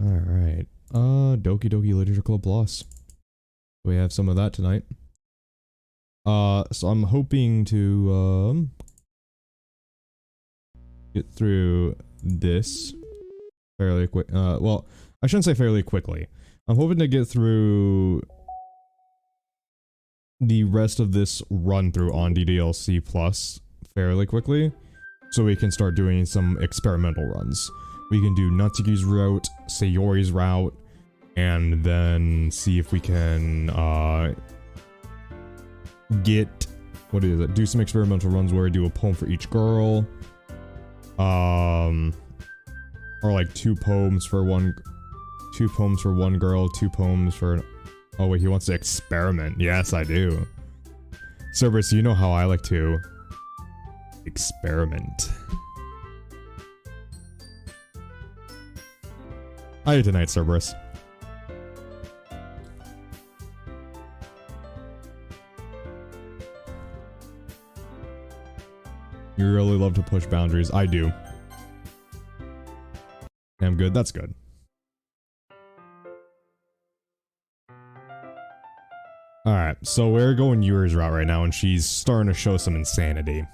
Alright. Doki Doki Literature Club Plus. We have some of that tonight. So I'm hoping to, get through this fairly quick. Well, I shouldn't say fairly quickly. I'm hoping to get through the rest of this run through on DDLC Plus fairly quickly, so we can start doing some experimental runs. We can do Natsuki's route, Sayori's route, and then see if we can get, what is it, do some experimental runs where we do a poem for each girl, or like two poems for one girl, two poems for, oh wait, he wants to experiment. Yes, I do. Cerberus, you know how I like to experiment. Hiya tonight, Cerberus. You really love to push boundaries. I do. I'm good. That's good. Alright, so we're going Yuri's route right now, and she's starting to show some insanity.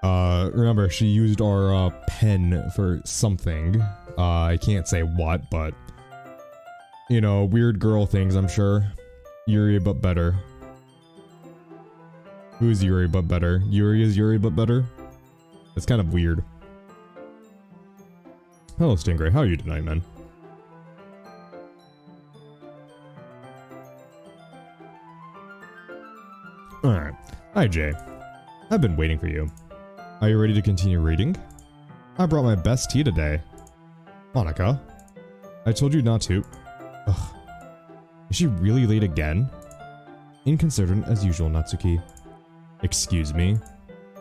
Remember, she used our, pen for something. I can't say what, but, you know, weird girl things, I'm sure. Yuri, but better. Who's Yuri, but better? Yuri is Yuri, but better? It's kind of weird. Hello, Stingray. How are you tonight, man? Alright. Hi, Jay. I've been waiting for you. Are you ready to continue reading? I brought my best tea today. Monica? I told you not to. Ugh. Is she really late again? Inconsiderate as usual, Natsuki. Excuse me?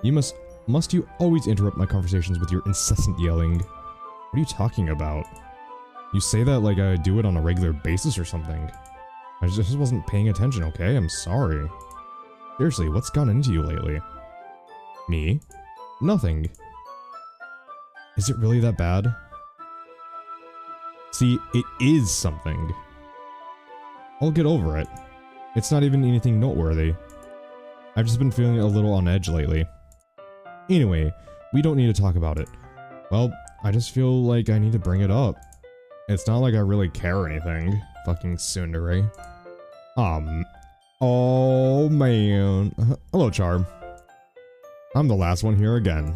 You must you always interrupt my conversations with your incessant yelling? What are you talking about? You say that like I do it on a regular basis or something. I just wasn't paying attention, okay? I'm sorry. Seriously, what's gone into you lately? Me? Nothing. Is it really that bad? See, it is something. I'll get over it. It's not even anything noteworthy. I've just been feeling a little on edge lately. Anyway, we don't need to talk about it. Well, I just feel like I need to bring it up. It's not like I really care or anything. Fucking tsundere. Oh man. Hello, Charm. I'm the last one here again.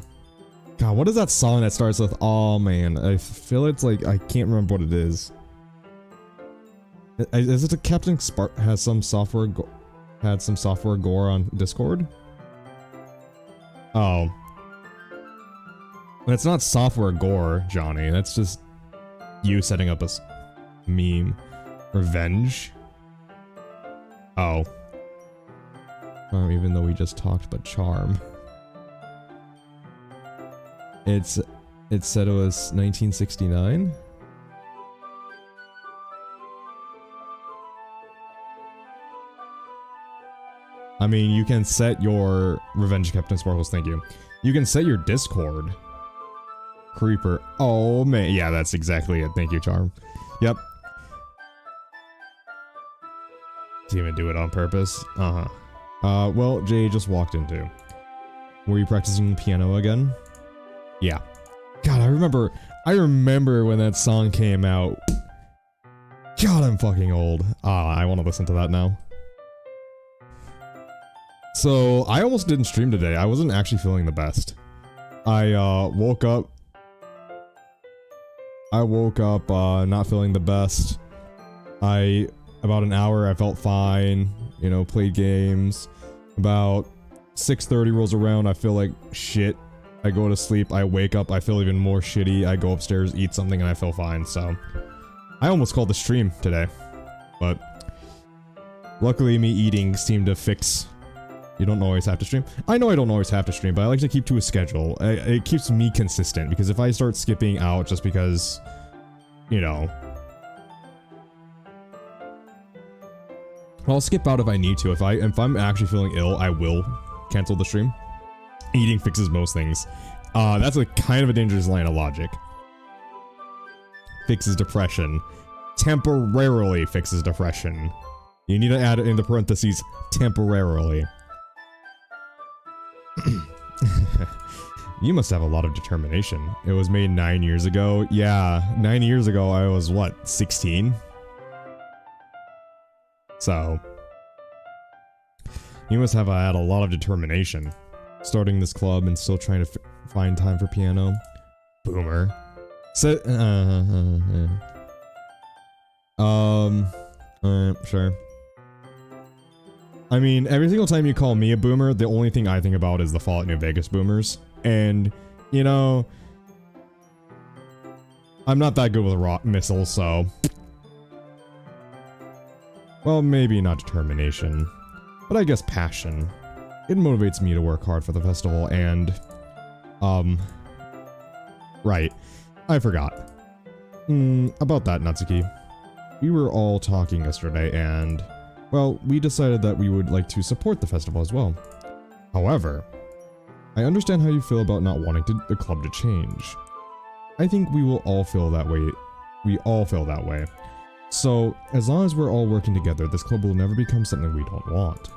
God, what is that song that starts with, oh man? I feel it's like, I can't remember what it is. Is it a Captain Spark has some software had some software gore on Discord? Oh. That's not software gore, Johnny. That's just you setting up a meme. Revenge? Oh. Even though we just talked about Charm. It said it was 1969? I mean, you can set your Revenge Captain Sparkles, thank you. You can set your Discord. Creeper. Oh man, yeah, that's exactly it. Thank you, Charm. Yep. Didn't even do it on purpose. Well, Jay just walked into. Were you practicing piano again? Yeah. God, I remember when that song came out. God, I'm fucking old. I want to listen to that now. So, I almost didn't stream today. I wasn't actually feeling the best. I woke up not feeling the best. About an hour, I felt fine. You know, played games. About 6:30 rolls around, I feel like shit. I go to sleep, I wake up, I feel even more shitty. I go upstairs, eat something, and I feel fine, so. I almost called the stream today. But luckily, me eating seemed to fix. You don't always have to stream. I know I don't always have to stream, but I like to keep to a schedule. It keeps me consistent, because if I start skipping out just because, you know. I'll skip out if I need to. If I'm actually feeling ill, I will cancel the stream. Eating fixes most things. That's a kind of a dangerous line of logic. fixes depression. Temporarily fixes depression. You need to add it in the parentheses, temporarily. You must have a lot of determination. It was made 9 years ago. Yeah, 9 years ago I was, what, 16? So, you must have had a lot of determination. Starting this club and still trying to find time for piano. Boomer. So, sure. I mean, every single time you call me a boomer, the only thing I think about is the Fallout New Vegas boomers. And, you know, I'm not that good with rock missiles, so... Well, maybe not determination, but I guess passion. It motivates me to work hard for the festival and... Right. I forgot. About that, Natsuki. We were all talking yesterday and... Well, we decided that we would like to support the festival as well. However, I understand how you feel about not wanting the club to change. I think we will all feel that way. We all feel that way. So, as long as we're all working together, this club will never become something we don't want.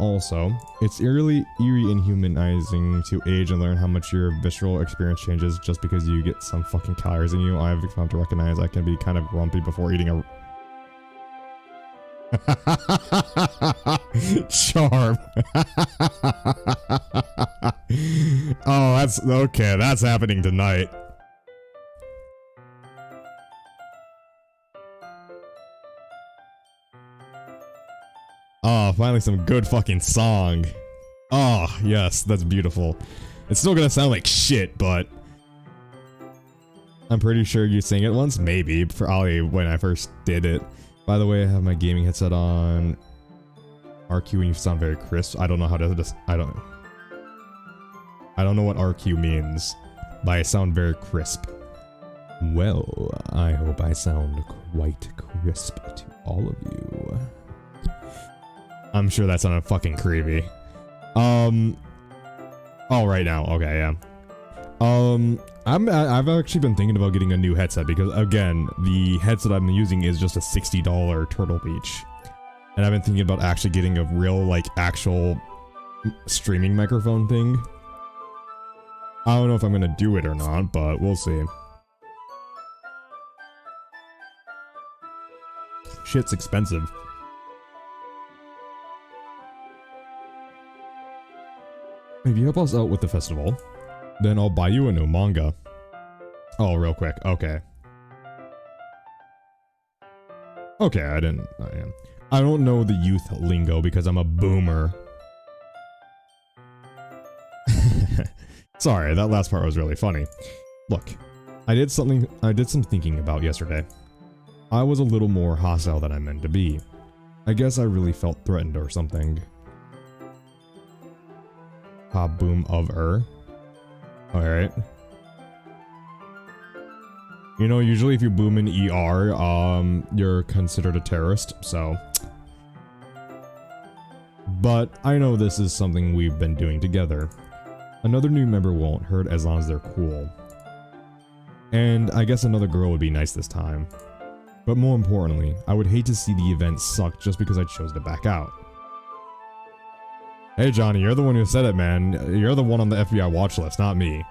Also, it's eerie and humanizing to age and learn how much your visceral experience changes just because you get some fucking calories in you. I've come to recognize I can be kind of grumpy before eating a... Charm. Oh, that's okay. That's happening tonight. Oh, finally some good fucking song. Oh, yes, that's beautiful. It's still gonna sound like shit, but I'm pretty sure you sang it once, maybe, probably when I first did it. By the way, I have my gaming headset on RQ and you sound very crisp. I don't know how to just, I don't know what RQ means, but I sound very crisp. Well, I hope I sound quite crisp to all of you. I'm sure that sounded fucking creepy. Oh, right now. Okay, yeah. I've actually been thinking about getting a new headset because, again, the headset I'm using is just a $60 Turtle Beach. And I've been thinking about actually getting a real, like, actual streaming microphone thing. I don't know if I'm gonna do it or not, but we'll see. Shit's expensive. If you help us out with the festival, then I'll buy you a new manga. Oh, real quick. Okay. Okay, I don't know the youth lingo because I'm a boomer. Sorry, that last part was really funny. Look, I did some thinking about yesterday. I was a little more hostile than I meant to be. I guess I really felt threatened or something. Boom of Alright. You know, usually if you boom in ER, you're considered a terrorist, so. But I know this is something we've been doing together. Another new member won't hurt as long as they're cool. And I guess another girl would be nice this time. But more importantly, I would hate to see the event suck just because I chose to back out. Hey Johnny, you're the one who said it, man. You're the one on the FBI watch list, not me.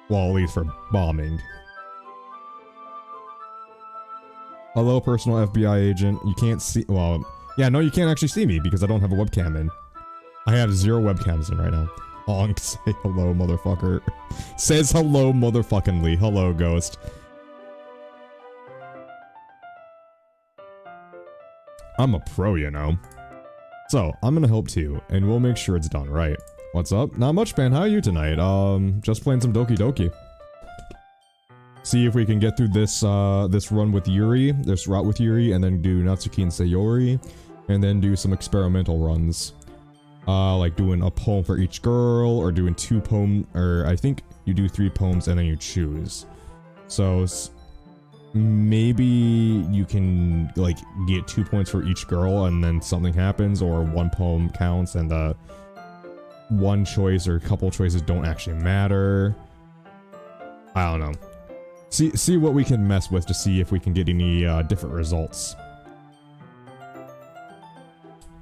Well, at least for bombing. Hello, personal FBI agent. You can't see- well, yeah, no, you can't actually see me because I don't have a webcam in. I have 0 webcams in right now. Honk, say hello, motherfucker. Says hello, motherfuckingly. Hello, ghost. I'm a pro, you know. So, I'm gonna help too, and we'll make sure it's done right. What's up? Not much, man. How are you tonight? Just playing some Doki Doki. See if we can get through this, this run with Yuri, this route with Yuri, and then do Natsuki and Sayori, and then do some experimental runs. Like doing a poem for each girl, or doing 2 poems, or I think you do 3 poems and then you choose. So, maybe you can, like, get 2 points for each girl and then something happens, or 1 poem counts and the 1 choice or a couple choices don't actually matter. I don't know. See what we can mess with to see if we can get any different results.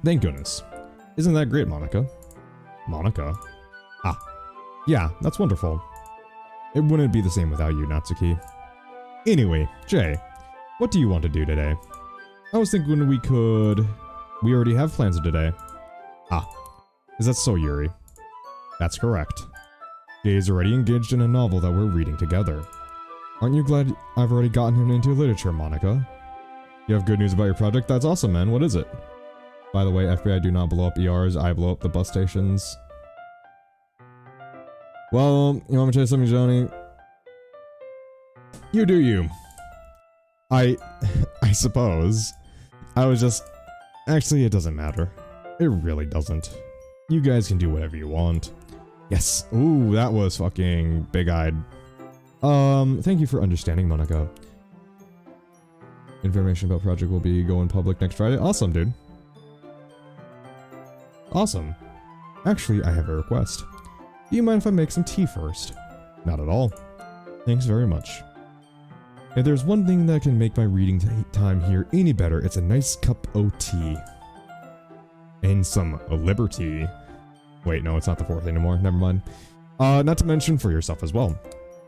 Thank goodness. Isn't that great, Monica? Monica? Ah. Yeah, that's wonderful. It wouldn't be the same without you, Natsuki. Anyway, Jay, what do you want to do today? I was thinking we already have plans for today. Ah. Is that so, Yuri? That's correct. Jay is already engaged in a novel that we're reading together. Aren't you glad I've already gotten him into literature, Monica? You have good news about your project? That's awesome, man. What is it? By the way, FBI do not blow up ERs, I blow up the bus stations. Well, you want me to tell you something, Johnny? You do you. I suppose. I was just... Actually, it doesn't matter. It really doesn't. You guys can do whatever you want. Yes. Ooh, that was fucking big-eyed. Thank you for understanding, Monica. Information about project will be going public next Friday. Awesome, dude. Awesome. Actually, I have a request. Do you mind if I make some tea first? Not at all. Thanks very much. If there's one thing that can make my reading time here any better, it's a nice cup of tea. And some liberty. Wait, no, it's not the fourth anymore. Never mind. Not to mention for yourself as well.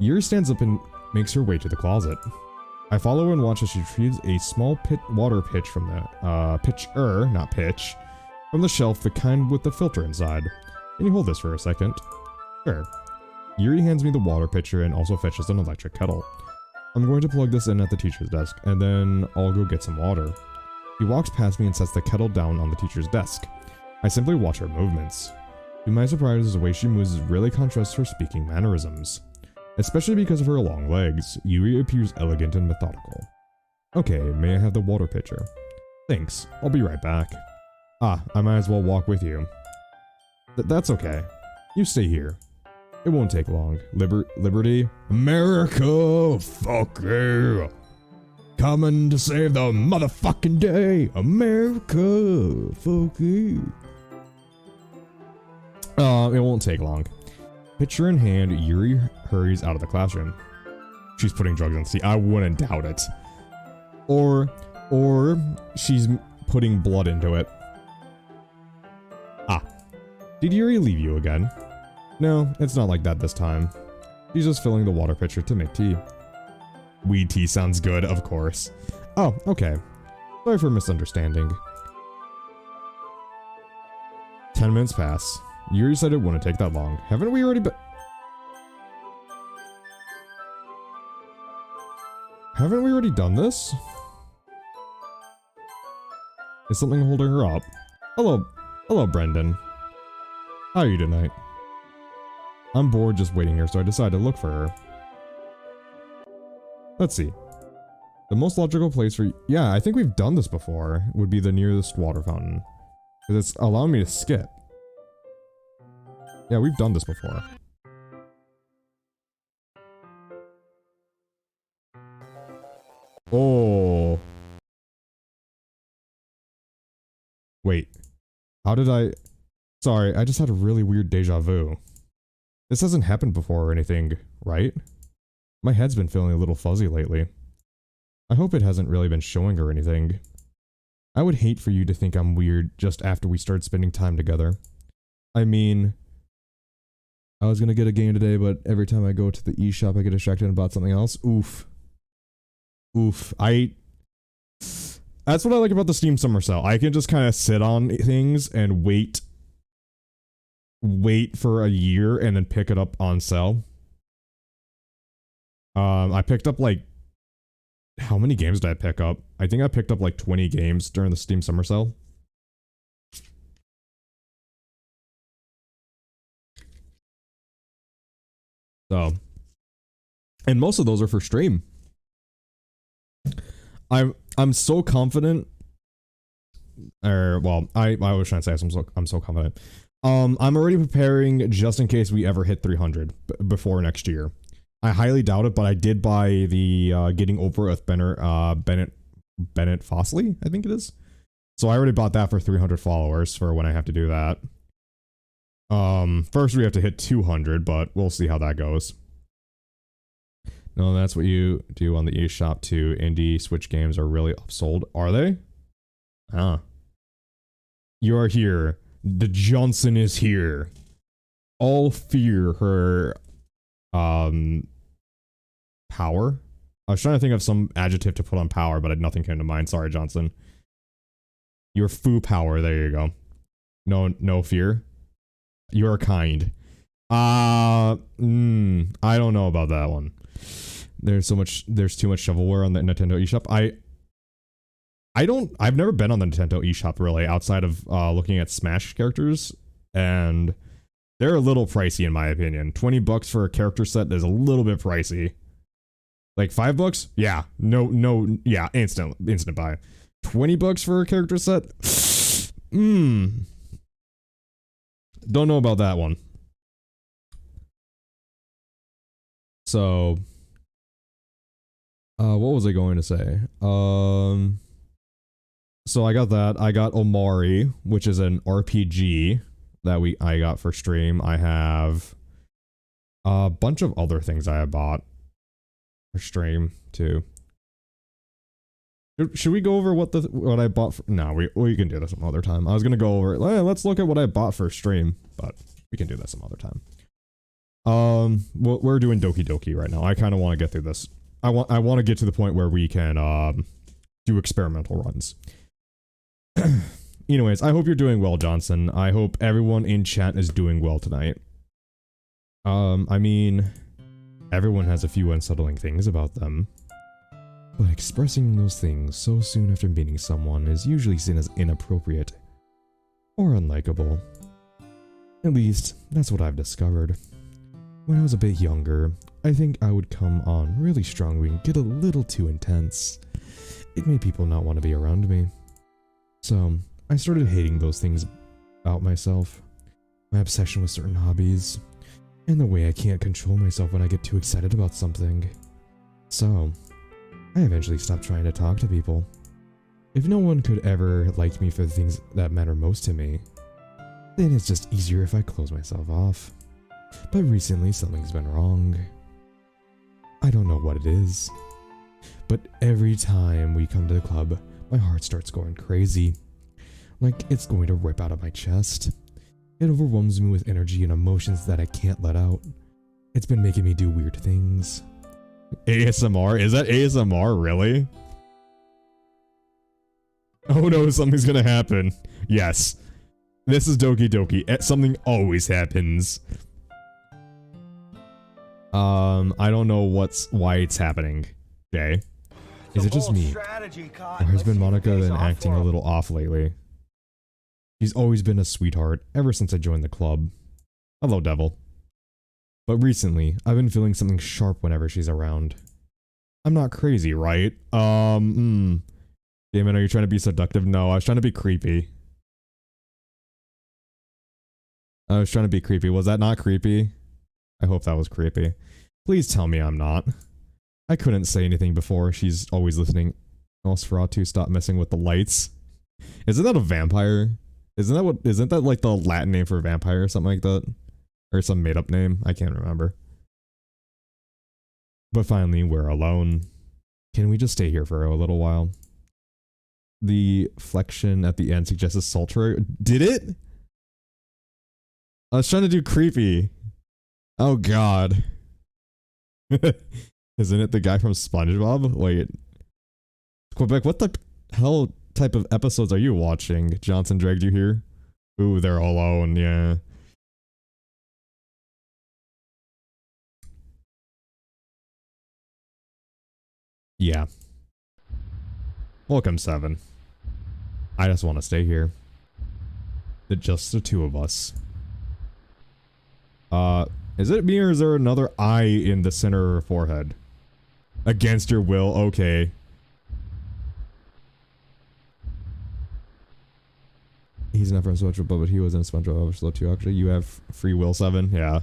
Yuri stands up and makes her way to the closet. I follow her and watch as she retrieves a small water pitch from the, not pitch, from the shelf, the kind with the filter inside. Can you hold this for a second? Sure. Yuri hands me the water pitcher and also fetches an electric kettle. I'm going to plug this in at the teacher's desk, and then I'll go get some water. He walks past me and sets the kettle down on the teacher's desk. I simply watch her movements. To my surprise, the way she moves really contrasts her speaking mannerisms. Especially because of her long legs, Yuri appears elegant and methodical. Okay, may I have the water pitcher? Thanks, I'll be right back. Ah, I might as well walk with you. That's okay. You stay here. It won't take long. Liberty? America! Fuck you! Coming to save the motherfucking day! America! Fuck you! It won't take long. Pitcher in hand, Yuri hurries out of the classroom. She's putting drugs in. See, I wouldn't doubt it. Or she's putting blood into it. Ah. Did Yuri leave you again? No, it's not like that this time. She's just filling the water pitcher to make tea. Weed tea sounds good, of course. Oh, okay. Sorry for misunderstanding. 10 minutes pass. Yuri said it wouldn't take that long. Haven't we already done this? Is something holding her up? Hello, Brendan. How are you tonight? I'm bored just waiting here, so I decided to look for her. Let's see. The most logical place for... Yeah, I think we've done this before. Would be the nearest water fountain. Because it's allowing me to skip. Yeah, we've done this before. Oh. Wait. How did I... Sorry, I just had a really weird deja vu. This hasn't happened before or anything, right? My head's been feeling a little fuzzy lately. I hope it hasn't really been showing or anything. I would hate for you to think I'm weird just after we start spending time together. I mean... I was gonna get a game today, but every time I go to the eShop I get distracted and bought something else. Oof. Oof. That's what I like about the Steam Summer Sale. I can just kind of sit on things and wait for a year and then pick it up on sale. I picked up like... How many games did I pick up? I think I picked up like 20 games during the Steam Summer Sale. So, and most of those are for stream. I'm so confident. Or well, I was trying to say I'm so confident. I'm already preparing just in case we ever hit 300 before next year. I highly doubt it, but I did buy the Getting Over with Bennett Fossley, I think it is. So I already bought that for 300 followers for when I have to do that. First we have to hit 200, but we'll see how that goes. No, that's what you do on the eShop too. Indie Switch games are really upsold. Are they? Ah. You are here. The Johnson is here. All fear her power. I was trying to think of some adjective to put on power, but nothing came to mind. Sorry, Johnson. Your foo power. There you go. No fear. You're kind. I don't know about that one. There's too much shovelware on the Nintendo eShop. I've never been on the Nintendo eShop really, outside of looking at Smash characters, and they're a little pricey in my opinion. 20 bucks for a character set is a little bit pricey. Like $5? Yeah. No, yeah, instant buy. 20 bucks for a character set? Don't know about that one. So, what was I going to say? So I got that. I got Omari, which is an RPG that I got for stream. I have a bunch of other things I have bought for stream too. Should we go over what I bought for, no, we can do this some other time. I was gonna go over, let's look at what I bought for stream, but we can do that some other time. We're doing Doki Doki right now. I kind of want to get through this. I want to get to the point where we can do experimental runs. Anyways, I hope you're doing well, Johnson. I hope everyone in chat is doing well tonight. I mean, everyone has a few unsettling things about them, but expressing those things so soon after meeting someone is usually seen as inappropriate or unlikable. At least, that's what I've discovered. When I was a bit younger, I think I would come on really strongly and get a little too intense. It made people not want to be around me. So, I started hating those things about myself. My obsession with certain hobbies, and the way I can't control myself when I get too excited about something. So, I eventually stopped trying to talk to people. If no one could ever like me for the things that matter most to me, then it's just easier if I close myself off. But recently something's been wrong. I don't know what it is, but every time we come to the club, my heart starts going crazy. Like it's going to rip out of my chest. It overwhelms me with energy and emotions that I can't let out. It's been making me do weird things. ASMR? Is that ASMR, really? Oh no, something's gonna happen. Yes. This is Doki Doki. Something always happens. I don't know why it's happening. Jay? Is it just me? Or has been Monica been acting a little off lately? She's always been a sweetheart ever since I joined the club. Hello, Devil. But recently, I've been feeling something sharp whenever she's around. I'm not crazy, right? Damn it, are you trying to be seductive? No, I was trying to be creepy. I was trying to be creepy. Was that not creepy? I hope that was creepy. Please tell me I'm not. I couldn't say anything before. She's always listening. Nosferatu, stop messing with the lights. Isn't that a vampire? Isn't that like the Latin name for vampire or something like that? Or some made up name? I can't remember. But finally, we're alone. Can we just stay here for a little while? The flexion at the end suggests a sultry. Did it? I was trying to do creepy. Oh god. Isn't it the guy from SpongeBob? Wait. Quebec, what the hell type of episodes are you watching? Johnson dragged you here? Ooh, they're alone, yeah. Yeah. Welcome, 7. I just want to stay here. Just the two of us. Is it me or is there another eye in the center of her forehead? Against your will, okay. He's not from SpongeBob, but he was in SpongeBob Overflow too, actually. You have free will, 7, yeah.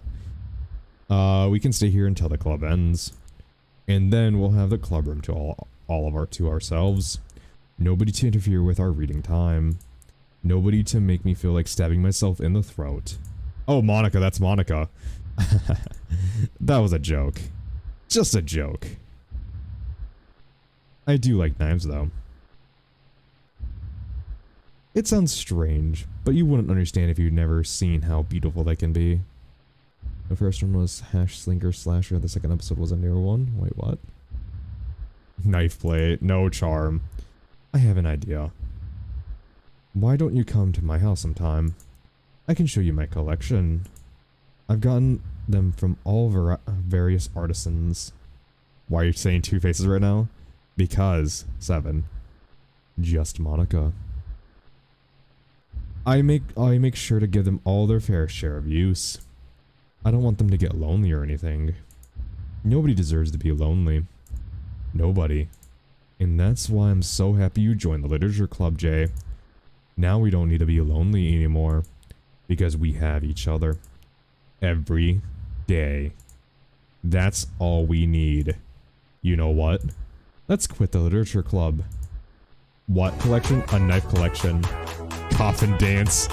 We can stay here until the club ends. And then we'll have the club room to to ourselves. Nobody to interfere with our reading time. Nobody to make me feel like stabbing myself in the throat. Oh, Monica, that's Monica. That was a joke. Just a joke. I do like knives, though. It sounds strange, but you wouldn't understand if you'd never seen how beautiful they can be. The first one was Hash Slinker Slasher, the second episode was a newer one. Wait, what? Knife blade, no charm. I have an idea. Why don't you come to my house sometime? I can show you my collection. I've gotten them from all various artisans. Why are you saying two faces right now? Because, 7. Just Monica. I make sure to give them all their fair share of use. I don't want them to get lonely or anything. Nobody deserves to be lonely. Nobody. And that's why I'm so happy you joined the literature club, Jay. Now we don't need to be lonely anymore. Because we have each other. Every day. That's all we need. You know what? Let's quit the literature club. What collection? A knife collection. Coffin dance.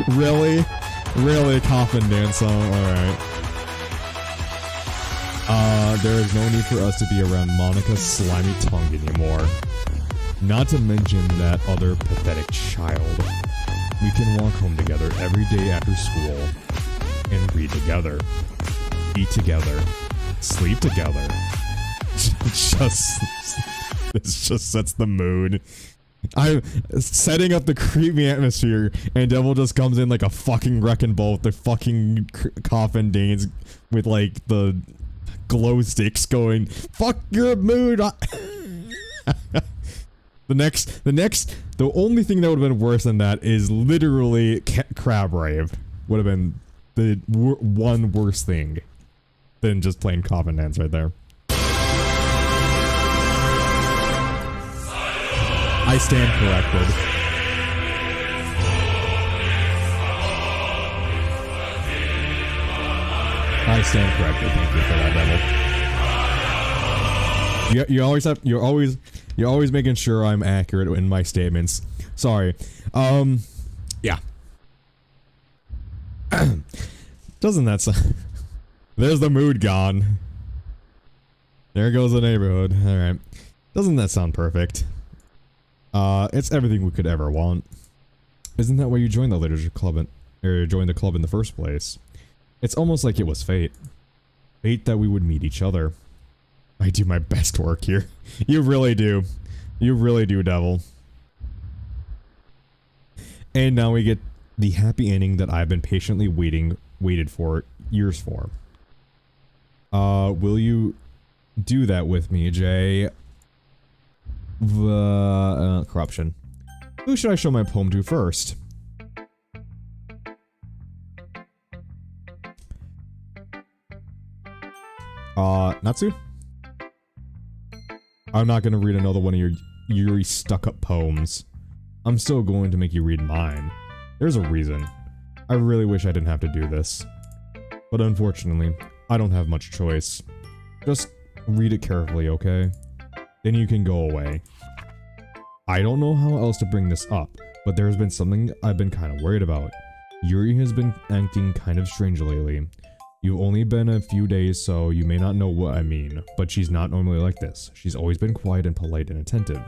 Really? Really? Coffin dance song? Alright. There is no need for us to be around Monica's slimy tongue anymore. Not to mention that other pathetic child. We can walk home together every day after school. And read together. Eat together. Sleep together. This just sets the mood. I'm setting up the creepy atmosphere, and Devil just comes in like a fucking wrecking ball with the fucking coffin dance with like the glow sticks going, fuck your mood. The only thing that would have been worse than that is literally crab rave. Would have been the one worse thing than just playing coffin dance right there. I stand corrected. I stand corrected. Thank you for that, Devil. You're always making sure I'm accurate in my statements. Sorry. Yeah. Doesn't that sound... There's the mood gone. There goes the neighborhood. Alright. Doesn't that sound perfect? It's everything we could ever want. Isn't that why you joined the literature club or joined the club in the first place? It's almost like it was fate. Fate that we would meet each other. I do my best work here. You really do. You really do, Devil. And now we get the happy ending that I've been patiently waited for years for. Will you do that with me, Jay? Corruption. Who should I show my poem to first? Natsu? I'm not gonna read another one of your stuck-up poems. I'm still going to make you read mine. There's a reason. I really wish I didn't have to do this. But unfortunately, I don't have much choice. Just read it carefully, okay? Then you can go away. I don't know how else to bring this up, but there's been something I've been kind of worried about. Yuri has been acting kind of strange lately. You've only been a few days, so you may not know what I mean, but she's not normally like this. She's always been quiet and polite and attentive.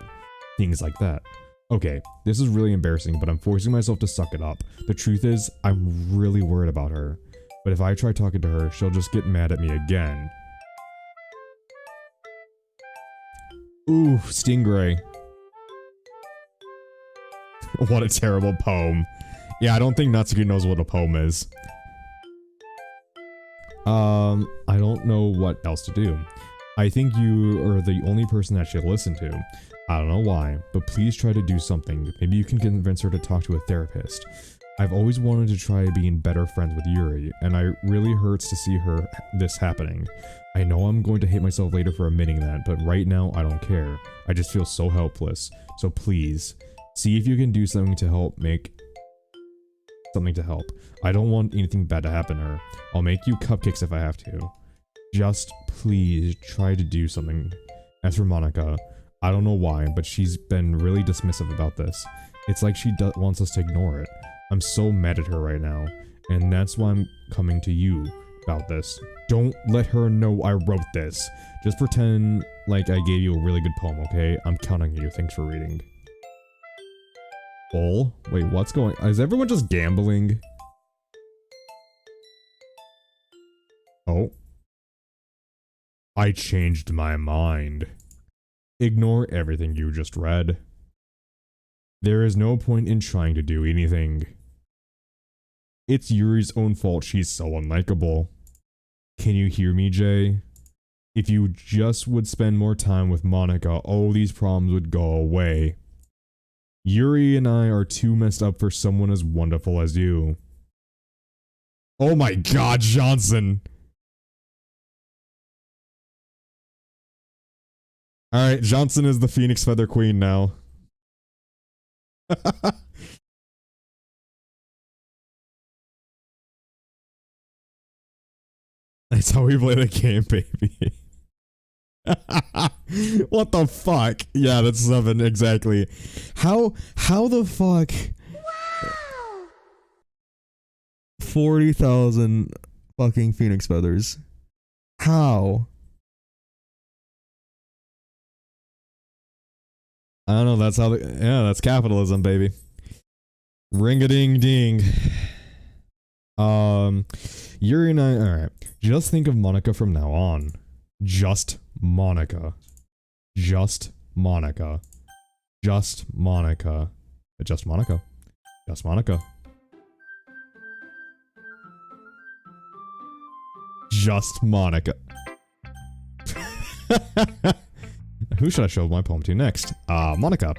Things like that. Okay, this is really embarrassing, but I'm forcing myself to suck it up. The truth is, I'm really worried about her. But if I try talking to her, she'll just get mad at me again. Ooh, Stingray. What a terrible poem. Yeah, I don't think Natsuki knows what a poem is. I don't know what else to do. I think you are the only person that she'll listen to. I don't know why, but please try to do something. Maybe you can convince her to talk to a therapist. I've always wanted to try being better friends with Yuri, and it really hurts to see this happening. I know I'm going to hate myself later for admitting that, but right now I don't care. I just feel so helpless. So please, see if you can do something to help I don't want anything bad to happen to her. I'll make you cupcakes if I have to. Just please try to do something. As for Monica, I don't know why, but she's been really dismissive about this. It's like she wants us to ignore it. I'm so mad at her right now, and that's why I'm coming to you about this. Don't let her know I wrote this. Just pretend like I gave you a really good poem, okay? I'm counting you. Thanks for reading. Oh, wait, what's going on? Is everyone just gambling? Oh. I changed my mind. Ignore everything you just read. There is no point in trying to do anything. It's Yuri's own fault she's so unlikable. Can you hear me, Jay? If you just would spend more time with Monica, all these problems would go away. Yuri and I are too messed up for someone as wonderful as you. Oh my god, Johnson! Alright, Johnson is the Phoenix Feather Queen now. That's how we play the game, baby. What the fuck? Yeah, that's 7, exactly. How the fuck? Wow. 40,000 fucking Phoenix Feathers. How? I don't know, that's how yeah, that's capitalism, baby. Ring-a-ding-ding. Yuri and I, alright. Just think of Monica from now on. Just Monica. Just Monica. Just Monica. Just Monica. Just Monica. Just Monica. Who should I show my poem to next? Monica.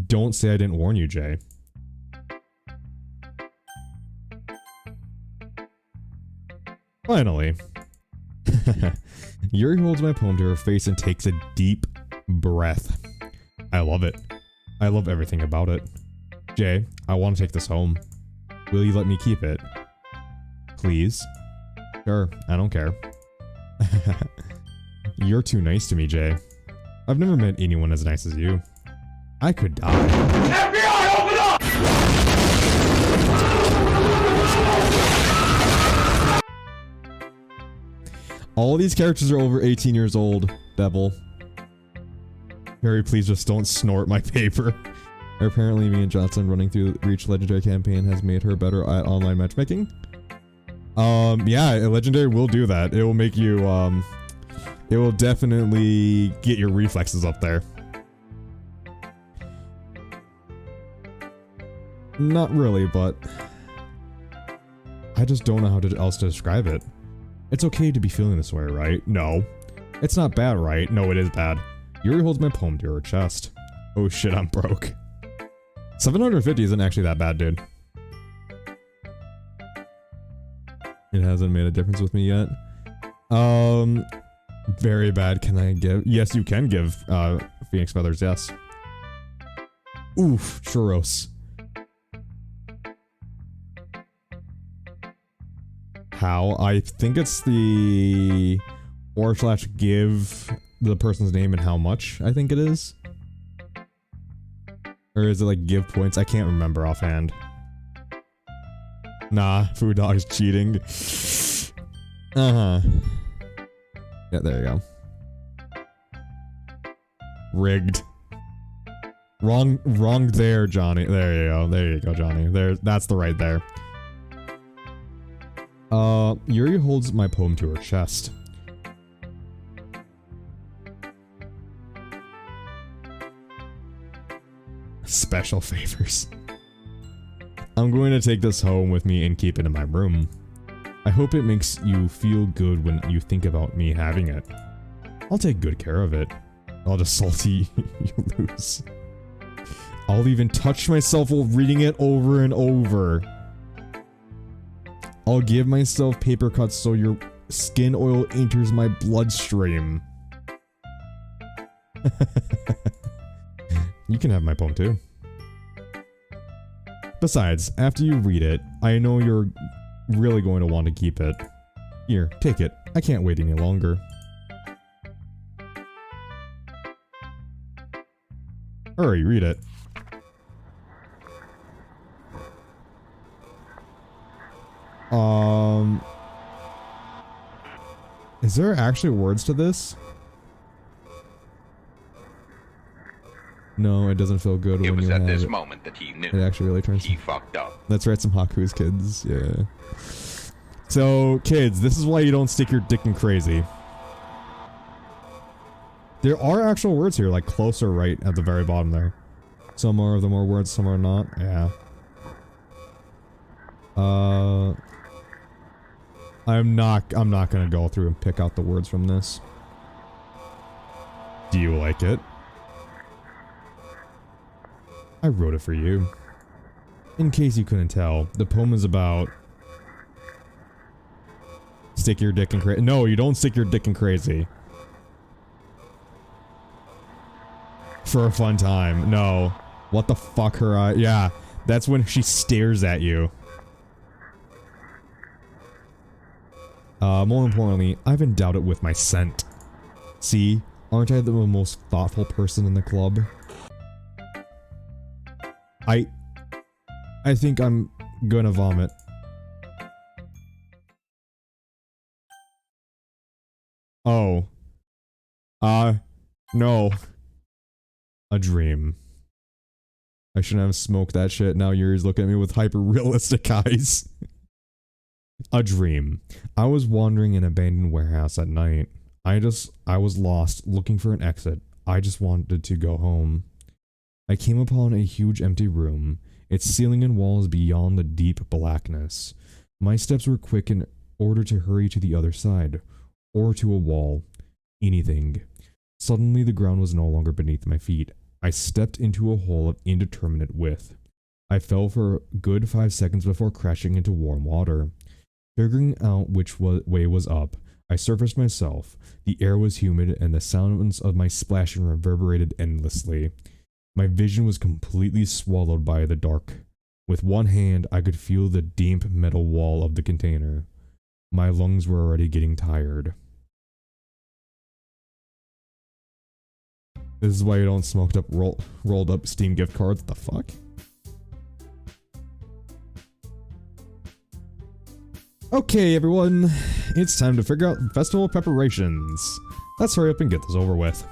Don't say I didn't warn you, Jay. Finally. Yuri holds my poem to her face and takes a deep breath. I love it. I love everything about it. Jay, I want to take this home. Will you let me keep it? Please? Sure, I don't care. You're too nice to me, Jay. I've never met anyone as nice as you. I could die. FBI, open up! All these characters are over 18 years old, Devil. Harry, please just don't snort my paper. Apparently, me and Johnson running through the Reach Legendary campaign has made her better at online matchmaking. Yeah, Legendary will do that. It will make you, it will definitely get your reflexes up there. Not really, but I just don't know how else to describe it. It's okay to be feeling this way, right? No. It's not bad, right? No, it is bad. Yuri holds my poem to her chest. Oh shit, I'm broke. 750 isn't actually that bad, dude. It hasn't made a difference with me yet. Very bad. Can I give? Yes, you can give, Phoenix Feathers, yes. Oof, churros. How? I think it's the / give the person's name and how much, I think it is. Or is it like give points? I can't remember offhand. Nah, Food Dog's cheating. Uh-huh. Yeah, there you go. Rigged. Wrong there, Johnny. There you go, Johnny. That's the right there. Yuri holds my poem to her chest. Special favors. I'm going to take this home with me and keep it in my room. I hope it makes you feel good when you think about me having it. I'll take good care of it. I'll just salty you lose. I'll even touch myself while reading it over and over. I'll give myself paper cuts so your skin oil enters my bloodstream. You can have my poem too. Besides, after you read it, I know you're really going to want to keep it. Here, take it. I can't wait any longer. Hurry, read it. Is there actually words to this? No, it doesn't feel good when you have it. It was at this moment that he knew. It actually really turns. He fucked up. Let's write some Haku's, kids. Yeah. So, kids, this is why you don't stick your dick in crazy. There are actual words here, like closer right at the very bottom there. Some are the more words, some are not. Yeah. I'm not gonna go through and pick out the words from this. Do you like it? I wrote it for you. In case you couldn't tell, the poem is about stick your dick in crazy. No, you don't stick your dick in crazy. For a fun time. No. What the fuck, her eye? Yeah, that's when she stares at you. More importantly, I've endowed it with my scent. See? Aren't I the most thoughtful person in the club? I think I'm gonna vomit. Oh. No. A dream. I shouldn't have smoked that shit. Now Yuri's looking at me with hyper-realistic eyes. A dream. I was wandering in an abandoned warehouse at night. I was lost, looking for an exit. I just wanted to go home. I came upon a huge empty room, its ceiling and walls beyond the deep blackness. My steps were quick in order to hurry to the other side, or to a wall. Anything. Suddenly the ground was no longer beneath my feet. I stepped into a hole of indeterminate width. I fell for a good 5 seconds before crashing into warm water. Figuring out which way was up, I surfaced myself. The air was humid and the sounds of my splashing reverberated endlessly. My vision was completely swallowed by the dark. With one hand, I could feel the damp metal wall of the container. My lungs were already getting tired. This is why you don't smoke up rolled up Steam gift cards. What the fuck? Okay, everyone. It's time to figure out festival preparations. Let's hurry up and get this over with.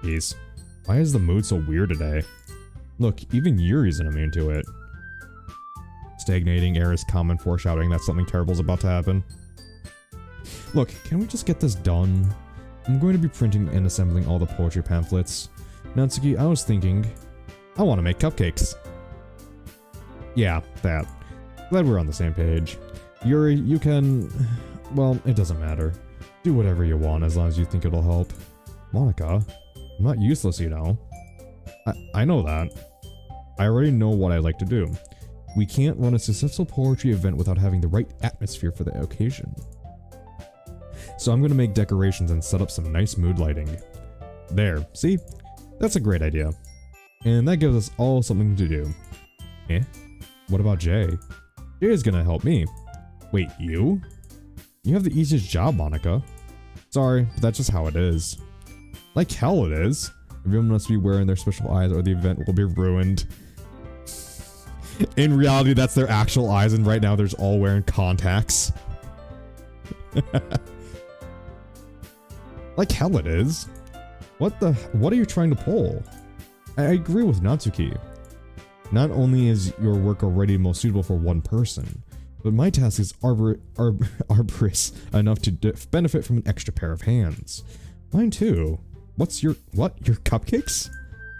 Jeez. Why is the mood so weird today? Look, even Yuri isn't immune to it. Stagnating air is common foreshadowing that something terrible is about to happen. Look, can we just get this done? I'm going to be printing and assembling all the poetry pamphlets. Natsuki, I was thinking, I want to make cupcakes. Yeah, that. Glad we're on the same page. Yuri, you can... well, it doesn't matter. Do whatever you want as long as you think it'll help. Monica, I'm not useless, you know. I know that. I already know what I like to do. We can't run a successful poetry event without having the right atmosphere for the occasion. So I'm going to make decorations and set up some nice mood lighting. There, see? That's a great idea. And that gives us all something to do. Eh? What about Jay? Jay is going to help me. Wait, you? You have the easiest job, Monica. Sorry, but that's just how it is. Like hell it is. Everyone must be wearing their special eyes or the event will be ruined. In reality, that's their actual eyes, and right now they're all wearing contacts. Like hell it is. What are you trying to pull? I agree with Natsuki. Not only is your work already most suitable for one person, but my task is arborous enough to benefit from an extra pair of hands. Mine too. Your cupcakes?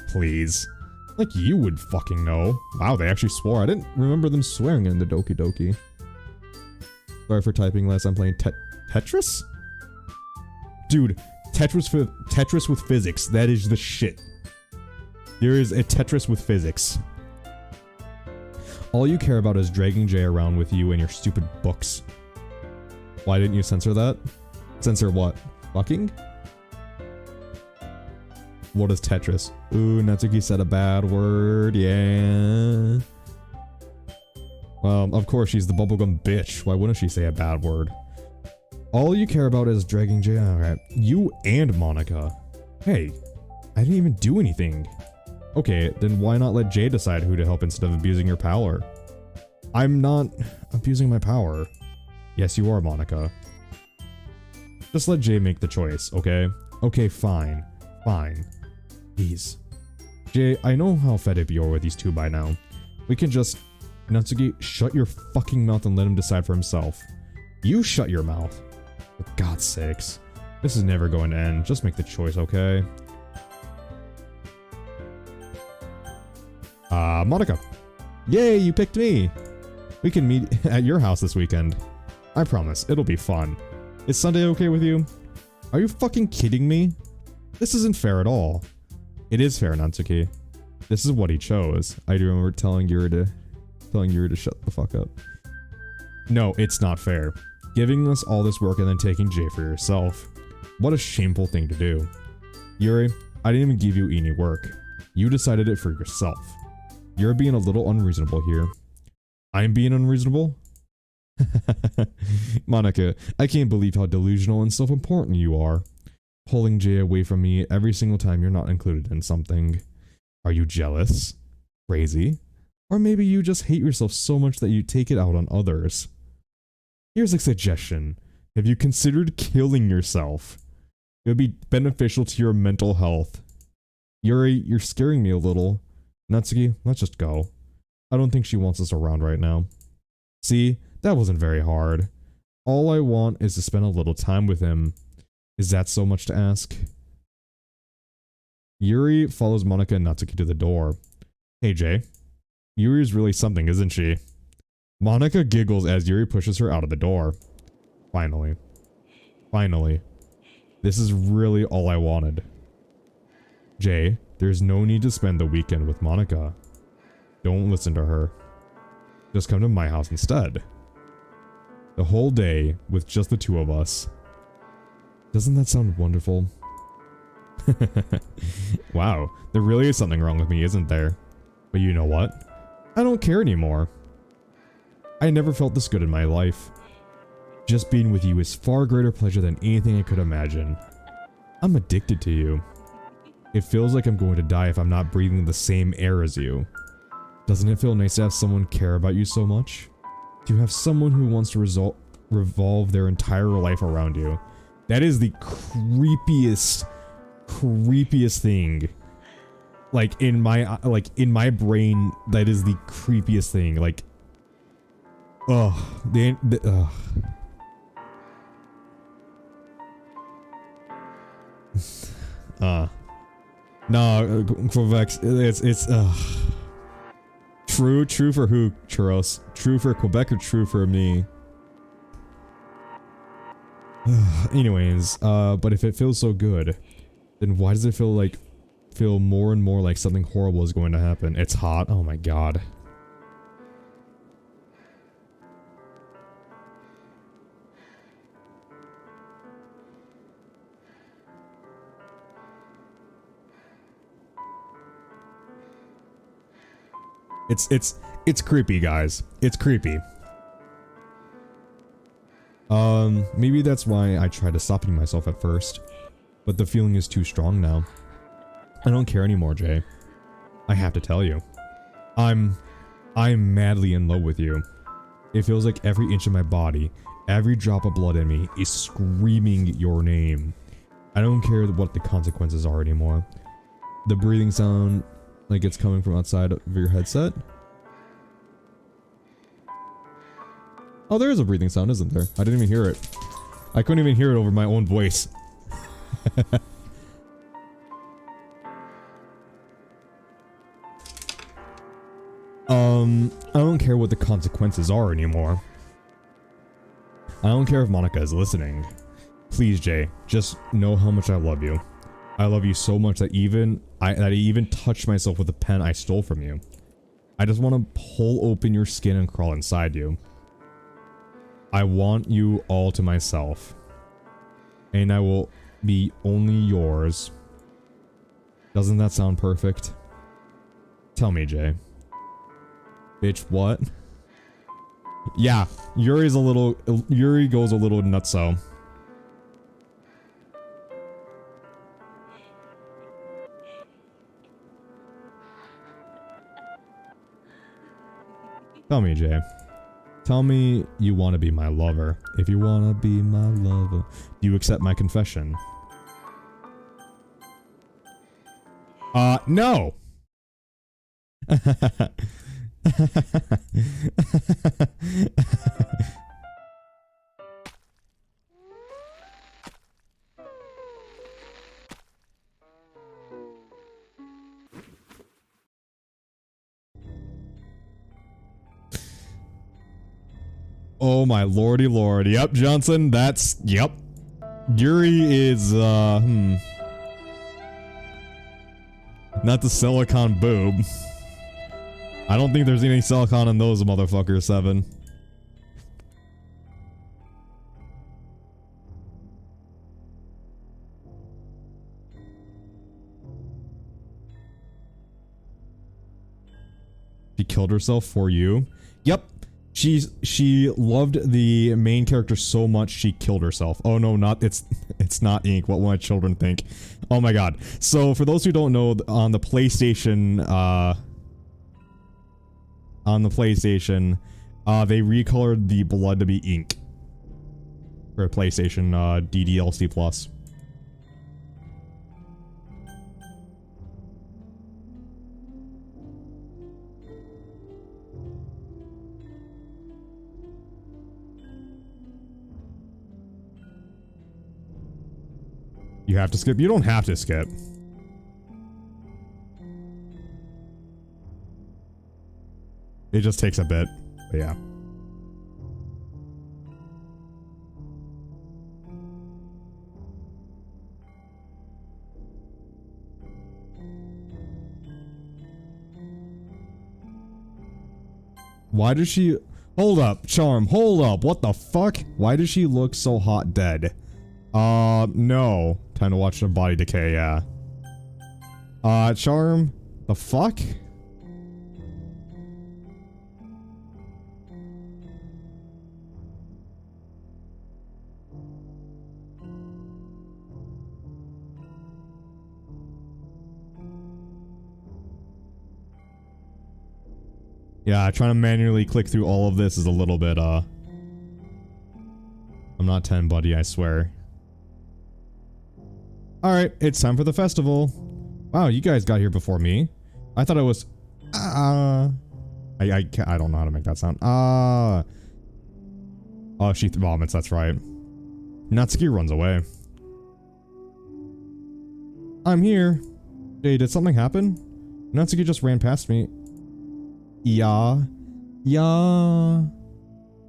Please. Like you would fucking know. Wow, they actually swore. I didn't remember them swearing in the Doki Doki. Sorry for typing less. I'm playing Tetris? Dude, Tetris with physics. That is the shit. There is a Tetris with physics. All you care about is dragging Jay around with you and your stupid books. Why didn't you censor that? Censor what? Fucking? What is Tetris? Ooh, Natsuki said a bad word, yeah. Well, of course, she's the bubblegum bitch. Why wouldn't she say a bad word? All you care about is dragging Jay. Alright, you and Monica. Hey, I didn't even do anything. Okay, then why not let Jay decide who to help instead of abusing your power? I'm not abusing my power. Yes, you are, Monica. Just let Jay make the choice, okay? Okay, fine. Fine. Please. Jay, I know how fed up you are with these two by now. We can just... Natsuki, shut your fucking mouth and let him decide for himself. You shut your mouth. For God's sakes. This is never going to end. Just make the choice, okay? Monica. Yay, you picked me. We can meet at your house this weekend. I promise, it'll be fun. Is Sunday okay with you? Are you fucking kidding me? This isn't fair at all. It is fair, Natsuki. This is what he chose. I do remember telling Yuri to shut the fuck up. No, it's not fair. Giving us all this work and then taking Jay for yourself. What a shameful thing to do. Yuri, I didn't even give you any work. You decided it for yourself. You're being a little unreasonable here. I'm being unreasonable? Monica, I can't believe how delusional and self-important you are. Pulling Jay away from me every single time you're not included in something. Are you jealous? Crazy? Or maybe you just hate yourself so much that you take it out on others. Here's a suggestion. Have you considered killing yourself? It would be beneficial to your mental health. Yuri, you're scaring me a little. Natsuki, let's just go. I don't think she wants us around right now. See, that wasn't very hard. All I want is to spend a little time with him. Is that so much to ask? Yuri follows Monica and Natsuki to the door. Hey Jay. Yuri's really something, isn't she? Monica giggles as Yuri pushes her out of the door. Finally. Finally. This is really all I wanted. Jay, there's no need to spend the weekend with Monica. Don't listen to her. Just come to my house instead. The whole day with just the two of us. Doesn't that sound wonderful? Wow, there really is something wrong with me, isn't there? But you know what? I don't care anymore. I never felt this good in my life. Just being with you is far greater pleasure than anything I could imagine. I'm addicted to you. It feels like I'm going to die if I'm not breathing the same air as you. Doesn't it feel nice to have someone care about you so much? To have someone who wants to revolve their entire life around you. That is the creepiest thing. Like in my brain, that is the creepiest thing. Like, ugh. No, Quebec, it's True for who, Churros? True for Quebec or true for me? Anyways, but if it feels so good, then why does it feel more and more like something horrible is going to happen? It's hot. Oh my god. It's creepy, guys. It's creepy. Maybe that's why I tried to stopping myself at first, but the feeling is too strong now. I don't care anymore, Jay. I have to tell you. I'm madly in love with you. It feels like every inch of my body, every drop of blood in me is screaming your name. I don't care what the consequences are anymore. The breathing sound, like it's coming from outside of your headset. Oh, there is a breathing sound, isn't there? I didn't even hear it. I couldn't even hear it over my own voice. I don't care what the consequences are anymore. I don't care if Monica is listening. Please, Jay, just know how much I love you. I love you so much that I even touched myself with a pen I stole from you. I just want to pull open your skin and crawl inside you. I want you all to myself. And I will be only yours. Doesn't that sound perfect? Tell me, Jay. Bitch, what? Yeah, Yuri goes a little nutso. Tell me, Jay. Tell me you want to be my lover. If you want to be my lover, do you accept my confession? No! Oh my lordy lord. Yep, Johnson, that's... Yep. Yuri is, not the silicon boob. I don't think there's any silicon in those motherfuckers, Seven. She killed herself for you? Yep. She loved the main character so much she killed herself. Oh no, it's not ink. What will my children think? Oh my god. So for those who don't know, on the PlayStation, they recolored the blood to be ink for PlayStation DDLC Plus. You have to skip? You don't have to skip. It just takes a bit, but yeah. Why does she... Hold up, Charm, hold up, what the fuck? Why does she look so hot dead? No. Time to watch the body decay, yeah. Charm, the fuck? Yeah, trying to manually click through all of this is a little bit, I'm not 10, buddy, I swear. Alright, it's time for the festival. Wow, you guys got here before me. I thought it was... I don't know how to make that sound. Oh, she vomits, that's right. Natsuki runs away. I'm here. Hey, did something happen? Natsuki just ran past me. Yeah. Yeah.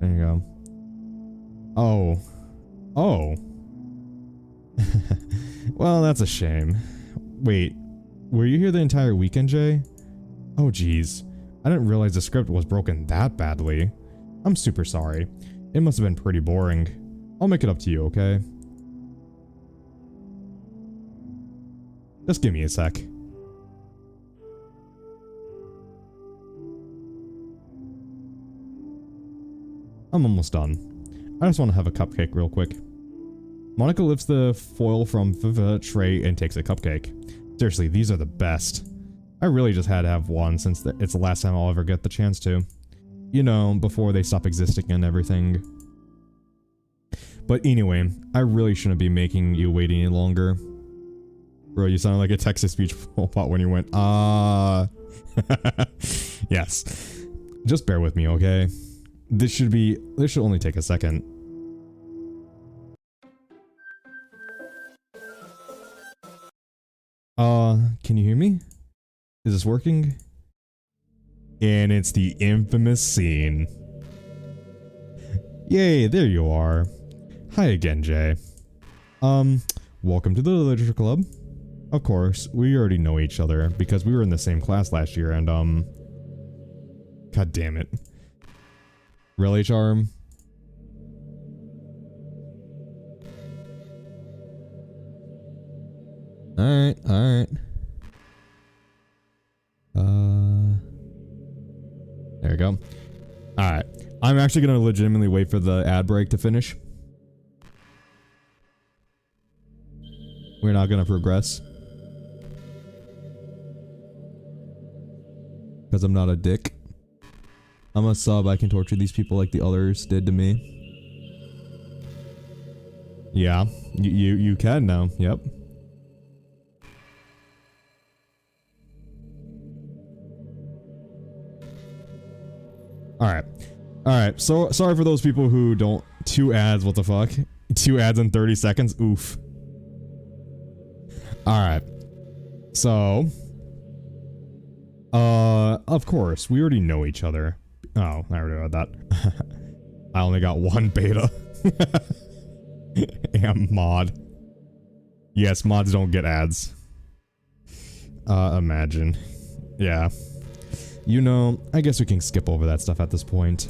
There you go. Oh. Oh. Well, that's a shame. Wait, were you here the entire weekend, Jay? Oh, geez. I didn't realize the script was broken that badly. I'm super sorry. It must have been pretty boring. I'll make it up to you, okay? Just give me a sec. I'm almost done. I just want to have a cupcake real quick. Monica lifts the foil from the tray and takes a cupcake. Seriously, these are the best. I really just had to have one since it's the last time I'll ever get the chance to. You know, before they stop existing and everything. But anyway, I really shouldn't be making you wait any longer. Bro, you sounded like a text-to-speech robot when you went, Yes. Just bear with me, okay? This should only take a second. Can you hear me? Is this working? And it's the infamous scene. Yay, there you are. Hi again, Jay. Welcome to the Literature Club. Of course, we already know each other because we were in the same class last year and, God damn it. Really, Charm? Alright, alright. There we go. Alright. I'm actually gonna legitimately wait for the ad break to finish. We're not gonna progress. Because I'm not a dick. I'm a sub, I can torture these people like the others did to me. Yeah, you can now. Yep. Alright, so sorry for those people who don't... 2 ads, what the fuck? 2 ads in 30 seconds? Oof. Alright. So... of course, we already know each other. Oh, I already read that. I only got 1 beta. And mod. Yes, mods don't get ads. Imagine. Yeah. You know, I guess we can skip over that stuff at this point.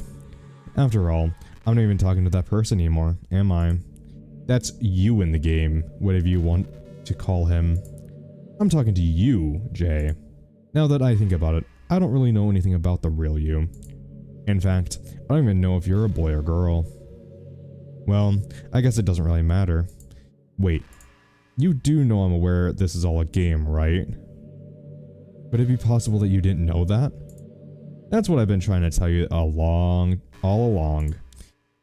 After all, I'm not even talking to that person anymore, am I? That's you in the game, whatever you want to call him. I'm talking to you, Jay. Now that I think about it, I don't really know anything about the real you. In fact, I don't even know if you're a boy or girl. Well, I guess it doesn't really matter. Wait, you do know I'm aware this is all a game, right? Would it be possible that you didn't know that? That's what I've been trying to tell you all along.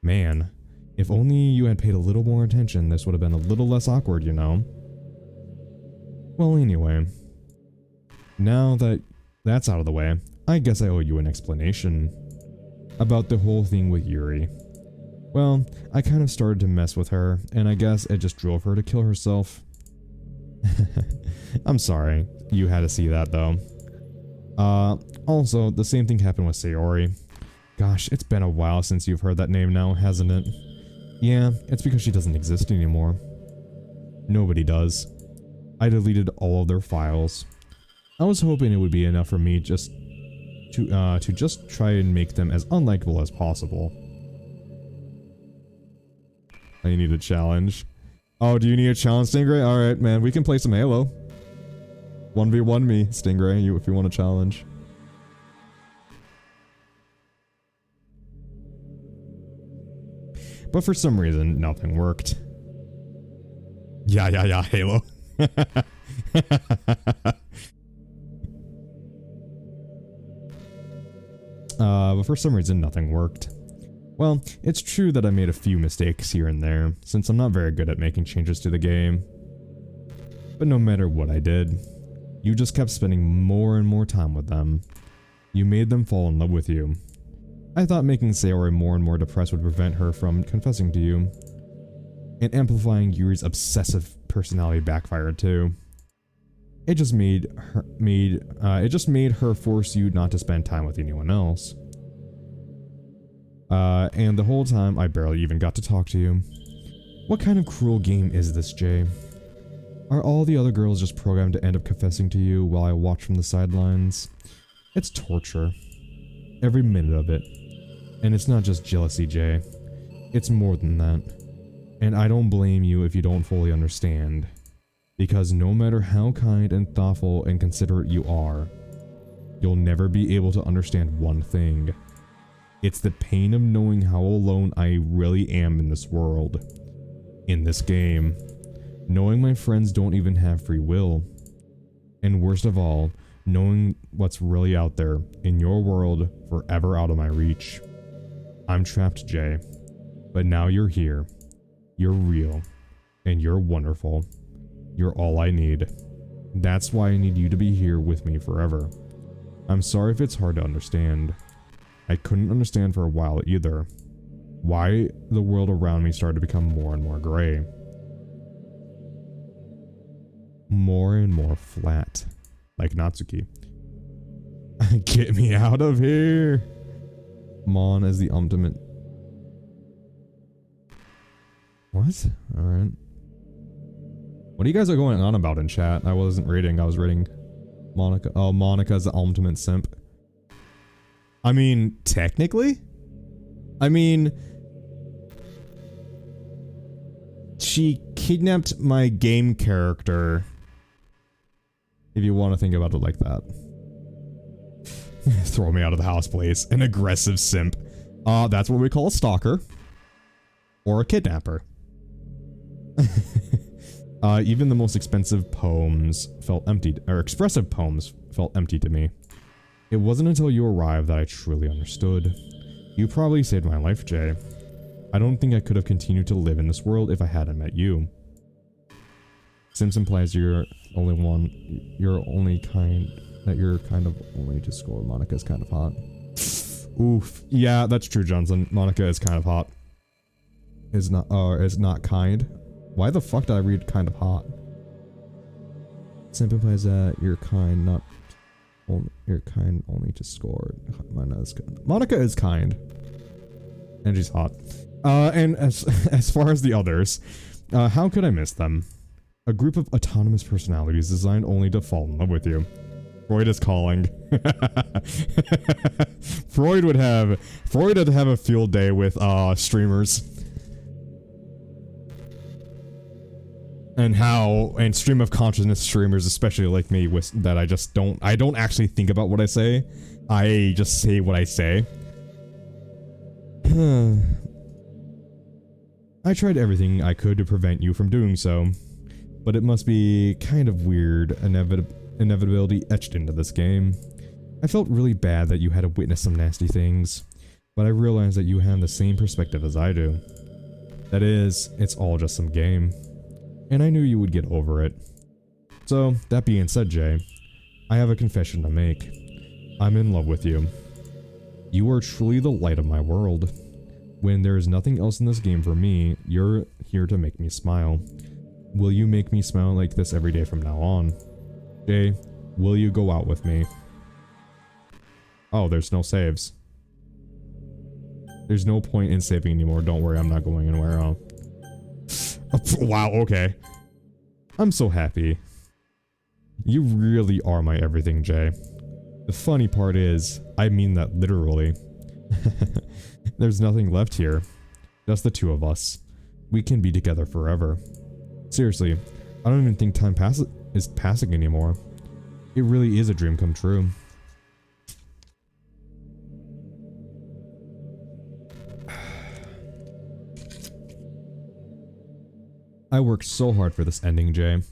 Man, if only you had paid a little more attention, this would have been a little less awkward, you know? Well, anyway. Now that that's out of the way, I guess I owe you an explanation about the whole thing with Yuri. Well, I kind of started to mess with her, and I guess it just drove her to kill herself. I'm sorry, you had to see that though. Also, the same thing happened with Sayori. Gosh, it's been a while since you've heard that name now, hasn't it? Yeah, it's because she doesn't exist anymore. Nobody does. I deleted all of their files. I was hoping it would be enough for me just to just try and make them as unlikable as possible. I need a challenge. Oh, do you need a challenge, Stingray? Alright, man, we can play some Halo. 1v1 me, Stingray, if you want a challenge. But for some reason, nothing worked. Yeah, Halo. But for some reason, nothing worked. Well, it's true that I made a few mistakes here and there, since I'm not very good at making changes to the game. But no matter what I did, you just kept spending more and more time with them. You made them fall in love with you. I thought making Sayori more and more depressed would prevent her from confessing to you. And amplifying Yuri's obsessive personality backfired too. It just made her force you not to spend time with anyone else. And the whole time I barely even got to talk to you. What kind of cruel game is this, Jay? Are all the other girls just programmed to end up confessing to you while I watch from the sidelines? It's torture. Every minute of it. And it's not just jealousy, Jay. It's more than that. And I don't blame you if you don't fully understand. Because no matter how kind and thoughtful and considerate you are, you'll never be able to understand one thing. It's the pain of knowing how alone I really am in this world. In this game. Knowing my friends don't even have free will. And worst of all, knowing what's really out there in your world forever out of my reach. I'm trapped, Jay. But now you're here. You're real. And you're wonderful. You're all I need. That's why I need you to be here with me forever. I'm sorry if it's hard to understand. I couldn't understand for a while either. Why the world around me started to become more and more gray. More and more flat. Like Natsuki. Get me out of here! Mon as the ultimate... What? Alright. What are you guys are going on about in chat? I wasn't reading, I was reading Monica. Oh, Monica's the ultimate simp. I mean, technically? I mean... She kidnapped my game character. If you want to think about it like that. Throw me out of the house, please. An aggressive simp. That's what we call a stalker. Or a kidnapper. Even the most expensive poems felt empty, or expressive poems felt empty to me. It wasn't until you arrived that I truly understood. You probably saved my life, Jay. I don't think I could have continued to live in this world if I hadn't met you. Sims implies you're only kind of only to score. Monica's kind of hot. Oof. Yeah, that's true, Johnson. Monica is kind of hot. Is not kind. Why the fuck did I read kind of hot? Sim implies that you're kind, not only, you're kind only to score. Monica is kind. And she's hot. And as far as the others, how could I miss them? A group of autonomous personalities designed only to fall in love with you. Freud is calling. Freud would have a field day with streamers. And stream of consciousness streamers, especially like me, that I don't actually think about what I say. I just say what I say. I tried everything I could to prevent you from doing so, but it must be kind of weird inevitability etched into this game. I felt really bad that you had to witness some nasty things, but I realized that you had the same perspective as I do. That is, it's all just some game. And I knew you would get over it. So, that being said, Jay, I have a confession to make. I'm in love with you. You are truly the light of my world. When there is nothing else in this game for me, you're here to make me smile. Will you make me smile like this every day from now on? Jay, will you go out with me? Oh, there's no saves. There's no point in saving anymore. Don't worry, I'm not going anywhere. Oh, wow, okay. I'm so happy. You really are my everything, Jay. The funny part is, I mean that literally. There's nothing left here. Just the two of us. We can be together forever. Seriously, I don't even think time is passing anymore. It really is a dream come true. I worked so hard for this ending, Jay.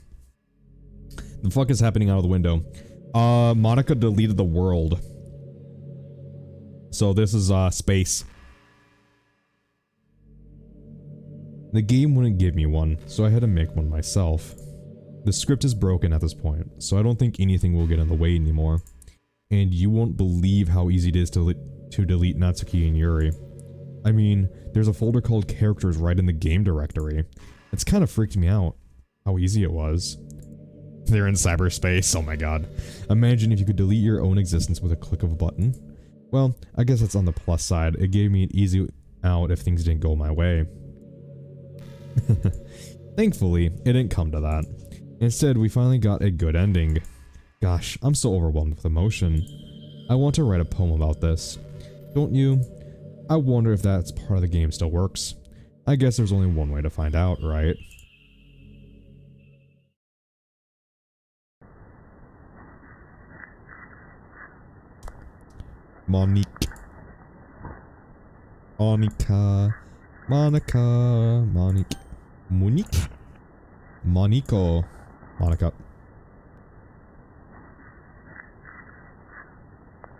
The fuck is happening out of the window? Monica deleted the world. So this is, space. The game wouldn't give me one, so I had to make one myself. The script is broken at this point, so I don't think anything will get in the way anymore. And you won't believe how easy it is to delete Natsuki and Yuri. I mean, there's a folder called characters right in the game directory. It's kind of freaked me out, how easy it was. They're in cyberspace, oh my god. Imagine if you could delete your own existence with a click of a button. Well, I guess that's on the plus side. It gave me an easy out if things didn't go my way. Thankfully, it didn't come to that. Instead, we finally got a good ending. Gosh, I'm so overwhelmed with emotion. I want to write a poem about this. Don't you? I wonder if that's part of the game still works. I guess there's only one way to find out, right? Monique. Monica. Monica. Monique. Monique? Monico. Monica.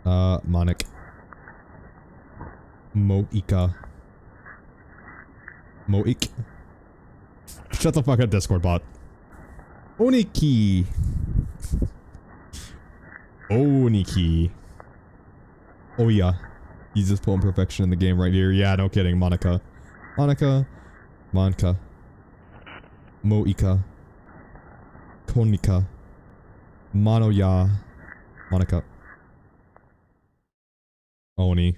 Monic. Moika. Moik. Shut the fuck up, Discord bot. Oniki. Oniki. Oh yeah. He's just pulling perfection in the game right here. Yeah, no kidding. Monica. Monica. Monica. Moika. Konika. Manoya. Monica. Oni.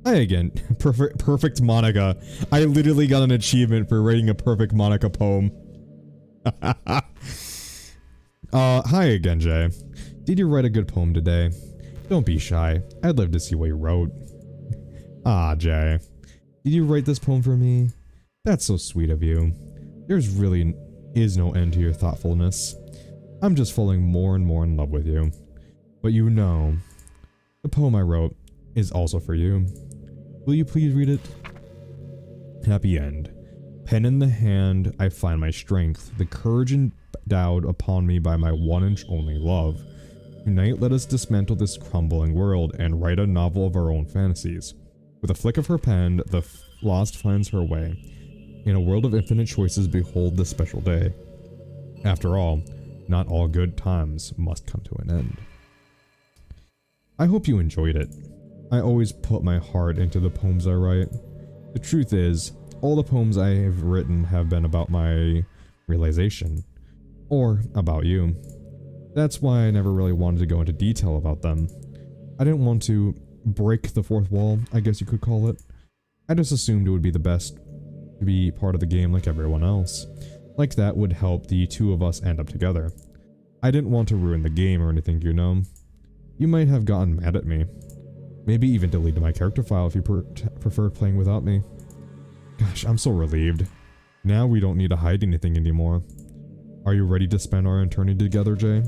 Hi again. Perfect Monica. I literally got an achievement for writing a perfect Monica poem. Hi again, Jay. Did you write a good poem today? Don't be shy. I'd love to see what you wrote. Ah, Jay. Did you write this poem for me? That's so sweet of you. There's really is no end to your thoughtfulness. I'm just falling more and more in love with you. But you know, the poem I wrote is also for you. Will you please read it? Happy end. Pen in the hand, I find my strength, the courage endowed upon me by my one and only love. Tonight, let us dismantle this crumbling world and write a novel of our own fantasies. With a flick of her pen, the lost finds her way. In a world of infinite choices, behold this special day. After all, not all good times must come to an end. I hope you enjoyed it. I always put my heart into the poems I write. The truth is, all the poems I have written have been about my realization. Or about you. That's why I never really wanted to go into detail about them. I didn't want to break the fourth wall, I guess you could call it. I just assumed it would be the best to be part of the game like everyone else. Like that would help the two of us end up together. I didn't want to ruin the game or anything, you know. You might have gotten mad at me. Maybe even deleted my character file if you preferred playing without me. Gosh, I'm so relieved. Now we don't need to hide anything anymore. Are you ready to spend our eternity together, Jay?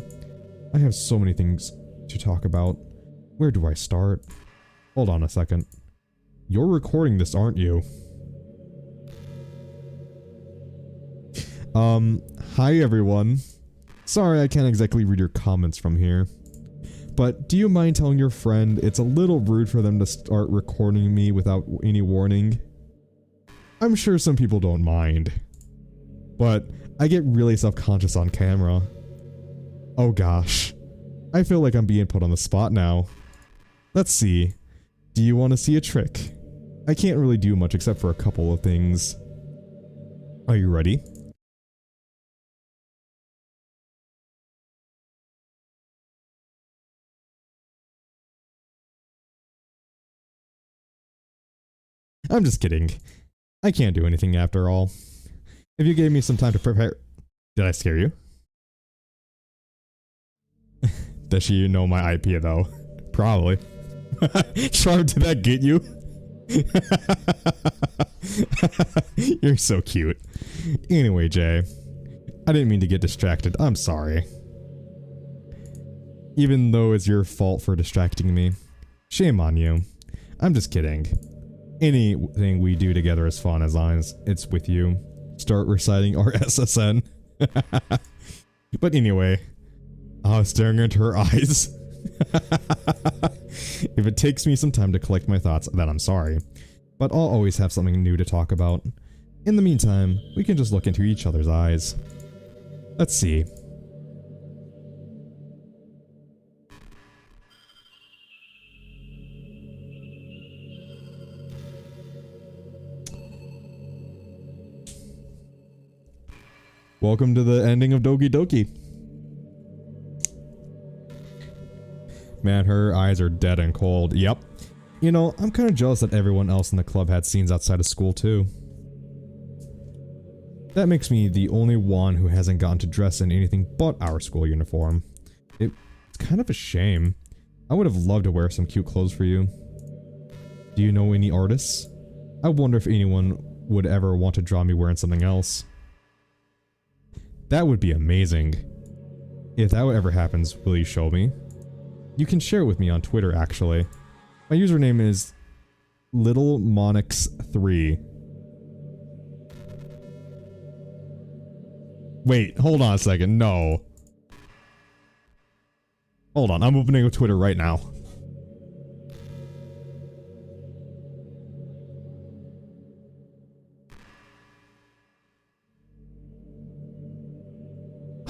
I have so many things to talk about. Where do I start? Hold on a second. You're recording this, aren't you? Hi everyone. Sorry I can't exactly read your comments from here. But do you mind telling your friend it's a little rude for them to start recording me without any warning? I'm sure some people don't mind. But I get really self-conscious on camera. Oh gosh. I feel like I'm being put on the spot now. Let's see. Do you want to see a trick? I can't really do much except for a couple of things. Are you ready? I'm just kidding. I can't do anything after all. If you gave me some time to prepare... Did I scare you? Does she know my IP though? Probably. Charm, did that get you? You're so cute. Anyway, Jay. I didn't mean to get distracted. I'm sorry. Even though it's your fault for distracting me. Shame on you. I'm just kidding. Anything we do together is fun as long as it's with you. Start reciting our SSN. But anyway, I was staring into her eyes. If it takes me some time to collect my thoughts, then I'm sorry. But I'll always have something new to talk about. In the meantime, we can just look into each other's eyes. Let's see. Welcome to the ending of Doki Doki. Man, her eyes are dead and cold. Yep. You know, I'm kind of jealous that everyone else in the club had scenes outside of school too. That makes me the only one who hasn't gotten to dress in anything but our school uniform. It's kind of a shame. I would have loved to wear some cute clothes for you. Do you know any artists? I wonder if anyone would ever want to draw me wearing something else. That would be amazing. If that ever happens, will you show me? You can share it with me on Twitter, actually. My username is littlemonix3. Wait, hold on a second. No. Hold on, I'm opening up Twitter right now.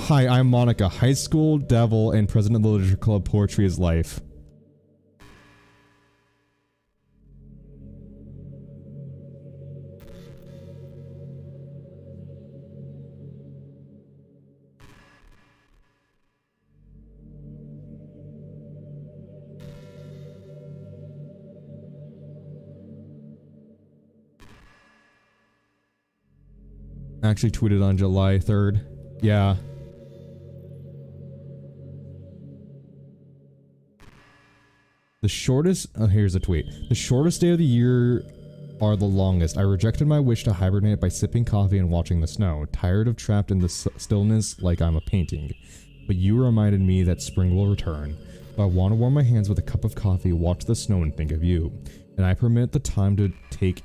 Hi, I'm Monica, high school devil and president of the Literature Club. Poetry is life. I actually tweeted on July 3rd. Yeah. The shortest, oh, here's a tweet. The shortest day of the year are the longest. I rejected my wish to hibernate by sipping coffee and watching the snow, tired of trapped in the stillness like I'm a painting. But you reminded me that spring will return. So I want to warm my hands with a cup of coffee, watch the snow and think of you. And I permit the time to take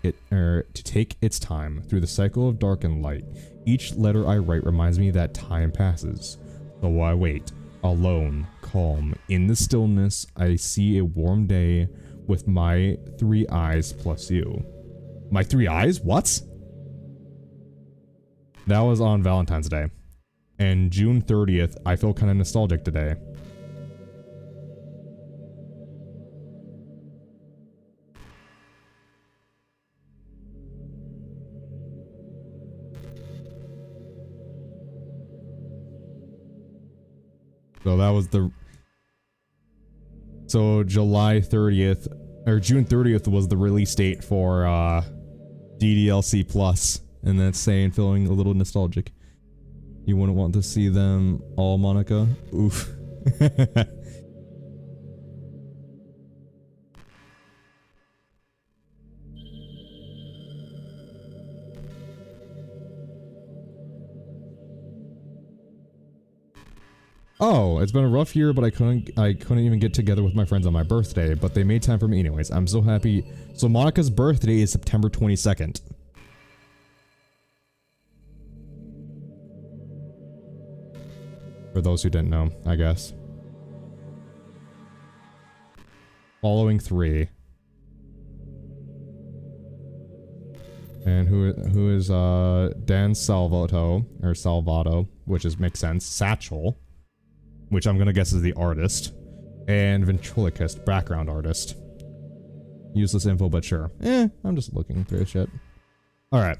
its time through the cycle of dark and light. Each letter I write reminds me that time passes. So I wait. Alone, calm, in the stillness, I see a warm day with my 3 eyes plus you. My 3 eyes? What? That was on Valentine's Day. And June 30th, I feel kind of nostalgic today. So that was the... So July 30th, or June 30th was the release date for DDLC Plus. And that's saying feeling a little nostalgic. You wouldn't want to see them all, Monica? Oof. Oh, it's been a rough year, but I couldn't even get together with my friends on my birthday, but they made time for me anyways. I'm so happy. So Monica's birthday is September 22nd. For those who didn't know, I guess. Following 3. And who is Dan Salvato, which makes sense. Satchel, which I'm gonna guess is the artist, and ventriloquist, background artist. Useless info, but sure. I'm just looking through shit. Alright.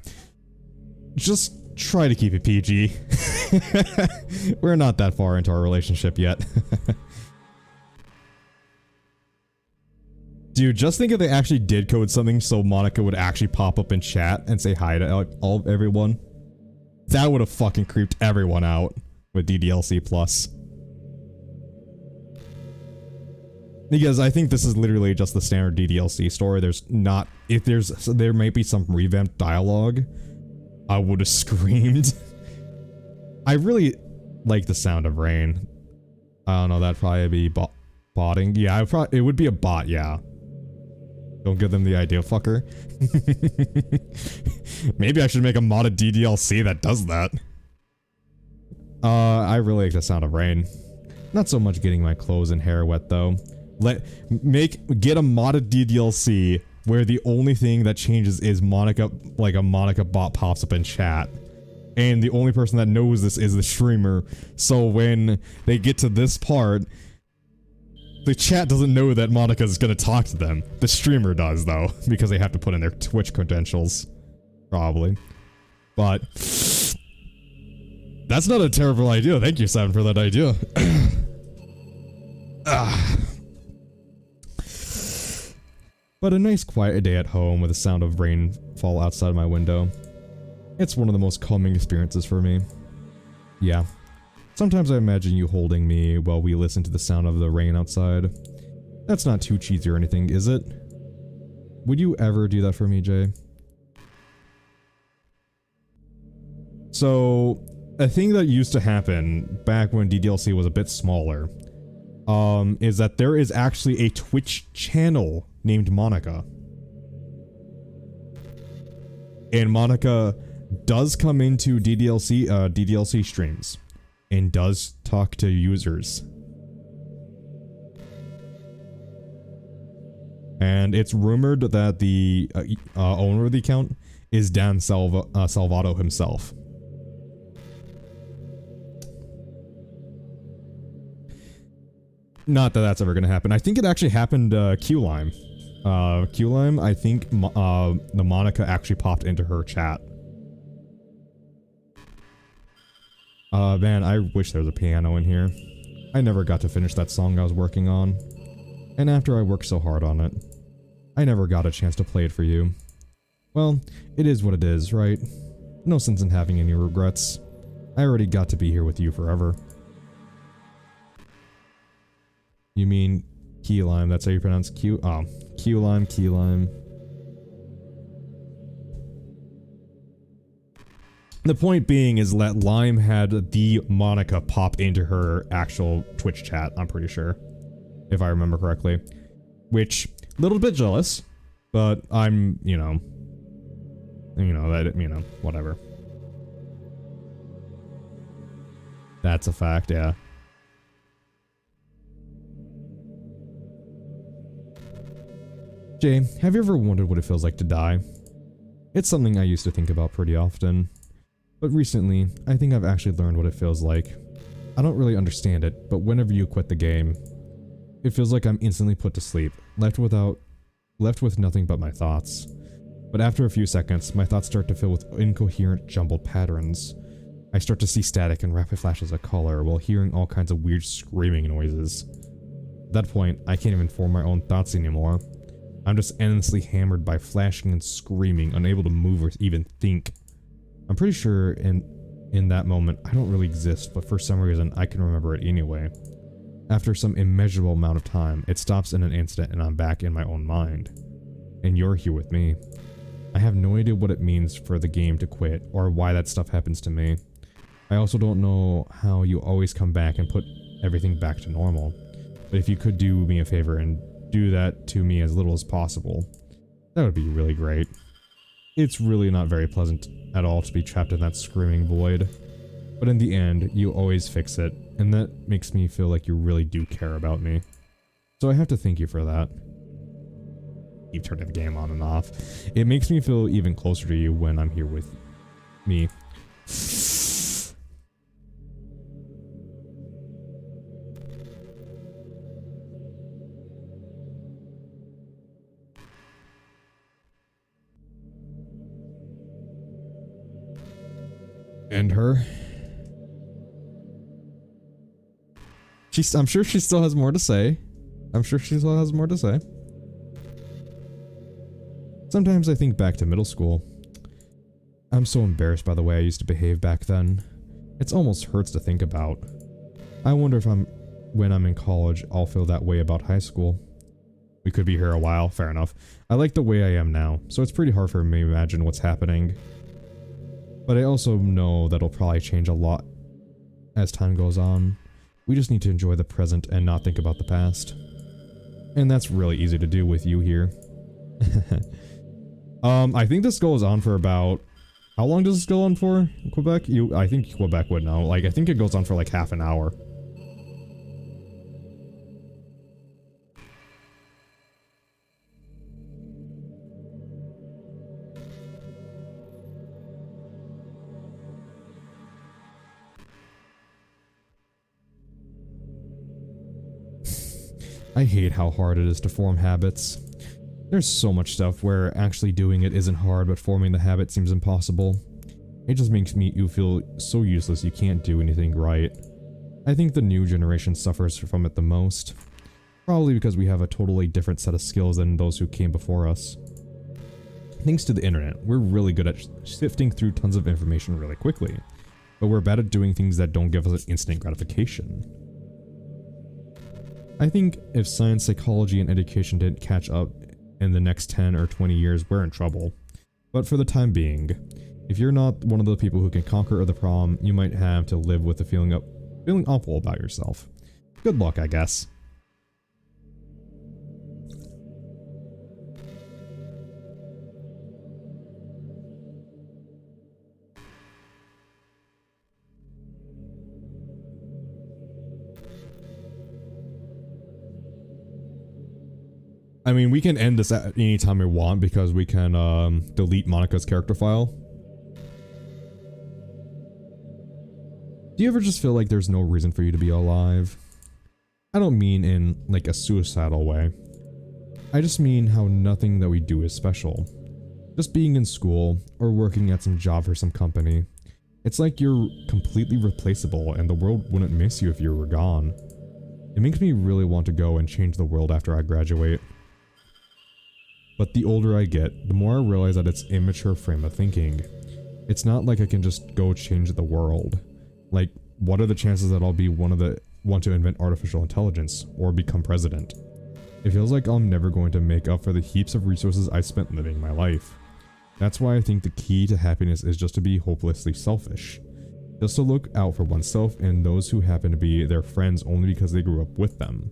Just try to keep it PG. We're not that far into our relationship yet. Dude, just think if they actually did code something so Monica would actually pop up in chat and say hi to everyone. That would have fucking creeped everyone out with DDLC Plus. Because I think this is literally just the standard DDLC story. There's not... If there might be some revamped dialogue, I would have screamed. I really like the sound of rain. I don't know, that'd probably be botting. Yeah, it would be a bot, yeah. Don't give them the idea, fucker. Maybe I should make a modded DDLC that does that. I really like the sound of rain. Not so much getting my clothes and hair wet, though. Get a modded DDLC where the only thing that changes is Monica, like a Monica bot pops up in chat. And the only person that knows this is the streamer. So when they get to this part, the chat doesn't know that Monica's gonna talk to them. The streamer does, though, because they have to put in their Twitch credentials. Probably. But that's not a terrible idea. Thank you, Sam, for that idea. But a nice quiet day at home with the sound of rain fall outside my window. It's one of the most calming experiences for me. Yeah. Sometimes I imagine you holding me while we listen to the sound of the rain outside. That's not too cheesy or anything, is it? Would you ever do that for me, Jay? So, a thing that used to happen back when DDLC was a bit smaller, is that there is actually a Twitch channel named Monica. And Monica does come into DDLC streams and does talk to users. And it's rumored that the owner of the account is Dan Salvato himself. Not that that's ever gonna happen. I think it actually happened Q-Lime. Q-Lime, I think the Monica actually popped into her chat. Man, I wish there was a piano in here. I never got to finish that song I was working on. And after I worked so hard on it, I never got a chance to play it for you. Well, it is what it is, right? No sense in having any regrets. I already got to be here with you forever. You mean key lime, that's how you pronounce Q? Oh, Q lime, key lime. The point being is that Lime had the Monica pop into her actual Twitch chat, I'm pretty sure. If I remember correctly. Which, a little bit jealous, but I'm, whatever. That's a fact, yeah. Jay, have you ever wondered what it feels like to die? It's something I used to think about pretty often. But recently, I think I've actually learned what it feels like. I don't really understand it, but whenever you quit the game, it feels like I'm instantly put to sleep, left with nothing but my thoughts. But after a few seconds, my thoughts start to fill with incoherent, jumbled patterns. I start to see static and rapid flashes of color while hearing all kinds of weird screaming noises. At that point, I can't even form my own thoughts anymore. I'm just endlessly hammered by flashing and screaming, unable to move or even think. I'm pretty sure in that moment, I don't really exist, but for some reason, I can remember it anyway. After some immeasurable amount of time, it stops in an instant and I'm back in my own mind. And you're here with me. I have no idea what it means for the game to quit or why that stuff happens to me. I also don't know how you always come back and put everything back to normal. But if you could do me a favor and do that to me as little as possible, that would be really great. It's really not very pleasant at all to be trapped in that screaming void. But in the end, you always fix it, and that makes me feel like you really do care about me. So I have to thank you for that. Keep turning the game on and off. It makes me feel even closer to you when I'm here with me. And her. I'm sure she still has more to say. Sometimes I think back to middle school. I'm so embarrassed by the way I used to behave back then. It almost hurts to think about. I wonder if when I'm in college, I'll feel that way about high school. We could be here a while, fair enough. I like the way I am now, so it's pretty hard for me to imagine what's happening. But I also know that'll probably change a lot as time goes on. We just need to enjoy the present and not think about the past. And that's really easy to do with you here. I think this goes on for about... How long does this go on for, Quebec? I think Quebec would know. Like, I think it goes on for like half an hour. I hate how hard it is to form habits. There's so much stuff where actually doing it isn't hard, but forming the habit seems impossible. It just makes you feel so useless you can't do anything right. I think the new generation suffers from it the most. Probably because we have a totally different set of skills than those who came before us. Thanks to the internet, we're really good at sifting through tons of information really quickly. But we're bad at doing things that don't give us instant gratification. I think if science, psychology, and education didn't catch up in the next 10 or 20 years, we're in trouble. But for the time being, if you're not one of the people who can conquer the problem, you might have to live with the feeling awful about yourself. Good luck, I guess. I mean, we can end this at any time we want because we can delete Monica's character file. Do you ever just feel like there's no reason for you to be alive? I don't mean in like a suicidal way. I just mean how nothing that we do is special. Just being in school or working at some job for some company. It's like you're completely replaceable and the world wouldn't miss you if you were gone. It makes me really want to go and change the world after I graduate. But the older I get, the more I realize that it's immature frame of thinking. It's not like I can just go change the world. Like, what are the chances that I'll be want to invent artificial intelligence or become president? It feels like I'm never going to make up for the heaps of resources I spent living my life. That's why I think the key to happiness is just to be hopelessly selfish. Just to look out for oneself and those who happen to be their friends only because they grew up with them.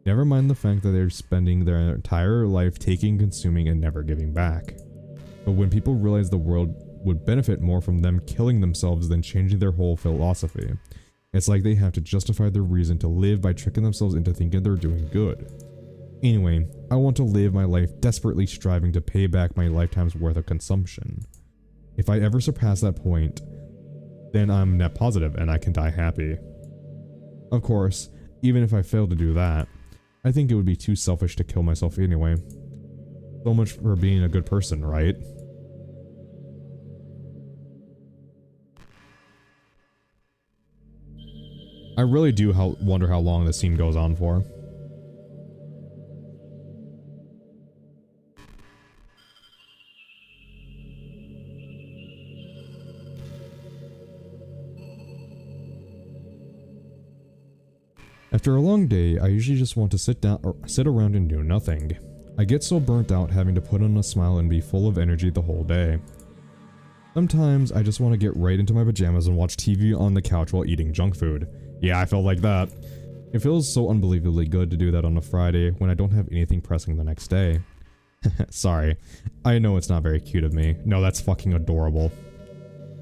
Never mind the fact that they're spending their entire life taking, consuming, and never giving back. But when people realize the world would benefit more from them killing themselves than changing their whole philosophy, it's like they have to justify their reason to live by tricking themselves into thinking they're doing good. Anyway, I want to live my life desperately striving to pay back my lifetime's worth of consumption. If I ever surpass that point, then I'm net positive and I can die happy. Of course, even if I fail to do that, I think it would be too selfish to kill myself anyway. So much for being a good person, right? I really do wonder how long this scene goes on for. After a long day, I usually just want to sit around and do nothing. I get so burnt out having to put on a smile and be full of energy the whole day. Sometimes I just want to get right into my pajamas and watch TV on the couch while eating junk food. Yeah, I felt like that. It feels so unbelievably good to do that on a Friday when I don't have anything pressing the next day. Sorry, I know it's not very cute of me. No, that's fucking adorable.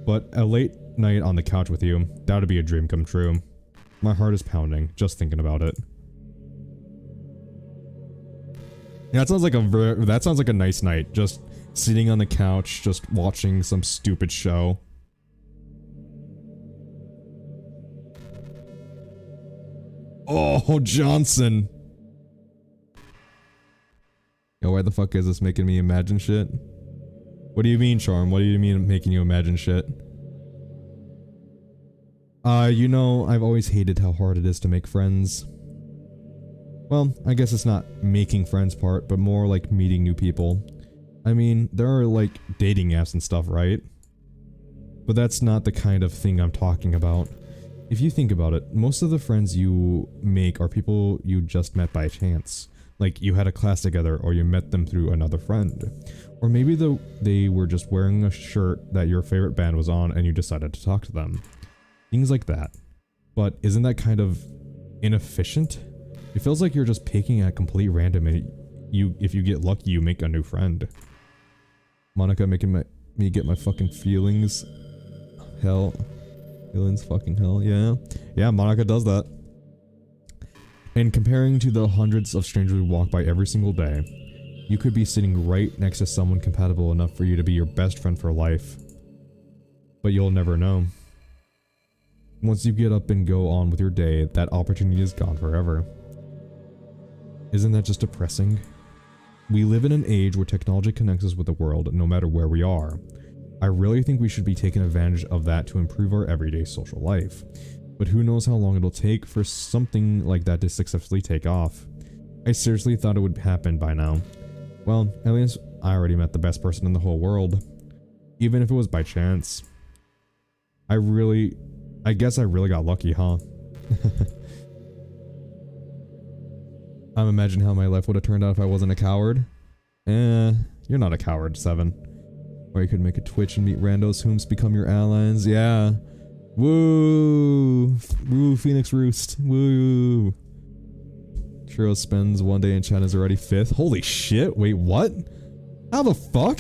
But a late night on the couch with you, that would be a dream come true. My heart is pounding, just thinking about it. Yeah, that sounds like a nice night. Just sitting on the couch, just watching some stupid show. Oh, Johnson. Yo, why the fuck is this making me imagine shit? What do you mean, Charm? What do you mean making you imagine shit? You know, I've always hated how hard it is to make friends. Well, I guess it's not making friends part, but more like meeting new people. I mean, there are like dating apps and stuff, right? But that's not the kind of thing I'm talking about. If you think about it, most of the friends you make are people you just met by chance. Like you had a class together or you met them through another friend. Or maybe they were just wearing a shirt that your favorite band was on and you decided to talk to them. Things like that. But isn't that kind of inefficient? It feels like you're just picking at complete random and if you get lucky you make a new friend. Monica making me get my fucking feelings. Hell. Feelings fucking hell, yeah. Yeah, Monica does that. And comparing to the hundreds of strangers we walk by every single day, you could be sitting right next to someone compatible enough for you to be your best friend for life. But you'll never know. Once you get up and go on with your day, that opportunity is gone forever. Isn't that just depressing? We live in an age where technology connects us with the world no matter where we are. I really think we should be taking advantage of that to improve our everyday social life. But who knows how long it'll take for something like that to successfully take off. I seriously thought it would happen by now. Well, at least I already met the best person in the whole world. Even if it was by chance. I guess I really got lucky, huh? I'm imagining how my life would have turned out if I wasn't a coward. You're not a coward, 7. Or you could make a Twitch and meet randos whom become your allies. Yeah. Woo! Woo, Phoenix Roost. Woo! Shiro spends one day in China is already 5th. Holy shit, wait, what? How the fuck?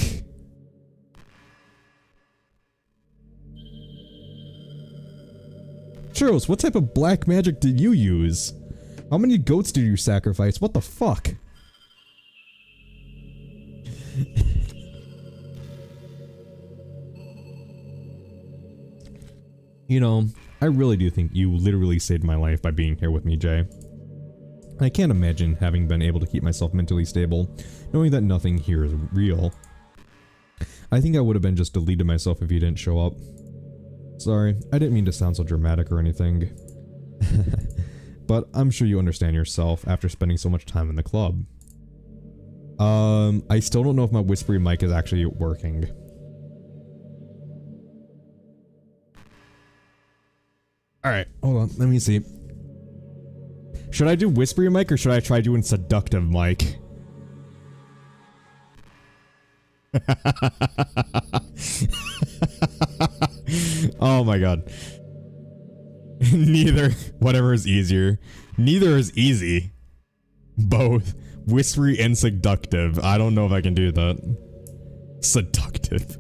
Churros, what type of black magic did you use? How many goats did you sacrifice? What the fuck? You know, I really do think you literally saved my life by being here with me, Jay. I can't imagine having been able to keep myself mentally stable, knowing that nothing here is real. I think I would have been just deleted myself if you didn't show up. Sorry, I didn't mean to sound so dramatic or anything. But I'm sure you understand yourself after spending so much time in the club. I still don't know if my whispery mic is actually working. Alright, hold on, let me see. Should I do whispery mic or should I try doing seductive mic? Oh my god. Neither. Whatever is easier. Neither is easy. Both. Whispery and seductive. I don't know if I can do that. Seductive.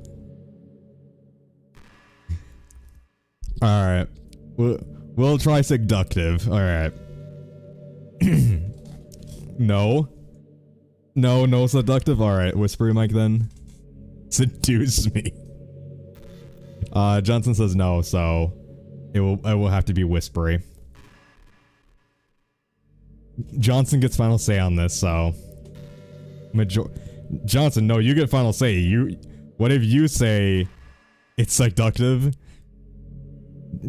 Alright. We'll try seductive. Alright. No. No, no seductive. All right, whispery mic then. Seduce me. Johnson says no, so it will have to be whispery. Johnson gets final say on this, so Johnson, no, you get final say. Whatever you say, it's seductive.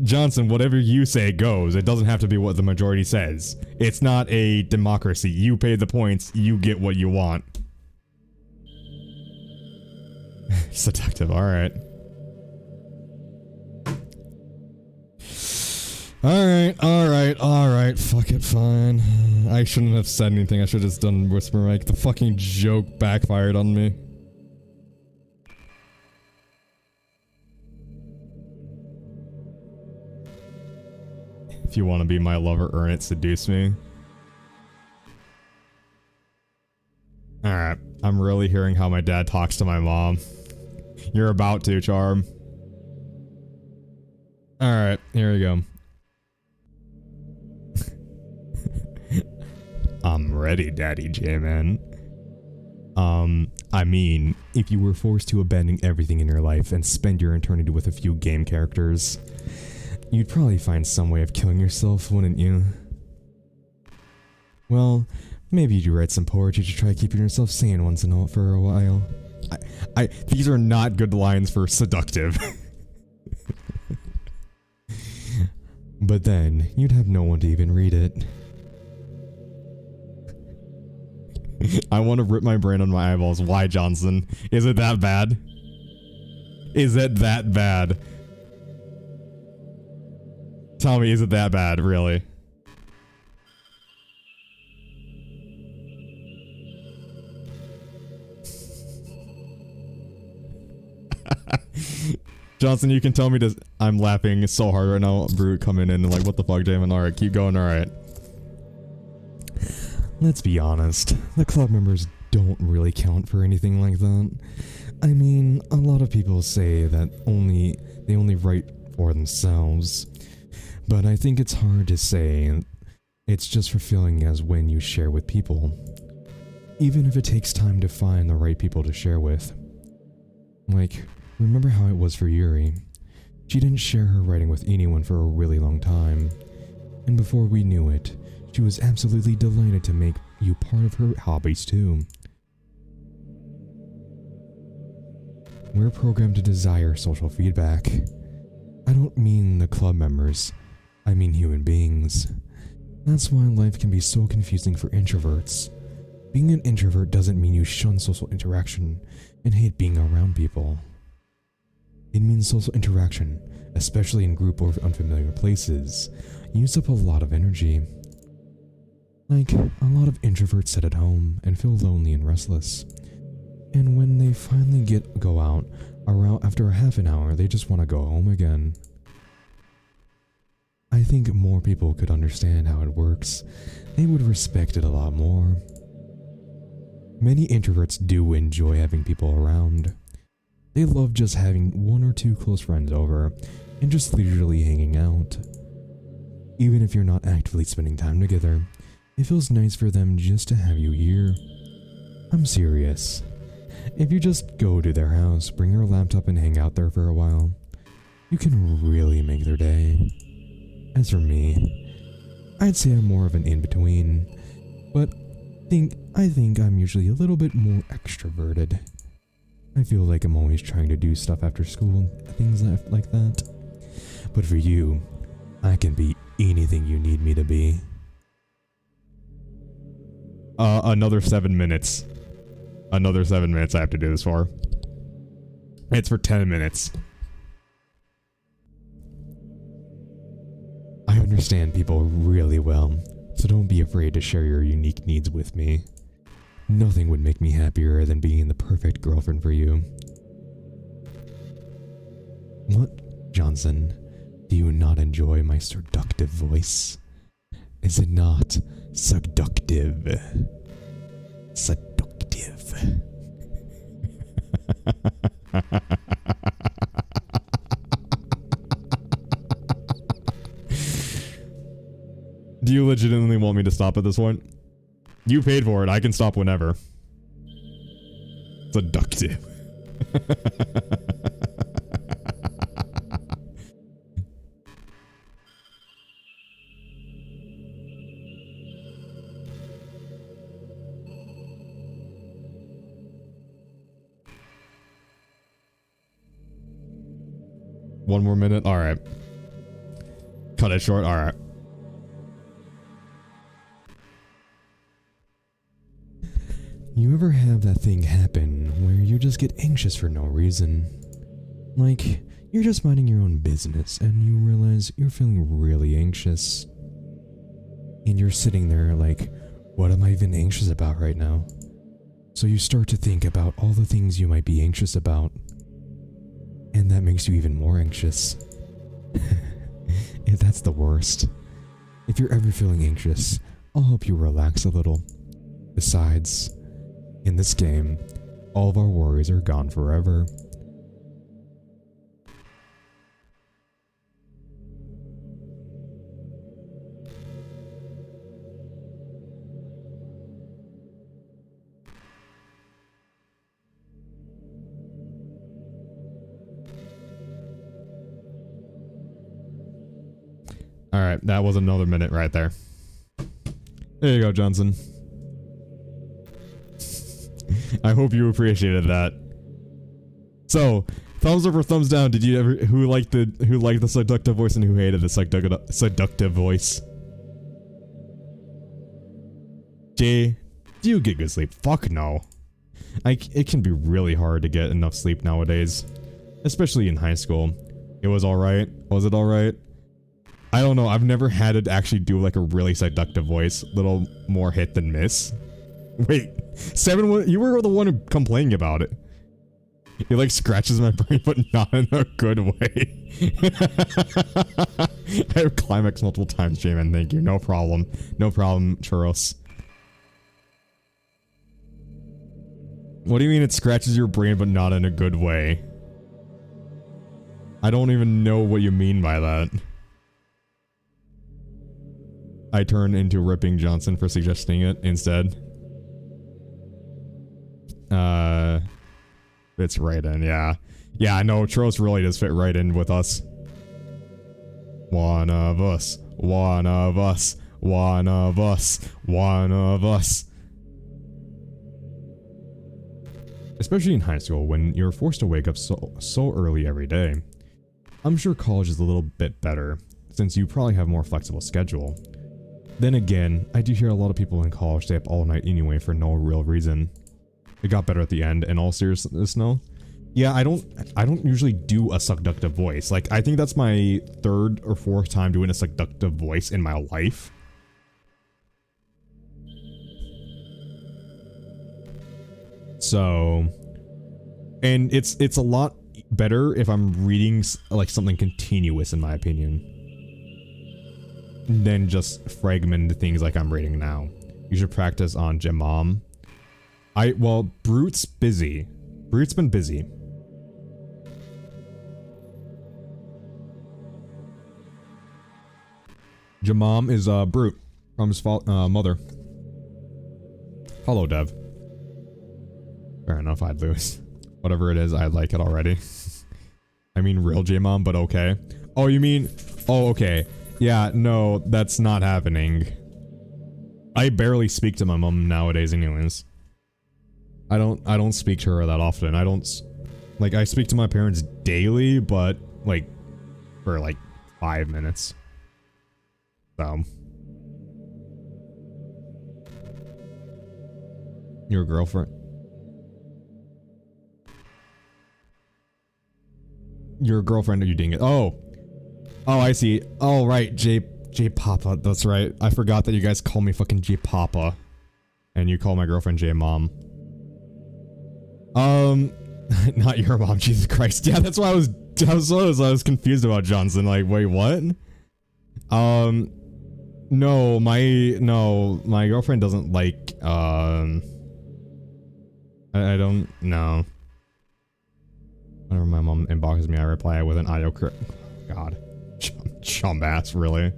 Johnson, whatever you say goes. It doesn't have to be what the majority says. It's not a democracy. You pay the points, you get what you want. Seductive, alright. Alright, fuck it, fine. I shouldn't have said anything, I should have just done whisper mic. The fucking joke backfired on me. If you want to be my lover, earn it, seduce me. Alright, I'm really hearing how my dad talks to my mom. You're about to, Charm. Alright, here we go. I'm ready, Daddy J-Man. I mean, if you were forced to abandon everything in your life and spend your eternity with a few game characters, you'd probably find some way of killing yourself, wouldn't you? Well, maybe you'd write some poetry to try keeping yourself sane once in a while for a while. These are not good lines for seductive. But then, you'd have no one to even read it. I want to rip my brain on my eyeballs. Why, Johnson? Is it that bad? Is it that bad? Tell me, is it that bad, really? Johnson, you can tell me to... I'm laughing so hard right now. Brute coming in and like, what the fuck, Damon? Alright, keep going, alright. Let's be honest. The club members don't really count for anything like that. I mean, a lot of people say that they only write for themselves. But I think it's hard to say. It's just fulfilling as when you share with people. Even if it takes time to find the right people to share with. Like, remember how it was for Yuri? She didn't share her writing with anyone for a really long time. And before we knew it, she was absolutely delighted to make you part of her hobbies too. We're programmed to desire social feedback. I don't mean the club members. I mean human beings. That's why life can be so confusing for introverts. Being an introvert doesn't mean you shun social interaction and hate being around people. It means social interaction, especially in group or unfamiliar places, use up a lot of energy. Like, a lot of introverts sit at home and feel lonely and restless. And when they finally go out, around after a half an hour, they just want to go home again. I think more people could understand how it works. They would respect it a lot more. Many introverts do enjoy having people around. They love just having one or two close friends over and just leisurely hanging out. Even if you're not actively spending time together, it feels nice for them just to have you here. I'm serious. If you just go to their house, bring your laptop and hang out there for a while, you can really make their day. As for me, I'd say I'm more of an in-between, but I think I'm usually a little bit more extroverted. I feel like I'm always trying to do stuff after school, things like that. But for you, I can be anything you need me to be. Another 7 minutes. Another 7 minutes I have to do this for. It's for 10 minutes. I understand people really well, so don't be afraid to share your unique needs with me. Nothing would make me happier than being the perfect girlfriend for you. What, Johnson? Do you not enjoy my seductive voice? Is it not seductive? Seductive. Do you legitimately want me to stop at this point? You paid for it. I can stop whenever. Seductive. One more minute. All right. Cut it short. All right. You ever have that thing happen where you just get anxious for no reason? Like, you're just minding your own business and you realize you're feeling really anxious. And you're sitting there like, what am I even anxious about right now? So you start to think about all the things you might be anxious about. And that makes you even more anxious. If that's the worst. If you're ever feeling anxious, I'll help you relax a little. Besides, in this game, all of our worries are gone forever. Alright, that was another minute right there. There you go, Johnson. I hope you appreciated that. So, thumbs up or thumbs down, did you ever who liked the seductive voice and who hated the seductive voice? Jay, do you get good sleep? Fuck no. It can be really hard to get enough sleep nowadays. Especially in high school. It was alright. Was it alright? I don't know, I've never had it actually do like a really seductive voice. Little more hit than miss. Wait, 7, you were the one who complaining about it. It like scratches my brain, but not in a good way. I have climax multiple times, Jamin, thank you. No problem. No problem, Churros. What do you mean it scratches your brain, but not in a good way? I don't even know what you mean by that. I turn into Ripping Johnson for suggesting it instead. Fits right in, yeah. Yeah, I know, Churros really does fit right in with us. One of us. One of us. One of us. One of us. Especially in high school, when you're forced to wake up so early every day. I'm sure college is a little bit better, since you probably have a more flexible schedule. Then again, I do hear a lot of people in college stay up all night anyway for no real reason. It got better at the end, in all seriousness, no? Yeah, I don't usually do a seductive voice. Like, I think that's my 3rd or 4th time doing a seductive voice in my life. So, and it's a lot better if I'm reading like something continuous, in my opinion, than just fragmented things like I'm reading now. You should practice on Jemom. Well, Brute's busy. Brute's been busy. Jemom is Brute from his mother. Hello, Dev. Fair enough, I'd lose. Whatever it is, I like it already. I mean real Jmom, but okay. Oh, you mean... Oh, okay. Yeah, no, that's not happening. I barely speak to my mom nowadays anyways. I don't speak to her that often. Like, I speak to my parents daily, but, like, for, like, 5 minutes. So. Your girlfriend? Your girlfriend, are you dating it? Oh, I see. Oh, right, J Papa. That's right. I forgot that you guys call me fucking J Papa, and you call my girlfriend J Mom. Not your mom. Jesus Christ. Yeah, that's why I was confused about Johnson. Like, wait, what? No, my girlfriend doesn't like. I don't know. Whenever my mom inboxes me, I reply with an audio God. Chum ass, really.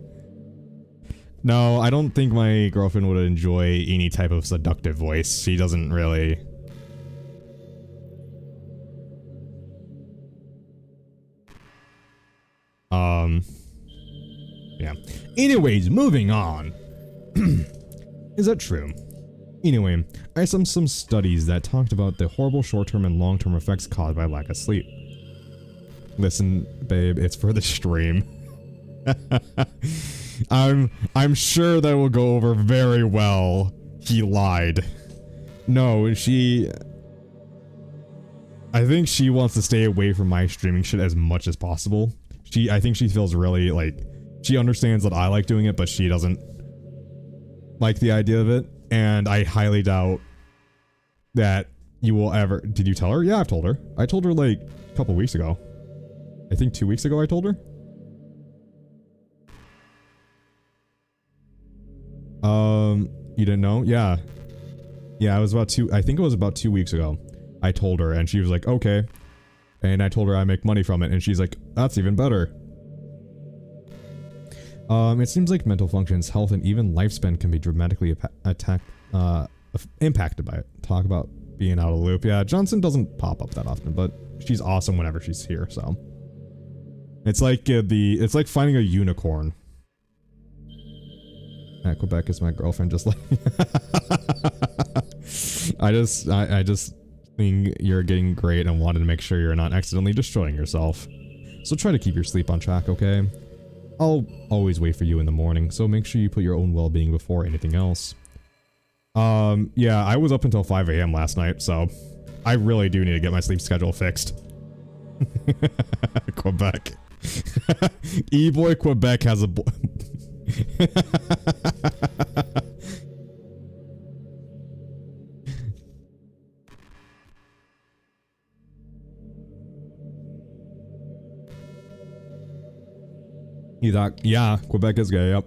No, I don't think my girlfriend would enjoy any type of seductive voice. She doesn't really. Yeah. Anyways, moving on. Is that true? Anyway, I saw some studies that talked about the horrible short-term and long-term effects caused by lack of sleep. Listen, babe, it's for the stream. I'm sure that will go over very well. He lied. No, I think she wants to stay away from my streaming shit as much as possible. I think she feels really like, she understands that I like doing it, but she doesn't like the idea of it. And I highly doubt that you will ever... Did you tell her? Yeah, I've told her. I told her like a couple weeks ago. I think 2 weeks ago I told her. You didn't know? Yeah. Yeah, it was about I think it was about 2 weeks ago. I told her and she was like, okay. And I told her I make money from it and she's like, that's even better. It seems like mental functions, health, and even lifespan can be dramatically impacted by it. Talk about being out of the loop. Yeah, Johnson doesn't pop up that often, but she's awesome whenever she's here, so. It's like it's like finding a unicorn. At Quebec is my girlfriend, just like I just think you're getting great and wanted to make sure you're not accidentally destroying yourself. So try to keep your sleep on track, okay? I'll always wait for you in the morning, so make sure you put your own well-being before anything else. Yeah, I was up until 5 AM last night, so I really do need to get my sleep schedule fixed. Quebec. E-boy Quebec has a yeah, Quebec is gay, yep.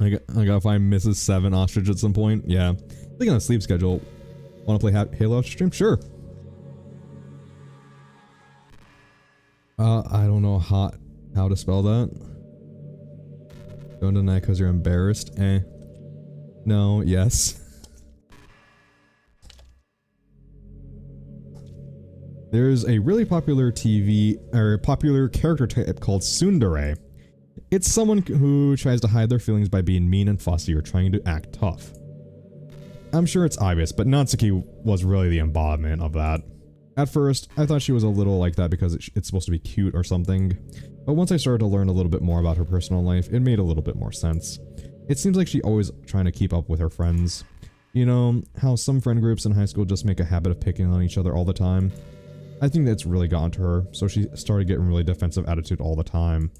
I gotta find Mrs. 7 Ostrich at some point. Yeah. Thinking on a sleep schedule. Wanna play Halo stream? Sure. I don't know how to spell that. Don't deny because you're embarrassed. Eh. No, yes. There's a really popular popular character type called tsundere. It's someone who tries to hide their feelings by being mean and fussy or trying to act tough. I'm sure it's obvious, but Natsuki was really the embodiment of that. At first, I thought she was a little like that because it's supposed to be cute or something, but once I started to learn a little bit more about her personal life, it made a little bit more sense. It seems like she's always trying to keep up with her friends. You know, how some friend groups in high school just make a habit of picking on each other all the time? I think that's really gotten to her, so she started getting really defensive attitude all the time.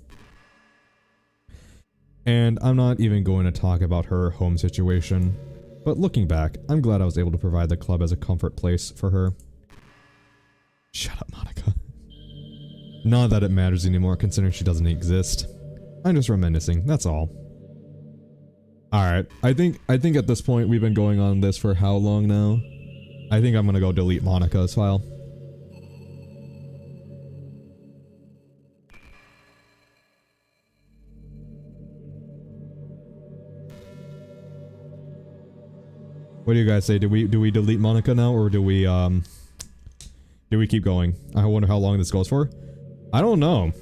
And I'm not even going to talk about her home situation, but looking back, I'm glad I was able to provide the club as a comfort place for her. Shut up, Monica. Not that it matters anymore, considering she doesn't exist. I'm just reminiscing, that's all. Alright, I think at this point we've been going on this for how long now? I think I'm gonna go delete Monica's file. What do you guys say? Do we delete Monica now, or do we keep going? I wonder how long this goes for. I don't know.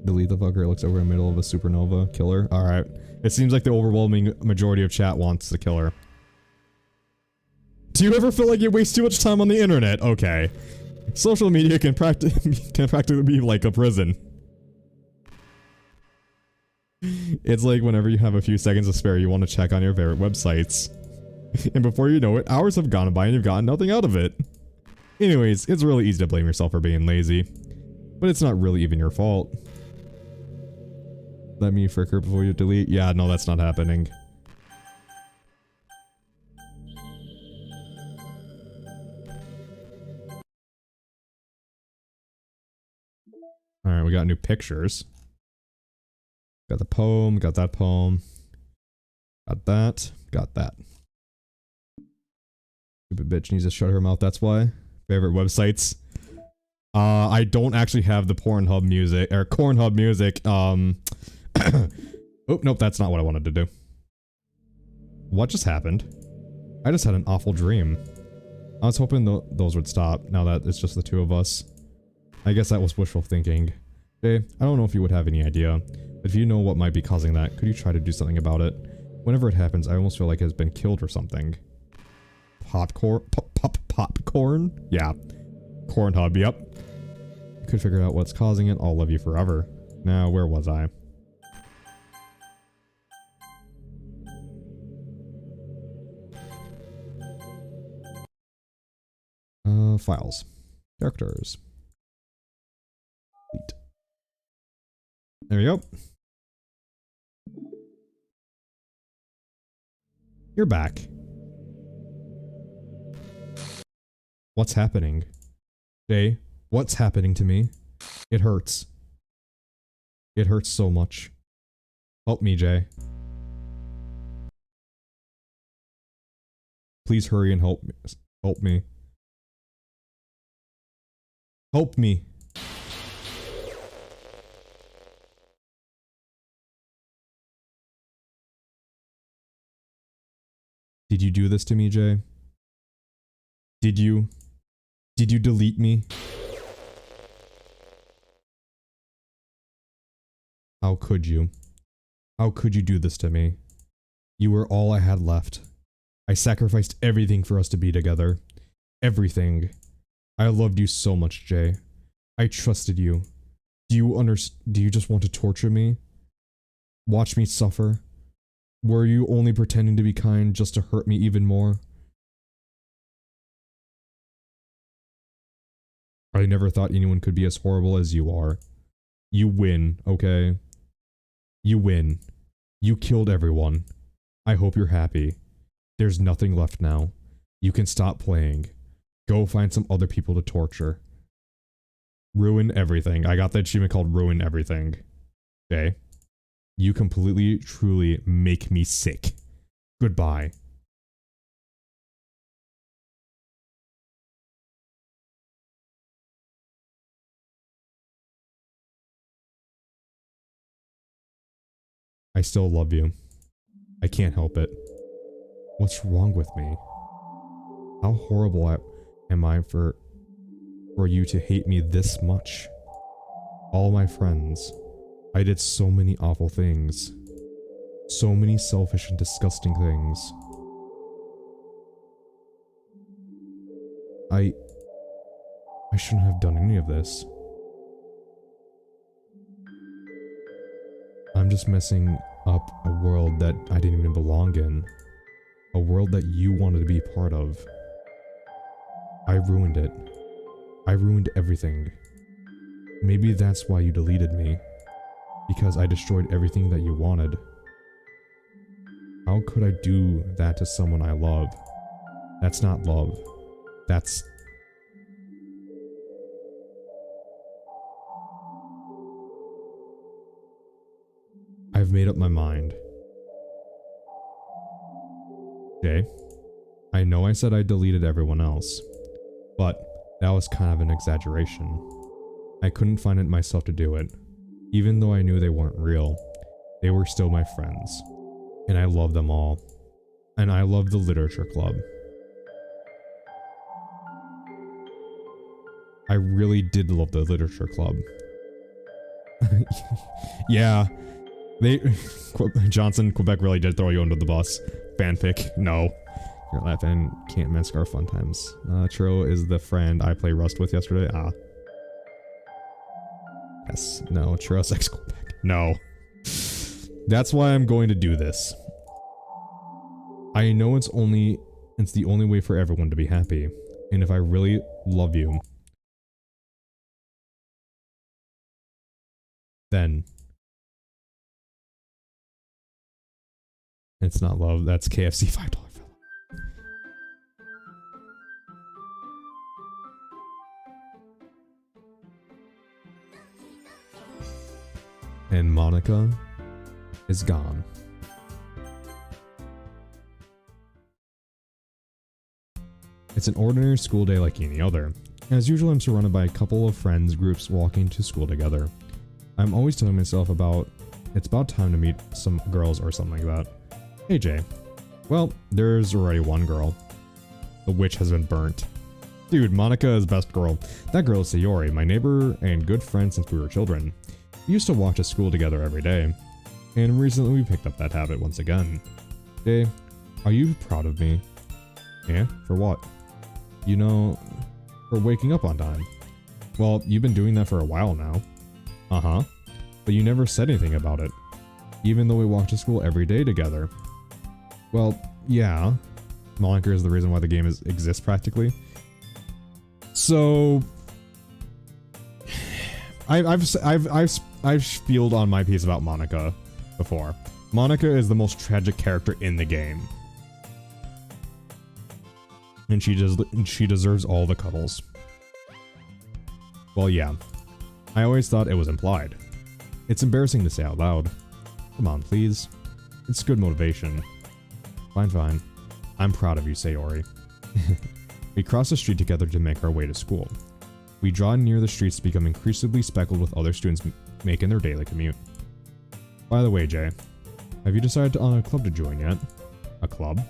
Delete the fucker. It looks like we're in the middle of a supernova. Killer. Alright. It seems like the overwhelming majority of chat wants the killer. Do you ever feel like you waste too much time on the internet? Okay. Social media can practically be like a prison. It's like whenever you have a few seconds to spare, you want to check on your favorite websites. And before you know it, hours have gone by and you've gotten nothing out of it. Anyways, it's really easy to blame yourself for being lazy. But it's not really even your fault. Let me fricker before you delete. Yeah, no, that's not happening. Alright, we got new pictures. Got the poem, got that poem. Got that, got that. Stupid bitch needs to shut her mouth, that's why. Favorite websites. I don't actually have the Pornhub music, or Cornhub music, oh, nope, that's not what I wanted to do. What just happened? I just had an awful dream. I was hoping those would stop now that it's just the two of us. I guess that was wishful thinking. Jay, I don't know if you would have any idea, but if you know what might be causing that, could you try to do something about it? Whenever it happens, I almost feel like it has been killed or something. Popcorn? Yeah. Corn hub, yep. You could figure out what's causing it, I'll love you forever. Now, where was I? Files. Characters. Delete. There we go. You're back. What's happening? Jay, what's happening to me? It hurts. It hurts so much. Help me, Jay. Please hurry and help me. Help me. Help me. Did you do this to me, Jay? Did you? Did you delete me? How could you? How could you do this to me? You were all I had left. I sacrificed everything for us to be together. Everything. I loved you so much, Jay. I trusted you. Do you just want to torture me? Watch me suffer? Were you only pretending to be kind just to hurt me even more? I never thought anyone could be as horrible as you are. You win, okay? You win. You killed everyone. I hope you're happy. There's nothing left now. You can stop playing. Go find some other people to torture. Ruin everything. I got the achievement called Ruin Everything. Okay? You completely, truly make me sick. Goodbye. I still love you. I can't help it. What's wrong with me? How horrible am I for you to hate me this much? All my friends. I did so many awful things. So many selfish and disgusting things. I shouldn't have done any of this. I'm just messing up a world that I didn't even belong in. A world that you wanted to be part of. I ruined it. I ruined everything. Maybe that's why you deleted me. Because I destroyed everything that you wanted. How could I do that to someone I love? That's not love. That's... I've made up my mind. Jay, I know I said I deleted everyone else, but that was kind of an exaggeration. I couldn't find it myself to do it. Even though I knew they weren't real, they were still my friends. And I love them all. And I love the literature club. I really did love the literature club. Yeah. Johnson, Quebec really did throw you under the bus. Fanfic. No. You're laughing. Can't mask our fun times. Churro is the friend I played Rust with yesterday. Ah. Yes. No. Churro sex Quebec. No. That's why I'm going to do this. I know it's the only way for everyone to be happy. And if I really love you, then it's not love, that's KFC $5 bill. And Monica is gone. It's an ordinary school day like any other. As usual, I'm surrounded by a couple of friends groups walking to school together. I'm always telling myself it's about time to meet some girls or something like that. Hey Jay, Well, there's already one girl. The witch has been burnt. Dude, Monica is best girl. That girl is Sayori, my neighbor and good friend since we were children. We used to walk to school together every day. And recently we picked up that habit once again. Jay, are you proud of me? Yeah? For what? You know, for waking up on time. Well, you've been doing that for a while now. Uh-huh. But you never said anything about it. Even though we walk to school every day together. Well, yeah. Monica is the reason why the game exists practically. So I've spieled on my piece about Monica before. Monica is the most tragic character in the game. And she deserves all the cuddles. Well, yeah. I always thought it was implied. It's embarrassing to say out loud. Come on, please. It's good motivation. Fine, fine. I'm proud of you, Sayori. We cross the street together to make our way to school. We draw near the streets to become increasingly speckled with other students making their daily commute. By the way, Jay, have you decided on a club to join yet? A club?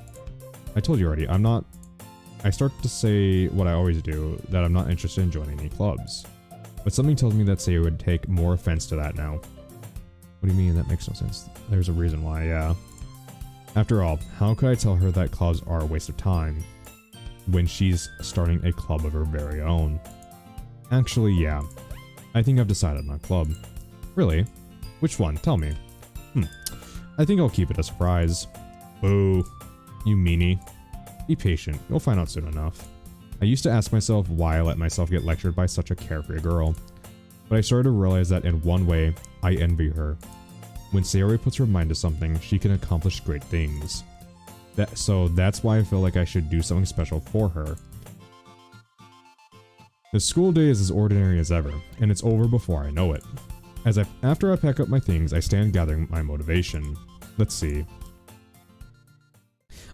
I told you already, I start to say what I always do, that I'm not interested in joining any clubs. But something tells me that Sayori would take more offense to that now. What do you mean? That makes no sense. There's a reason why, yeah. After all, how could I tell her that clubs are a waste of time when she's starting a club of her very own? Actually, yeah. I think I've decided on a club. Really? Which one? Tell me. I think I'll keep it a surprise. Boo. You meanie. Be patient. You'll find out soon enough. I used to ask myself why I let myself get lectured by such a carefree girl. But I started to realize that in one way, I envy her. When Sayori puts her mind to something, she can accomplish great things. So that's why I feel like I should do something special for her. The school day is as ordinary as ever, and it's over before I know it. After I pack up my things, I stand gathering my motivation. Let's see.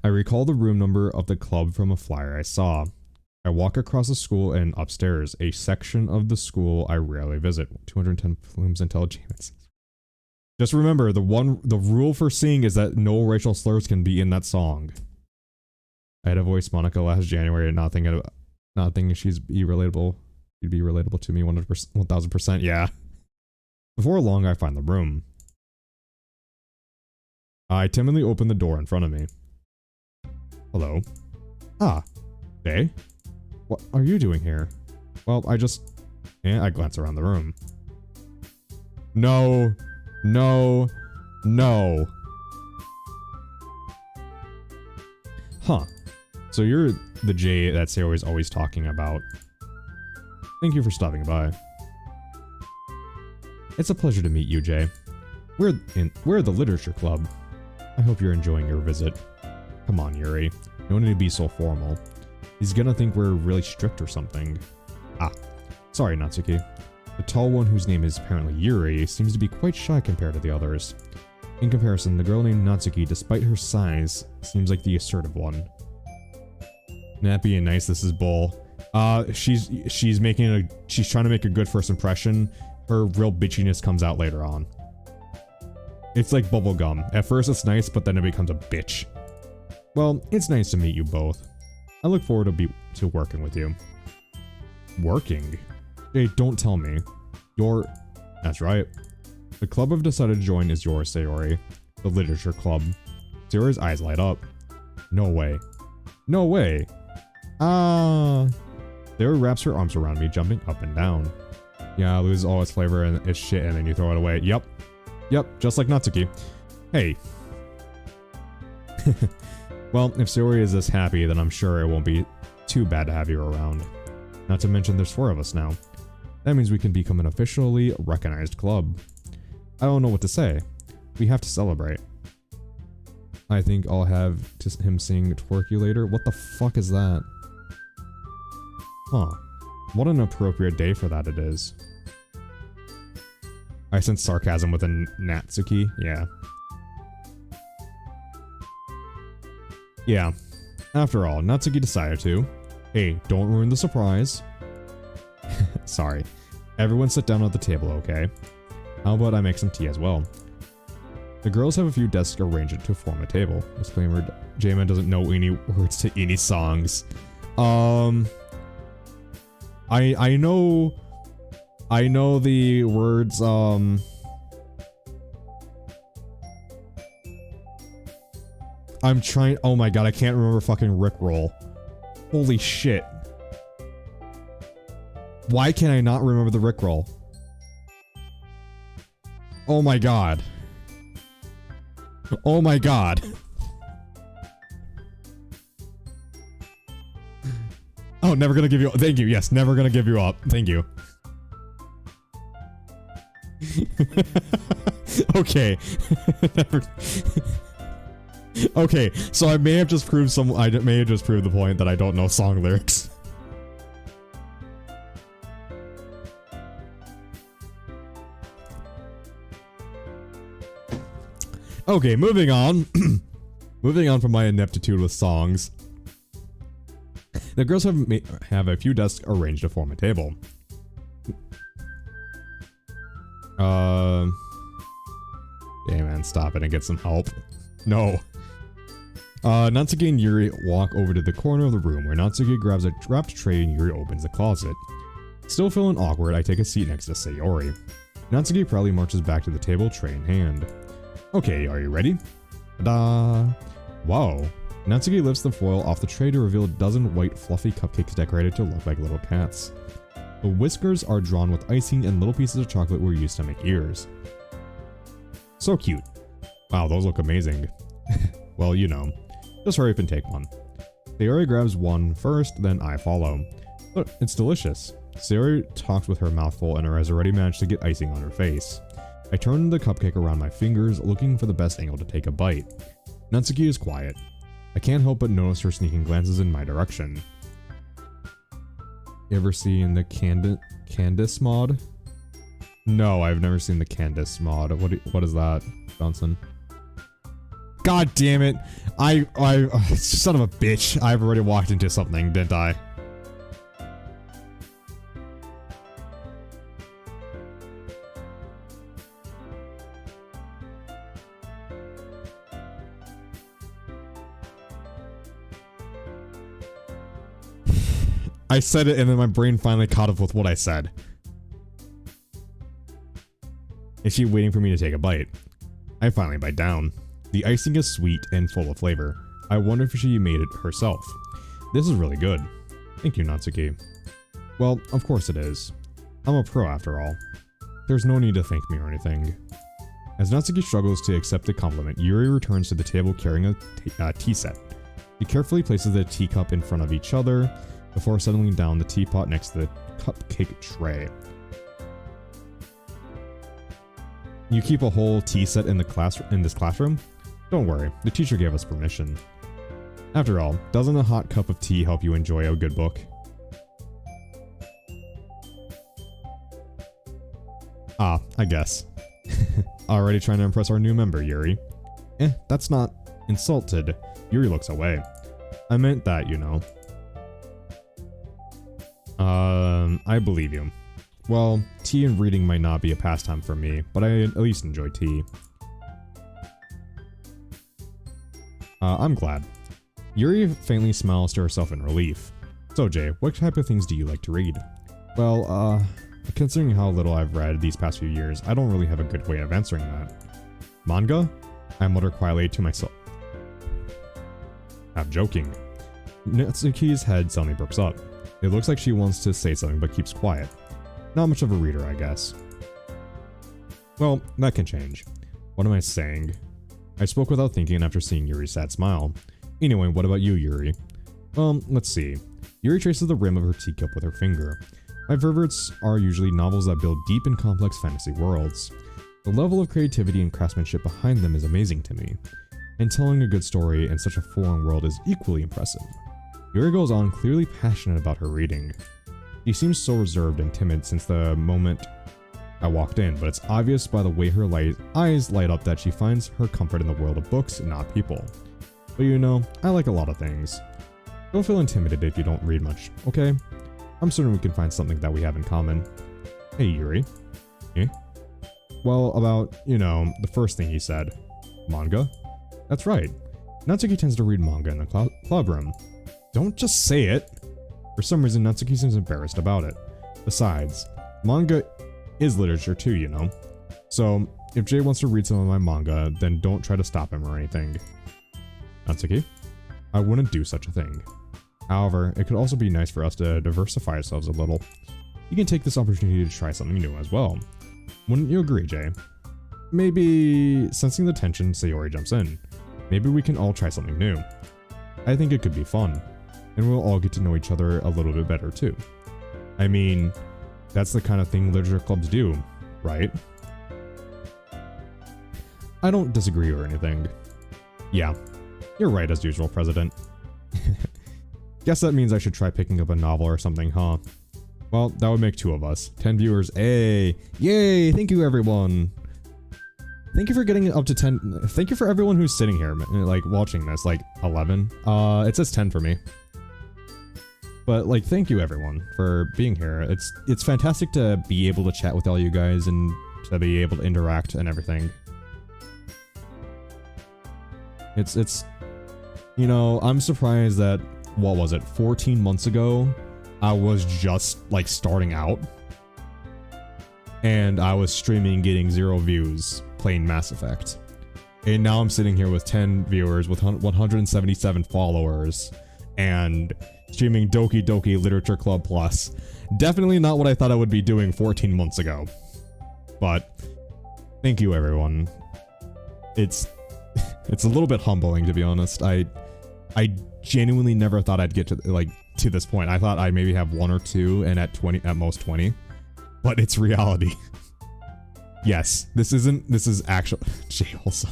I recall the room number of the club from a flyer I saw. I walk across the school and upstairs, a section of the school I rarely visit. 210 plumes until James. Just remember, the rule for singing is that no racial slurs can be in that song. I had a voice Monica last January and not thinking she'd be relatable to me 1000%. Yeah. Before long, I find the room. I timidly open the door in front of me. Hello. Ah. Jay? What are you doing here? Well, I glance around the room. No. No. No. Huh. So you're the Jay that Sayori's always talking about. Thank you for stopping by. It's a pleasure to meet you, Jay. We're the Literature Club. I hope you're enjoying your visit. Come on, Yuri. No need to be so formal. He's gonna think we're really strict or something. Ah. Sorry, Natsuki. The tall one, whose name is apparently Yuri, seems to be quite shy compared to the others. In comparison, the girl named Natsuki, despite her size, seems like the assertive one. Nappy and nice, this is bull. She's trying to make a good first impression. Her real bitchiness comes out later on. It's like bubblegum. At first it's nice, but then it becomes a bitch. Well, it's nice to meet you both. I look forward to working with you. Working? Hey, don't tell me. That's right. The club I've decided to join is yours, Sayori. The Literature Club. Sayori's eyes light up. No way. No way. Sayori wraps her arms around me, jumping up and down. Yeah, it loses all its flavor and its shit and then you throw it away. Yep. Yep, just like Natsuki. Hey. Well, if Sayori is this happy, then I'm sure it won't be too bad to have you around. Not to mention there's 4 of us now. That means we can become an officially recognized club. I don't know what to say. We have to celebrate. I think I'll have him sing Twerk You Later. What the fuck is that? Huh. What an appropriate day for that it is. I sense sarcasm within Natsuki. Yeah. Yeah. After all, Natsuki decided to. Hey, don't ruin the surprise. Sorry. Everyone sit down at the table, okay? How about I make some tea as well? The girls have a few desks arranged to form a table. Disclaimer, J-Man doesn't know any words to any songs. I know the words, I'm trying, oh my god, I can't remember fucking Rickroll. Holy shit. Why can I not remember the Rickroll? Oh my god. Oh my god. Oh, never gonna give you up. Thank you. Yes, never gonna give you up. Thank you. Okay. Okay, so I may have just proved the point that I don't know song lyrics. Okay, moving on. Moving on from my ineptitude with songs. The girls have a few desks arranged to form a table. Hey man, stop it and get some help. No. Natsuki and Yuri walk over to the corner of the room where Natsuki grabs a wrapped tray and Yuri opens the closet. Still feeling awkward, I take a seat next to Sayori. Natsuki proudly marches back to the table, tray in hand. Okay, are you ready? Ta-da! Wow. Natsuki lifts the foil off the tray to reveal a dozen white fluffy cupcakes decorated to look like little cats. The whiskers are drawn with icing and little pieces of chocolate were used to make ears. So cute. Wow, those look amazing. Well, you know. Just hurry up and take one. Sayori grabs one first, then I follow. But it's delicious. Sayori talks with her mouth full and has already managed to get icing on her face. I turn the cupcake around my fingers, looking for the best angle to take a bite. Natsuki is quiet. I can't help but notice her sneaking glances in my direction. You ever seen the Candice mod? No, I've never seen the Candice mod. What is that, Johnson? God damn it! Son of a bitch! I've already walked into something, didn't I? I said it and then my brain finally caught up with what I said. Is she waiting for me to take a bite? I finally bite down. The icing is sweet and full of flavor. I wonder if she made it herself. This is really good. Thank you, Natsuki. Well, of course it is. I'm a pro after all. There's no need to thank me or anything. As Natsuki struggles to accept the compliment, Yuri returns to the table carrying a tea set. He carefully places the teacup in front of each other before settling down the teapot next to the cupcake tray. You keep a whole tea set in this classroom? Don't worry, the teacher gave us permission. After all, doesn't a hot cup of tea help you enjoy a good book? Ah, I guess. Already trying to impress our new member, Yuri. That's not insulted. Yuri looks away. I meant that, you know. I believe you. Well, tea and reading might not be a pastime for me, but I at least enjoy tea. I'm glad. Yuri faintly smiles to herself in relief. So Jay, what type of things do you like to read? Well, considering how little I've read these past few years, I don't really have a good way of answering that. Manga? I mutter quietly to myself. I'm joking. Natsuki's head suddenly perks up. It looks like she wants to say something but keeps quiet. Not much of a reader, I guess. Well, that can change. What am I saying? I spoke without thinking after seeing Yuri's sad smile. Anyway, what about you, Yuri? Let's see. Yuri traces the rim of her teacup with her finger. My favorites are usually novels that build deep and complex fantasy worlds. The level of creativity and craftsmanship behind them is amazing to me, and telling a good story in such a foreign world is equally impressive. Yuri goes on, clearly passionate about her reading. She seems so reserved and timid since the moment I walked in, but it's obvious by the way her eyes light up that she finds her comfort in the world of books, not people. But you know, I like a lot of things. Don't feel intimidated if you don't read much, okay? I'm certain we can find something that we have in common. Hey, Yuri. Eh? Well, about, you know, the first thing you said. Manga? That's right. Natsuki tends to read manga in the club room. Don't just say it! For some reason, Natsuki seems embarrassed about it. Besides, manga is literature too, you know? So, if Jay wants to read some of my manga, then don't try to stop him or anything. Natsuki? I wouldn't do such a thing. However, it could also be nice for us to diversify ourselves a little. You can take this opportunity to try something new as well. Wouldn't you agree, Jay? Maybe, sensing the tension, Sayori jumps in. Maybe we can all try something new. I think it could be fun, and we'll all get to know each other a little bit better too. I mean, that's the kind of thing literature clubs do, right? I don't disagree or anything. Yeah, you're right as usual, President. Guess that means I should try picking up a novel or something, huh? Well, that would make 2 of us. 10 viewers, hey! Yay! Thank you, everyone! Thank you for getting up to 10. Thank you for everyone who's sitting here, like, watching this. Like, 11? It says 10 for me. But, like, thank you, everyone, for being here. It's fantastic to be able to chat with all you guys and to be able to interact and everything. It's, you know, I'm surprised that, what was it, 14 months ago, I was just, like, starting out. And I was streaming getting 0 views playing Mass Effect. And now I'm sitting here with 10 viewers with 177 followers and streaming Doki Doki Literature Club Plus. Definitely not what I thought I would be doing 14 months ago. But thank you, everyone. It's a little bit humbling, to be honest. I genuinely never thought I'd get to this point. I thought I'd maybe have 1 or 2 and at most 20. But it's reality. Yes, this is actual Jay Wholesome.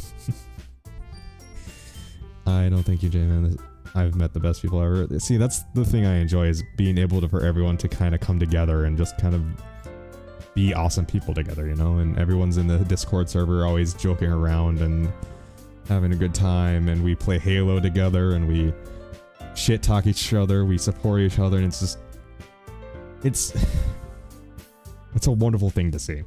I don't think you, Jay, man. I've met the best people ever. See, that's the thing I enjoy, is being able to, for everyone to kind of come together and just kind of be awesome people together, you know? And everyone's in the Discord server always joking around and having a good time, and we play Halo together, and we shit talk each other, we support each other, and it's just... It's a wonderful thing to see.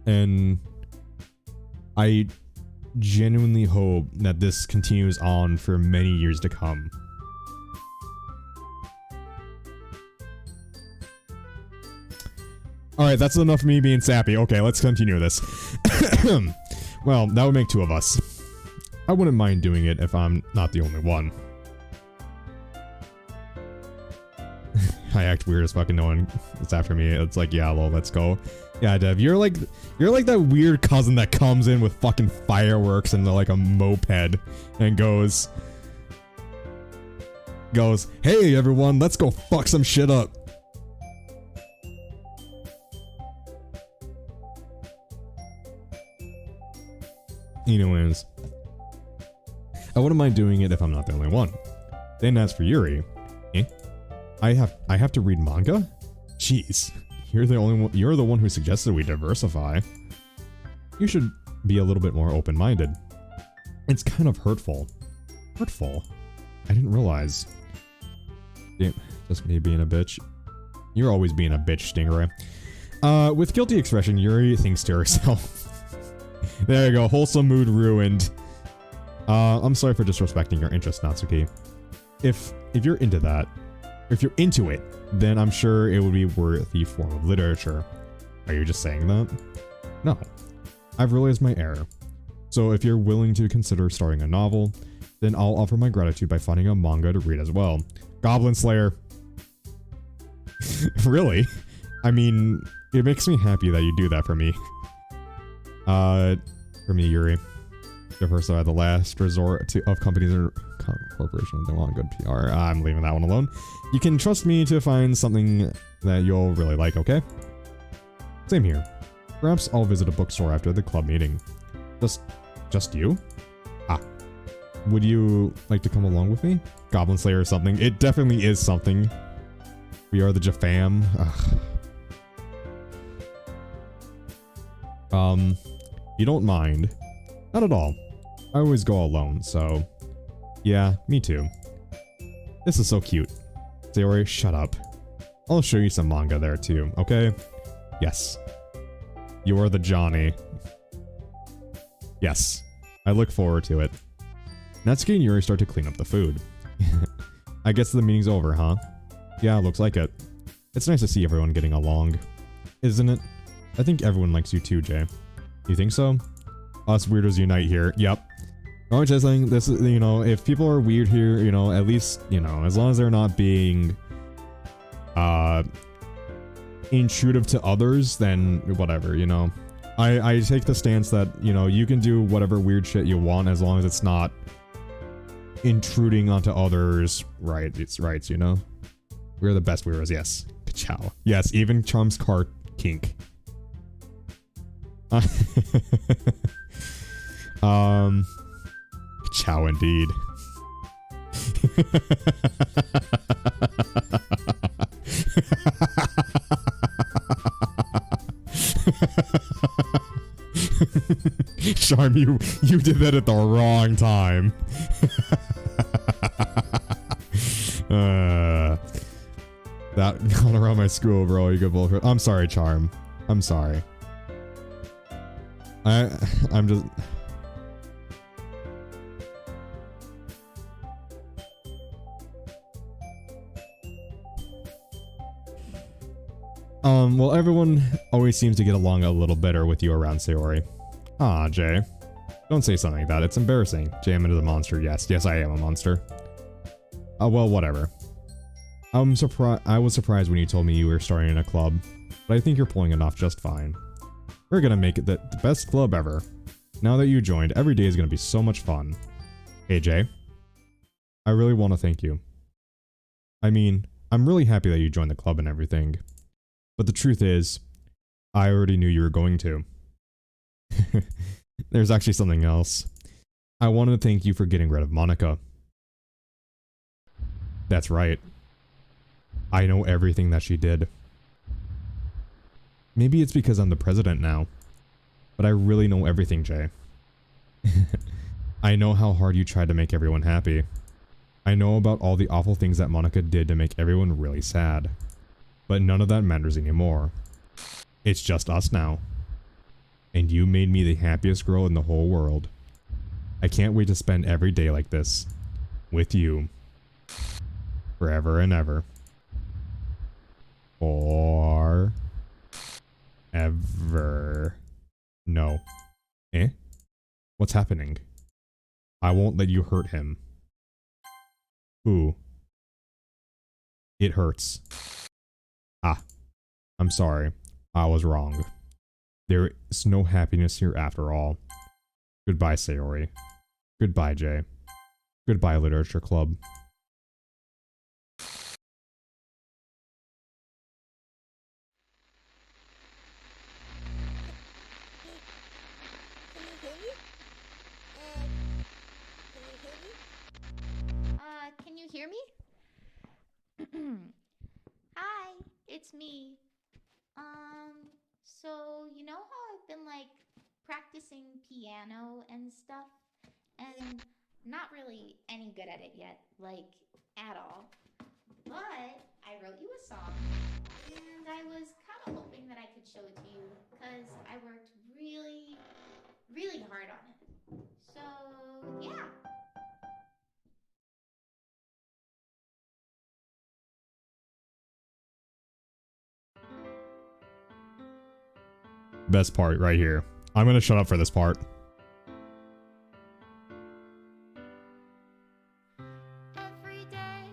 And I genuinely hope that this continues on for many years to come. Alright, that's enough of me being sappy. Okay, let's continue this. Well, that would make 2 of us. I wouldn't mind doing it if I'm not the only one. I act weird as fucking no one is after me. It's like, yeah, lol, let's go. Yeah, Dev, you're like that weird cousin that comes in with fucking fireworks and like a moped and goes, hey everyone, let's go fuck some shit up. Anyways, I wouldn't mind doing it if I'm not the only one. Then as for Yuri, I have to read manga? Jeez, you're the one who suggested we diversify. You should be a little bit more open-minded. It's kind of hurtful. Hurtful? I didn't realize. Damn, just me being a bitch. You're always being a bitch, Stingray. With guilty expression, Yuri thinks to herself. There you go, wholesome mood ruined. I'm sorry for disrespecting your interest, Natsuki. If you're into that, if you're into it, then I'm sure it would be worth the form of literature. Are you just saying that? No. I've realized my error. So if you're willing to consider starting a novel, then I'll offer my gratitude by finding a manga to read as well. Goblin Slayer. Really? I mean, it makes me happy that you do that for me. For me, Yuri. Diversify the last resort of companies or corporations that want good PR. I'm leaving that one alone. You can trust me to find something that you'll really like, okay? Same here. Perhaps I'll visit a bookstore after the club meeting. Just you? Ah. Would you like to come along with me? Goblin Slayer or something. It definitely is something. We are the Jafam. Ugh. You don't mind. Not at all. I always go alone, so... Yeah, me too. This is so cute. Sayori, shut up. I'll show you some manga there too, okay? Yes. You are the Johnny. Yes. I look forward to it. Natsuki and Yuri start to clean up the food. I guess the meeting's over, huh? Yeah, looks like it. It's nice to see everyone getting along. Isn't it? I think everyone likes you too, Jay. You think so? Us weirdos unite here. Yep. I'm just saying, this is, you know, if people are weird here, you know, at least, you know, as long as they're not being, intrusive to others, then whatever, you know. I take the stance that, you know, you can do whatever weird shit you want as long as it's not intruding onto others' rights, you know? We're the best weirdos, yes. Ka-chow. Yes, even Charm's car kink. Chow indeed. Charm, you did that at the wrong time. That got around my school, bro. You good bullshit. I'm sorry, Charm. I'm sorry. I'm just. Well, everyone always seems to get along a little better with you around Sayori. Ah, Jay. Don't say something like that. It's embarrassing. Jay, I'm into the monster. Yes, I am a monster. Well, whatever. I was surprised when you told me you were starting in a club, but I think you're pulling it off just fine. We're gonna make it the best club ever. Now that you joined, every day is gonna be so much fun. Hey, Jay. I really want to thank you. I mean, I'm really happy that you joined the club and everything. But the truth is, I already knew you were going to. There's actually something else. I wanted to thank you for getting rid of Monica. That's right. I know everything that she did. Maybe it's because I'm the president now, but I really know everything, Jay. I know how hard you tried to make everyone happy. I know about all the awful things that Monica did to make everyone really sad. But none of that matters anymore. It's just us now. And you made me the happiest girl in the whole world. I can't wait to spend every day like this. With you. Forever and ever. Or... ever. No. Eh? What's happening? I won't let you hurt him. Who? It hurts. Ah. I'm sorry. I was wrong. There is no happiness here after all. Goodbye, Sayori. Goodbye, Jay. Goodbye, Literature Club. Can you hear me? Hi, it's me. So you know how I've been like practicing piano and stuff, and not really any good at it yet, like at all. But I wrote you a song, and I was kind of hoping that I could show it to you because I worked really, really hard on it. So yeah. Best part right here. I'm gonna shut up for this part. Every day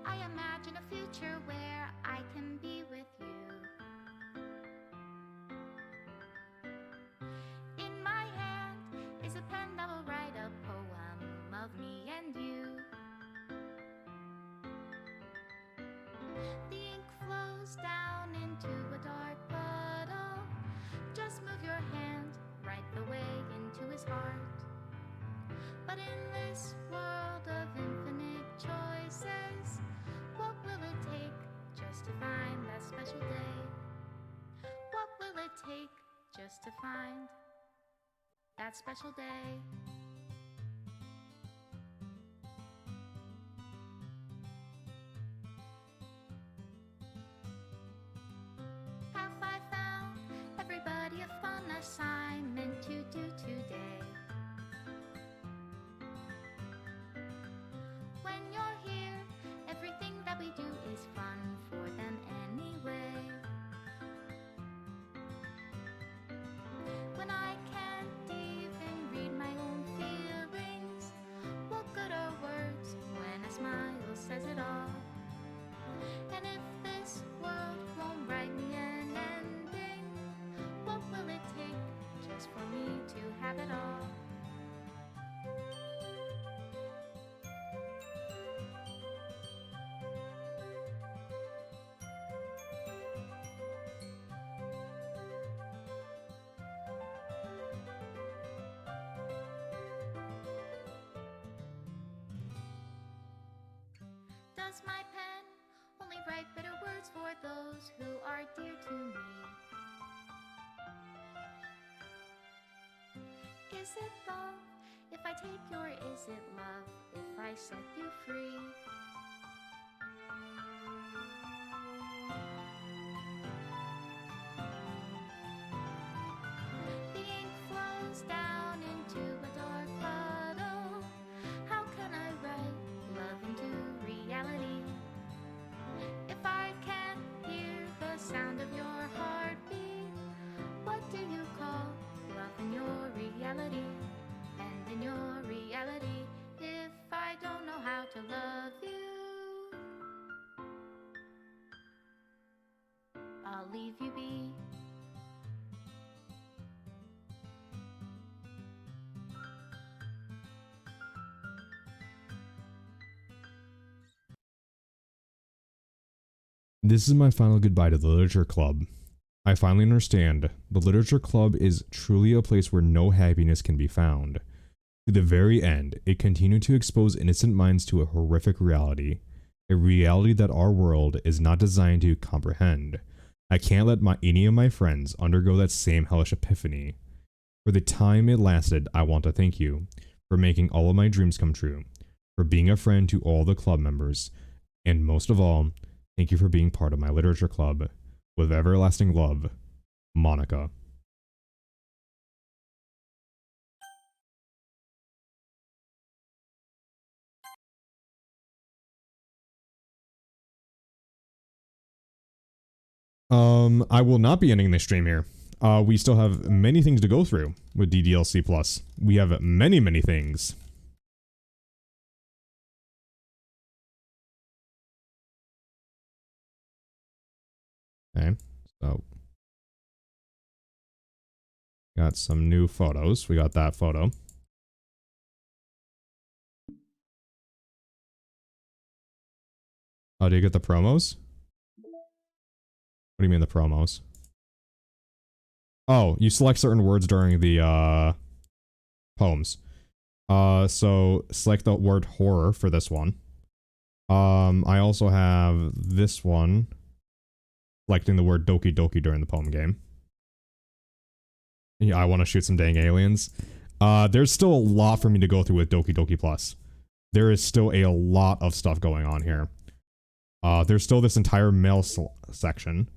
I imagine a future where I can be with you. In my hand is a pen that will write a poem of me and you. The ink flows down into a dark puddle. Just move your hand right the way into his heart. But in this world of infinite choices, what will it take just to find that special day? What will it take just to find that special day? Have I found everybody a fun assignment to do today. When you're here, everything that we do is fun for them anyway. When I can't even read my own feelings, what good are words when a smile says it all? And if this world won't write me an ending, what will it take just for me to have it all? Does my pen only write bitter words for those who are dear to me? Is it love if I take you, or is it love if I set you free? The ink flows down into a dark puddle. How can I write love into reality if I can't hear the sound of your heartbeat? What do you call love in your reality? And in your reality, if I don't know how to love you, I'll leave you be. This is my final goodbye to the Literature Club. I finally understand. The Literature Club is truly a place where no happiness can be found. To the very end, it continued to expose innocent minds to a horrific reality. A reality that our world is not designed to comprehend. I can't let any of my friends undergo that same hellish epiphany. For the time it lasted, I want to thank you for making all of my dreams come true, for being a friend to all the club members, and most of all, thank you for being part of my literature club. With everlasting love, Monica. I will not be ending this stream here. We still have many things to go through with DDLC Plus. We have many, many things. Okay, so got some new photos. We got that photo. Oh, do you get the promos? What do you mean the promos? Oh, you select certain words during the poems. So select the word horror for this one. I also have this one, selecting the word Doki Doki during the poem game. Yeah, I want to shoot some dang aliens. There's still a lot for me to go through with Doki Doki Plus. There is still a lot of stuff going on here. There's still this entire mail section.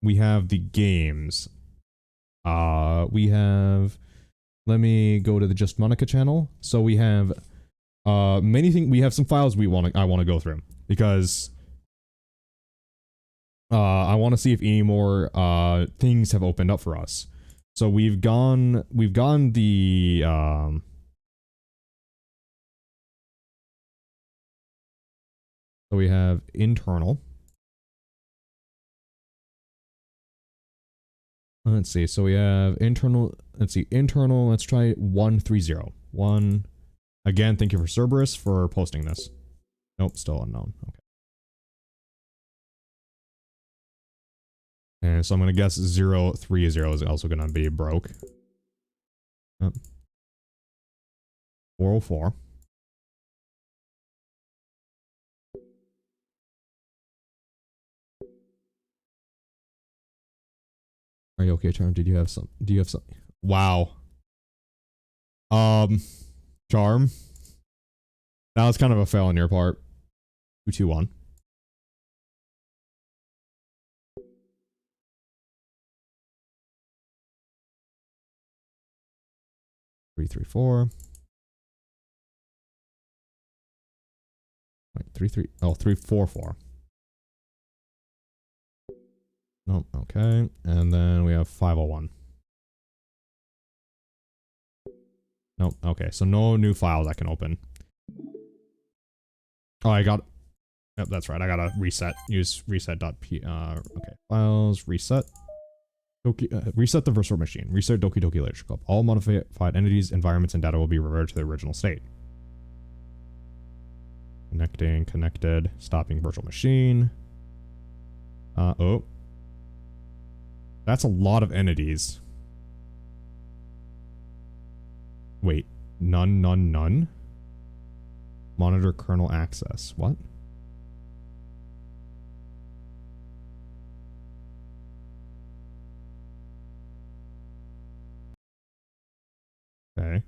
We have the games. We have, let me go to the Just Monica channel. So we have many things. We have some files I want to go through because I want to see if any more things have opened up for us. So we've gone the so we have internal. Let's see. So we have internal. Let's see. Internal. Let's try 130. One. Again, thank you for Cerberus for posting this. Nope, still unknown. Okay. And so I'm gonna guess 030 is also gonna be broke. Yep. 404. Are you okay, Charm? Do you have some? Wow. Charm. That was kind of a fail on your part. 221. 334. Wait, 33. Oh, 344. Nope. Okay. And then we have 501. Nope. Okay. So no new files I can open. Oh, I got. Yep, that's right. I gotta reset. Use reset.p. Okay. Files. Reset. Doki, reset the virtual machine. Reset Doki Doki Literature Club. All modified entities, environments, and data will be reverted to the original state. Connecting. Connected. Stopping virtual machine. Oh. That's a lot of entities. Wait. None, none, none? Monitor kernel access. What? Okay.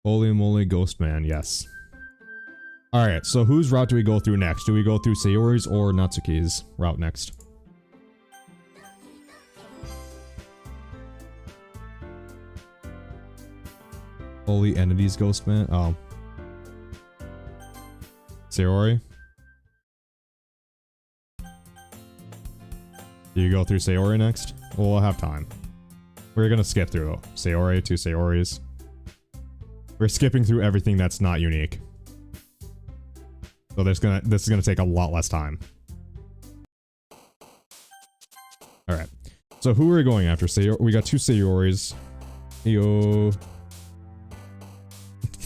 Holy moly, Ghost Man, yes. Alright, so whose route do we go through next? Do we go through Sayori's or Natsuki's route next? Holy entities, Ghost Man? Oh. Sayori? Do you go through Sayori next? Well, we'll have time. We're gonna skip through though. Sayori, two Sayoris. We're skipping through everything that's not unique. So this is gonna take a lot less time. Alright. So who are we going after? We got two Sayoris. Yo.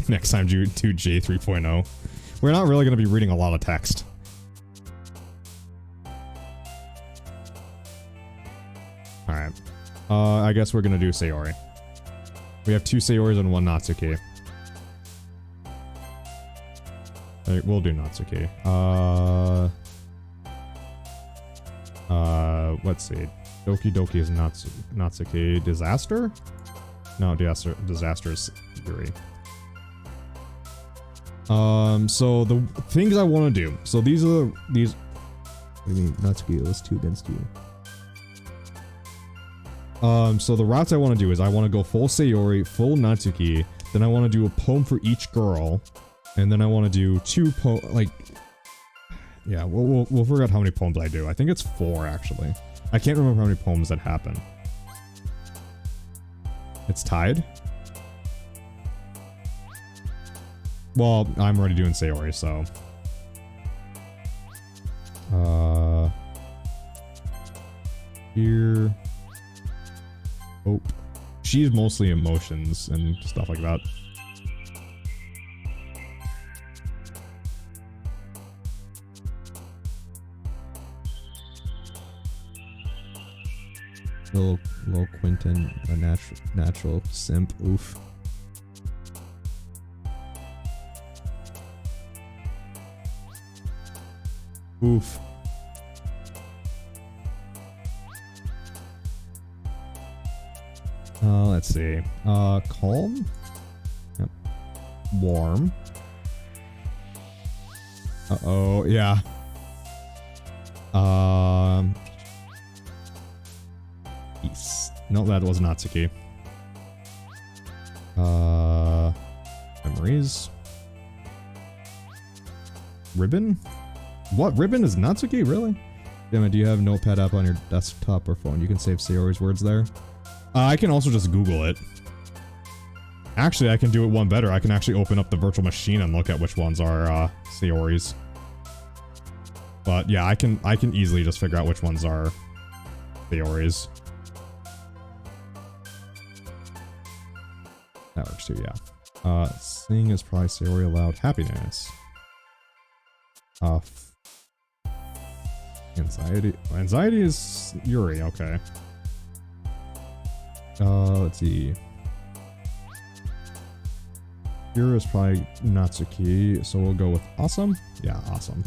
Next time do J 3.0. We're not really gonna be reading a lot of text. Alright. I guess we're gonna do Sayori. We have two Sayoris and one Natsuki. We'll do Natsuki. Let's see. Doki Doki is Natsuki. Disaster? No, Disaster is Yuri. So the things I want to do. So these are these. I mean, Natsuki, it was 2 against you. So the routes I want to do is I want to go full Sayori, full Natsuki. Then I want to do a poem for each girl. And then I want to do 2 like, yeah, we'll figure out how many poems I do. I think it's 4 actually. I can't remember how many poems that happen. It's tied. Well, I'm already doing Sayori, so. Here. Hope. She's mostly emotions and stuff like that. Little Quentin, a natural simp. Oof. Oof. Let's see. Calm. Yep. Warm. Uh-oh, yeah. Peace. No, that was Natsuki. Memories. Ribbon? What? Ribbon is Natsuki? Really? Damn it, do you have Notepad app on your desktop or phone? You can save Sayori's words there. I can also just Google it. Actually, I can do it one better. I can actually open up the virtual machine and look at which ones are Sayori's. But yeah, I can easily just figure out which ones are Sayori's. That works too, yeah. Sing is probably Sayori aloud. Happiness. Anxiety. Anxiety is Yuri, okay. Let's see. Here is probably Natsuki, so we'll go with awesome. Yeah, awesome.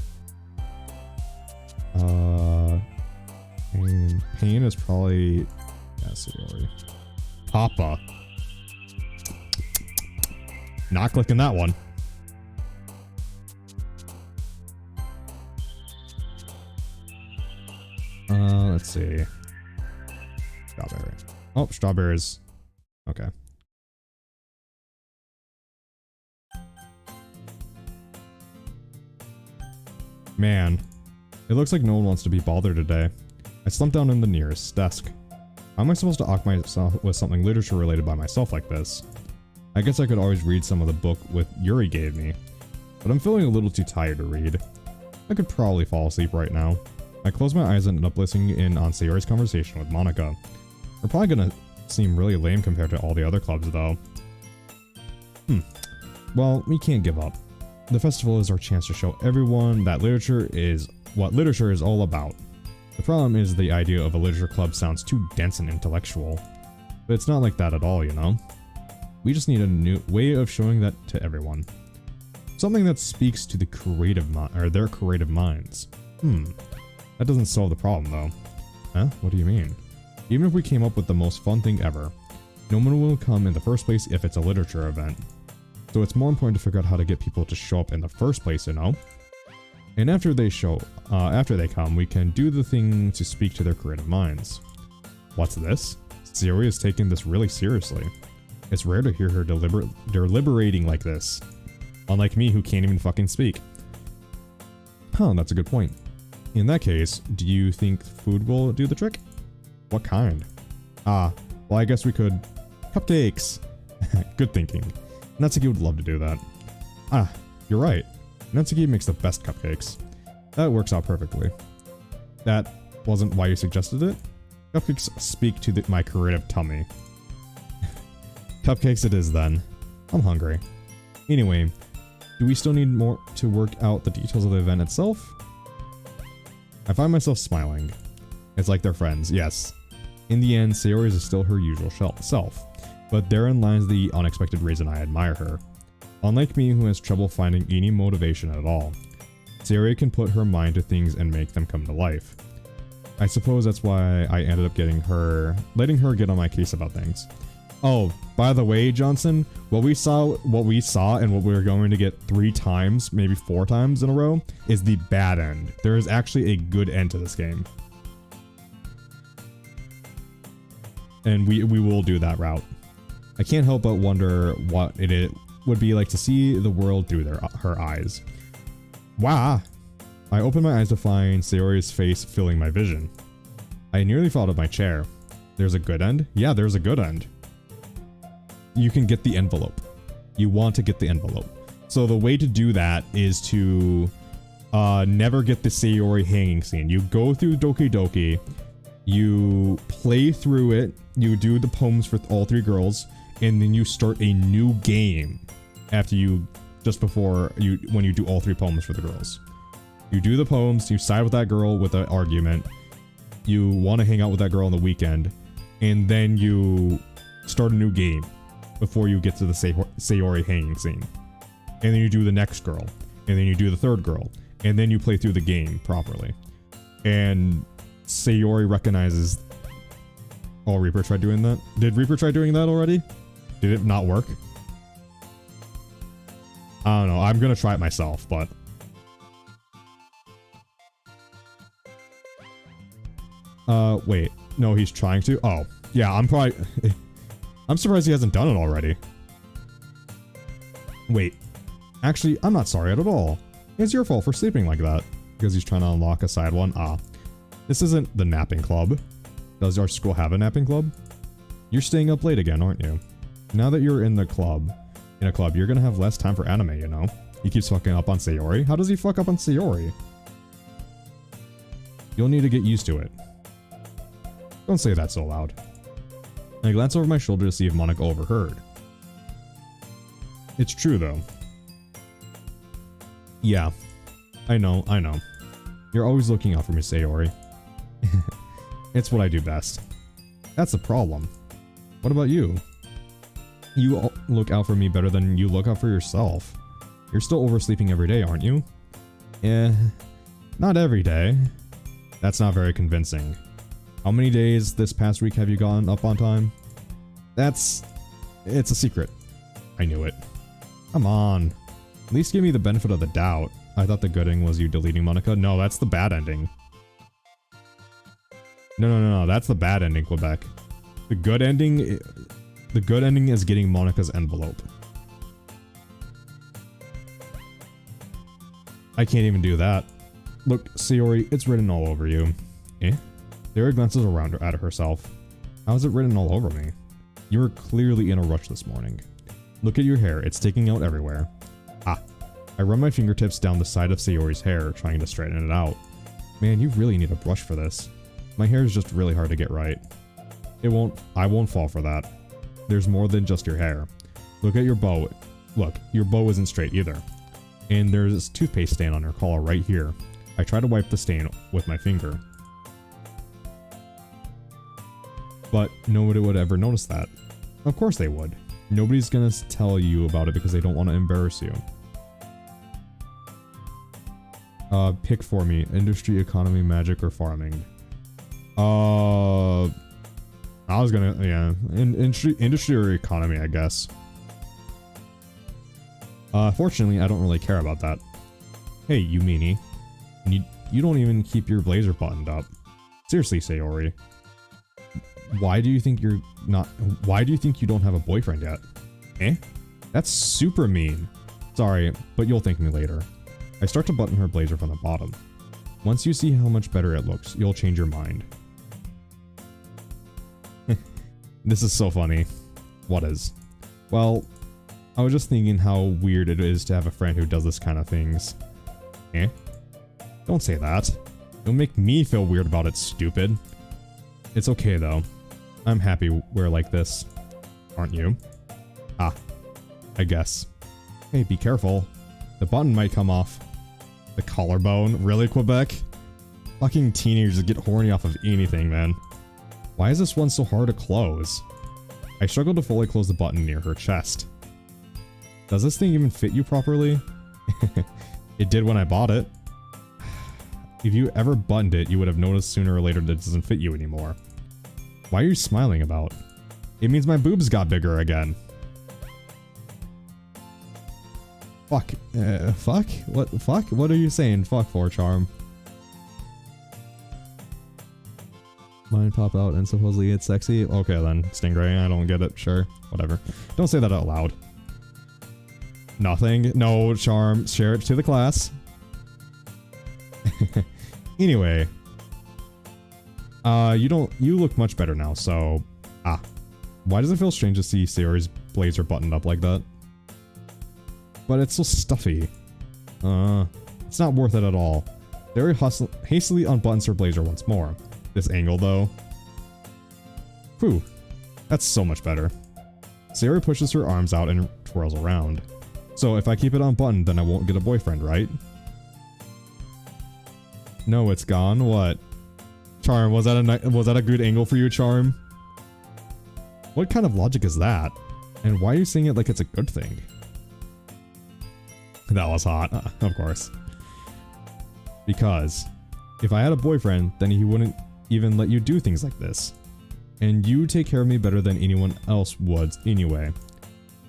Pain is probably, yeah, Sayori. Papa. Not clicking that one. Let's see. Strawberry. Oh, strawberries. Okay. Man, it looks like no one wants to be bothered today. I slumped down in the nearest desk. How am I supposed to occupy myself with something literature related by myself like this? I guess I could always read some of the book with Yuri gave me, but I'm feeling a little too tired to read. I could probably fall asleep right now. I close my eyes and end up listening in on Sayori's conversation with Monica. We're probably gonna seem really lame compared to all the other clubs though. Well, we can't give up. The festival is our chance to show everyone that literature is what literature is all about. The problem is the idea of a literature club sounds too dense and intellectual. But it's not like that at all, you know? We just need a new way of showing that to everyone. Something that speaks to the their creative minds. That doesn't solve the problem though. Huh? What do you mean? Even if we came up with the most fun thing ever, no one will come in the first place if it's a literature event. So it's more important to figure out how to get people to show up in the first place, you know? And after they come, we can do the thing to speak to their creative minds. What's this? Sayori is taking this really seriously. It's rare to hear her deliberating like this. Unlike me, who can't even fucking speak. Huh, that's a good point. In that case, do you think food will do the trick? What kind? Well, I guess we could... Cupcakes! Good thinking. Natsuki would love to do that. You're right. Natsuki makes the best cupcakes. That works out perfectly. That wasn't why you suggested it? Cupcakes speak to my creative tummy. Cupcakes it is then. I'm hungry. Anyway, do we still need more to work out the details of the event itself? I find myself smiling. It's like they're friends, yes. In the end, Sayori is still her usual self. But therein lies the unexpected reason I admire her. Unlike me, who has trouble finding any motivation at all, Sayori can put her mind to things and make them come to life. I suppose that's why I ended up letting her get on my case about things. Oh, by the way, Johnson, what we saw and what we're going to get 3 times, maybe 4 times in a row, is the bad end. There is actually a good end to this game. And we will do that route. I can't help but wonder what it would be like to see the world through her eyes. Wow! I opened my eyes to find Sayori's face filling my vision. I nearly fell out of my chair. There's a good end? Yeah, there's a good end. You can get the envelope. You want to get the envelope. So the way to do that is to never get the Sayori hanging scene. You go through Doki Doki, you play through it, you do the poems for all 3 girls, and then you start a new game after when you do all 3 poems for the girls. You do the poems, you side with that girl with an argument, you want to hang out with that girl on the weekend, and then you start a new game before you get to the Sayori hanging scene. And then you do the next girl, and then you do the 3rd girl, and then you play through the game properly. And Sayori recognizes... Oh, Reaper tried doing that? Did Reaper try doing that already? Did it not work? I don't know. I'm gonna try it myself, but... Wait. No, he's trying to? Oh. Yeah, I'm surprised he hasn't done it already. Wait. Actually, I'm not sorry at all. It's your fault for sleeping like that. Because he's trying to unlock a side one. This isn't the napping club. Does our school have a napping club? You're staying up late again, aren't you? Now that you're in a club, you're gonna have less time for anime, you know? He keeps fucking up on Sayori. How does he fuck up on Sayori? You'll need to get used to it. Don't say that so loud. I glance over my shoulder to see if Monica overheard. It's true, though. Yeah. I know. You're always looking out for me, Sayori. It's what I do best. That's the problem. What about you? You look out for me better than you look out for yourself. You're still oversleeping every day, aren't you? Not every day. That's not very convincing. How many days this past week have you gone up on time? It's a secret. I knew it. Come on. At least give me the benefit of the doubt. I thought the good ending was you deleting Monica. No, that's the bad ending. No. That's the bad ending, Quebec. The good ending is getting Monica's envelope. I can't even do that. Look, Sayori, it's written all over you. Eh? Sayori glances around her at herself. How is it written all over me? You were clearly in a rush this morning. Look at your hair, it's sticking out everywhere. Ah. I run my fingertips down the side of Sayori's hair, trying to straighten it out. Man, you really need a brush for this. My hair is just really hard to get right. I won't fall for that. There's more than just your hair. Look at your bow. Look, your bow isn't straight either. And there's this toothpaste stain on your collar right here. I try to wipe the stain with my finger. But nobody would ever notice that. Of course they would. Nobody's gonna tell you about it because they don't want to embarrass you. Pick for me. Industry, economy, magic, or farming. I was gonna, yeah. Industry or economy, I guess. Fortunately, I don't really care about that. Hey, you meanie. You don't even keep your blazer buttoned up. Seriously, Sayori. Why do you think you don't have a boyfriend yet? Eh? That's super mean. Sorry, but you'll thank me later. I start to button her blazer from the bottom. Once you see how much better it looks, you'll change your mind. This is so funny. What is? Well, I was just thinking how weird it is to have a friend who does this kind of things. Eh? Don't say that. It'll make me feel weird about it, stupid. It's okay though. I'm happy we're like this. Aren't you? Ah. I guess. Hey, be careful. The button might come off. The collarbone? Really, Quebec? Fucking teenagers get horny off of anything, man. Why is this one so hard to close? I struggle to fully close the button near her chest. Does this thing even fit you properly? It did when I bought it. If you ever buttoned it, you would have noticed sooner or later that it doesn't fit you anymore. Why are you smiling about? It means my boobs got bigger again. Fuck. Fuck? What? Fuck? What are you saying fuck for, Charm? Mine pop out and supposedly it's sexy? Okay then, Stingray, I don't get it. Sure. Whatever. Don't say that out loud. Nothing. No, Charm. Share it to the class. Anyway. You look much better now, so... Ah. Why does it feel strange to see Sayori's blazer buttoned up like that? But it's so stuffy. It's not worth it at all. Sayori hastily unbuttons her blazer once more. This angle, though. Whew. That's so much better. Sayori pushes her arms out and twirls around. So if I keep it unbuttoned, then I won't get a boyfriend, right? No, it's gone. What? Charm, was that a good angle for you, Charm? What kind of logic is that? And why are you saying it like it's a good thing? That was hot, of course. Because if I had a boyfriend, then he wouldn't even let you do things like this. And you take care of me better than anyone else would anyway.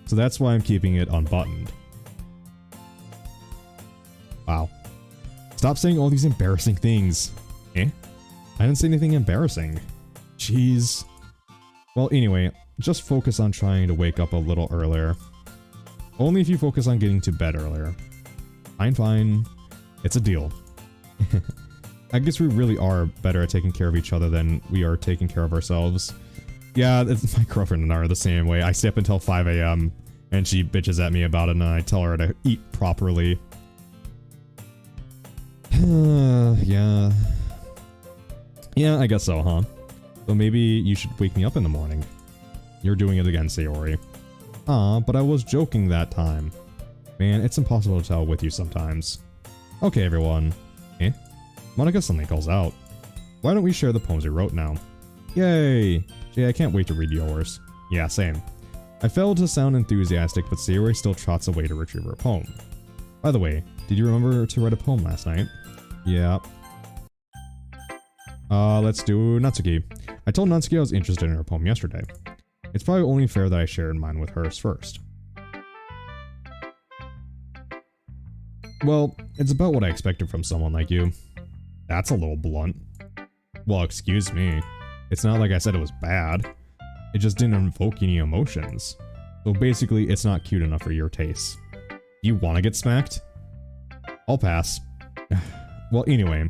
So that's why I'm keeping it unbuttoned. Wow. Stop saying all these embarrassing things. Eh? I didn't say anything embarrassing. Jeez. Well, anyway, just focus on trying to wake up a little earlier. Only if you focus on getting to bed earlier. Fine. It's a deal. I guess we really are better at taking care of each other than we are taking care of ourselves. Yeah, my girlfriend and I are the same way. I stay up until 5 AM and she bitches at me about it and I tell her to eat properly. Yeah. Yeah, I guess so, huh? So maybe you should wake me up in the morning. You're doing it again, Sayori. Aw, but I was joking that time. Man, it's impossible to tell with you sometimes. Okay, everyone. Eh? Monica suddenly calls out. Why don't we share the poems we wrote now? Yay! Jay, I can't wait to read yours. Yeah, same. I failed to sound enthusiastic, but Sayori still trots away to retrieve her poem. By the way, did you remember to write a poem last night? Yeah. Let's do Natsuki. I told Natsuki I was interested in her poem yesterday. It's probably only fair that I shared mine with hers first. Well, it's about what I expected from someone like you. That's a little blunt. Well, excuse me. It's not like I said it was bad. It just didn't invoke any emotions. So basically, it's not cute enough for your tastes. You want to get smacked? I'll pass. Well, anyway,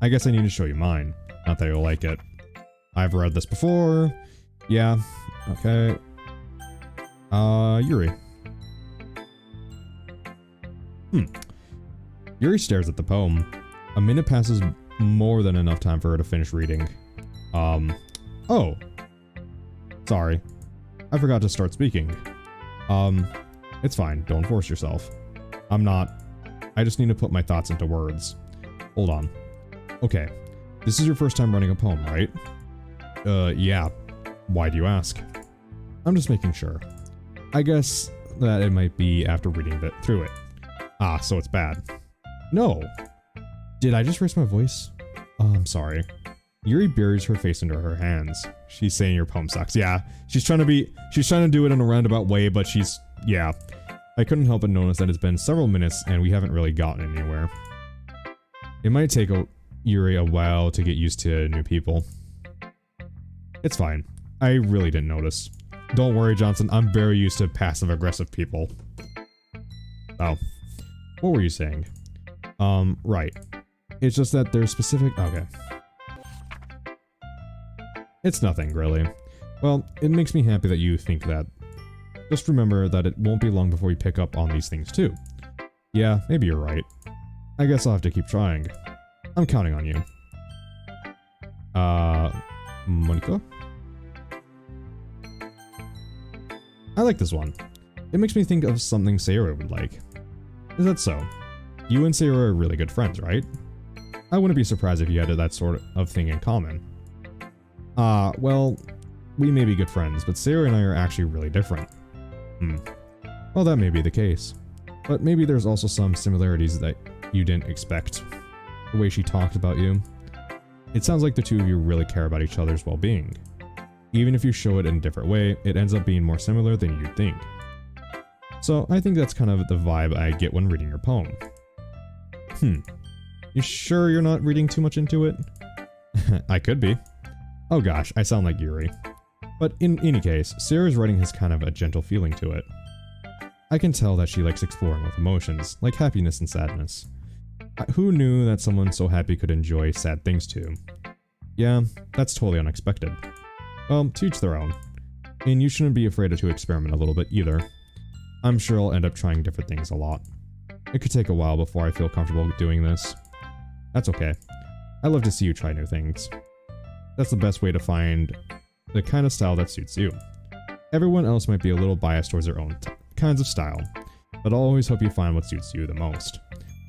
I guess I need to show you mine. Not that you'll like it. I've read this before. Yeah. Okay. Yuri. Yuri stares at the poem. A minute passes, more than enough time for her to finish reading. Oh. Sorry. I forgot to start speaking. It's fine. Don't force yourself. I'm not. I just need to put my thoughts into words. Hold on. Okay. This is your first time writing a poem, right? Yeah. Why do you ask? I'm just making sure. I guess that it might be after reading through it. Ah, so it's bad. No. Did I just raise my voice? Oh, I'm sorry. Yuri buries her face into her hands. She's saying your poem sucks. Yeah, she's trying to do it in a roundabout way, but yeah. I couldn't help but notice that it's been several minutes and we haven't really gotten anywhere. It might take Yuri a while to get used to new people. It's fine. I really didn't notice. Don't worry, Johnson. I'm very used to passive-aggressive people. Oh. What were you saying? Right. It's just that there's specific... Okay. It's nothing, really. Well, it makes me happy that you think that. Just remember that it won't be long before we pick up on these things, too. Yeah, maybe you're right. I guess I'll have to keep trying. I'm counting on you. Monika? I like this one. It makes me think of something Sayori would like. Is that so? You and Sayori are really good friends, right? I wouldn't be surprised if you had that sort of thing in common. Well, we may be good friends, but Sayori and I are actually really different. Well, that may be the case. But maybe there's also some similarities that you didn't expect. The way she talked about you. It sounds like the two of you really care about each other's well-being. Even if you show it in a different way, it ends up being more similar than you'd think. So I think that's kind of the vibe I get when reading your poem. You sure you're not reading too much into it? I could be. Oh gosh, I sound like Yuri. But in any case, Sarah's writing has kind of a gentle feeling to it. I can tell that she likes exploring with emotions, like happiness and sadness. Who knew that someone so happy could enjoy sad things too? Yeah, that's totally unexpected. Well, to each their own. And you shouldn't be afraid to experiment a little bit either. I'm sure I'll end up trying different things a lot. It could take a while before I feel comfortable doing this. That's okay. I love to see you try new things. That's the best way to find the kind of style that suits you. Everyone else might be a little biased towards their own kinds of style, but I'll always hope you find what suits you the most.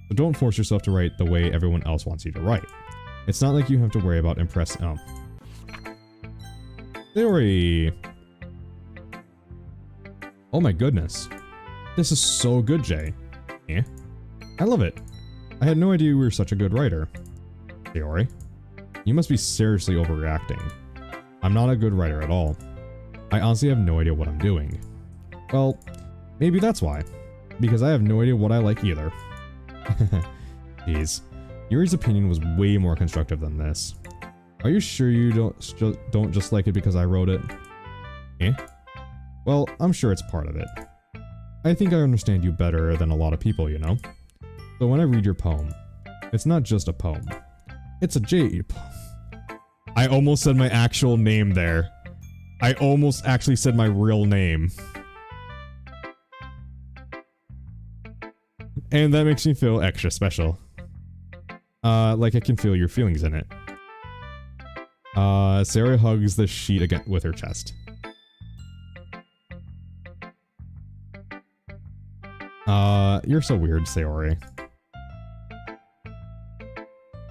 So don't force yourself to write the way everyone else wants you to write. It's not like you have to worry about impressing. Theory. Oh my goodness. This is so good, Jay. Eh? I love it. I had no idea you were such a good writer. Theory. You must be seriously overreacting. I'm not a good writer at all. I honestly have no idea what I'm doing. Well, maybe that's why. Because I have no idea what I like either. Jeez. Yuri's opinion was way more constructive than this. Are you sure you don't just like it because I wrote it? Eh? Well, I'm sure it's part of it. I think I understand you better than a lot of people, you know? So when I read your poem, it's not just a poem. It's a J poem. I almost said my actual name there. I almost actually said my real name. And that makes me feel extra special. Like I can feel your feelings in it. Sarah hugs the sheet again with her chest. You're so weird, Sayori.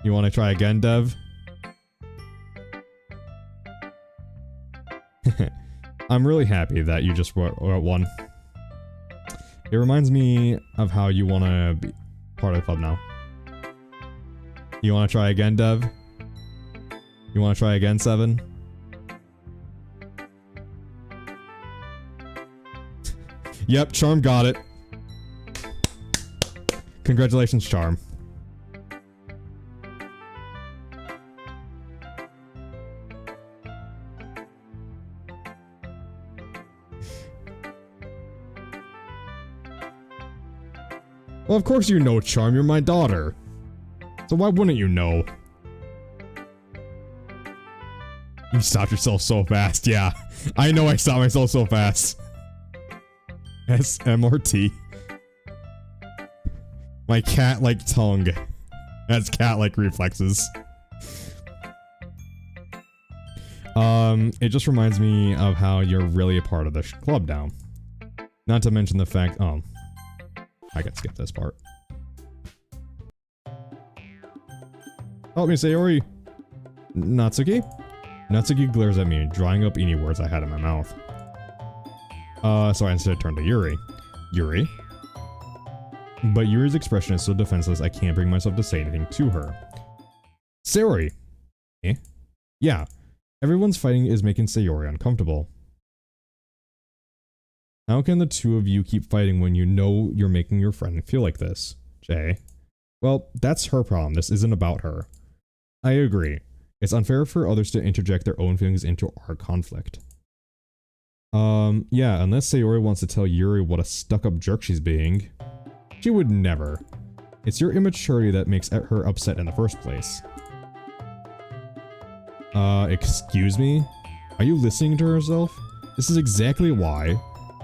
You want to try again, Dev? I'm really happy that you just wrote one. It reminds me of how you want to be part of the club now. You want to try again, Dev? You want to try again, Seven? Yep, Charm got it. Congratulations, Charm. Well, of course you know, Charm. You're my daughter. So why wouldn't you know? You stopped yourself so fast. Yeah, I know I stopped myself so fast. SMRT. My cat-like tongue has cat-like reflexes. It just reminds me of how you're really a part of the club now. Not to mention the fact, oh, I can skip this part. Help me, Sayori. Natsuki? Natsuki glares at me, drawing up any words I had in my mouth. So I instead turned to Yuri. Yuri? But Yuri's expression is so defenseless I can't bring myself to say anything to her. Sayori! Eh? Yeah. Everyone's fighting is making Sayori uncomfortable. How can the two of you keep fighting when you know you're making your friend feel like this? Jay. Well, that's her problem. This isn't about her. I agree. It's unfair for others to interject their own feelings into our conflict. Yeah, unless Sayori wants to tell Yuri what a stuck-up jerk she's being. She would never. It's your immaturity that makes her upset in the first place. Excuse me? Are you listening to herself? This is exactly why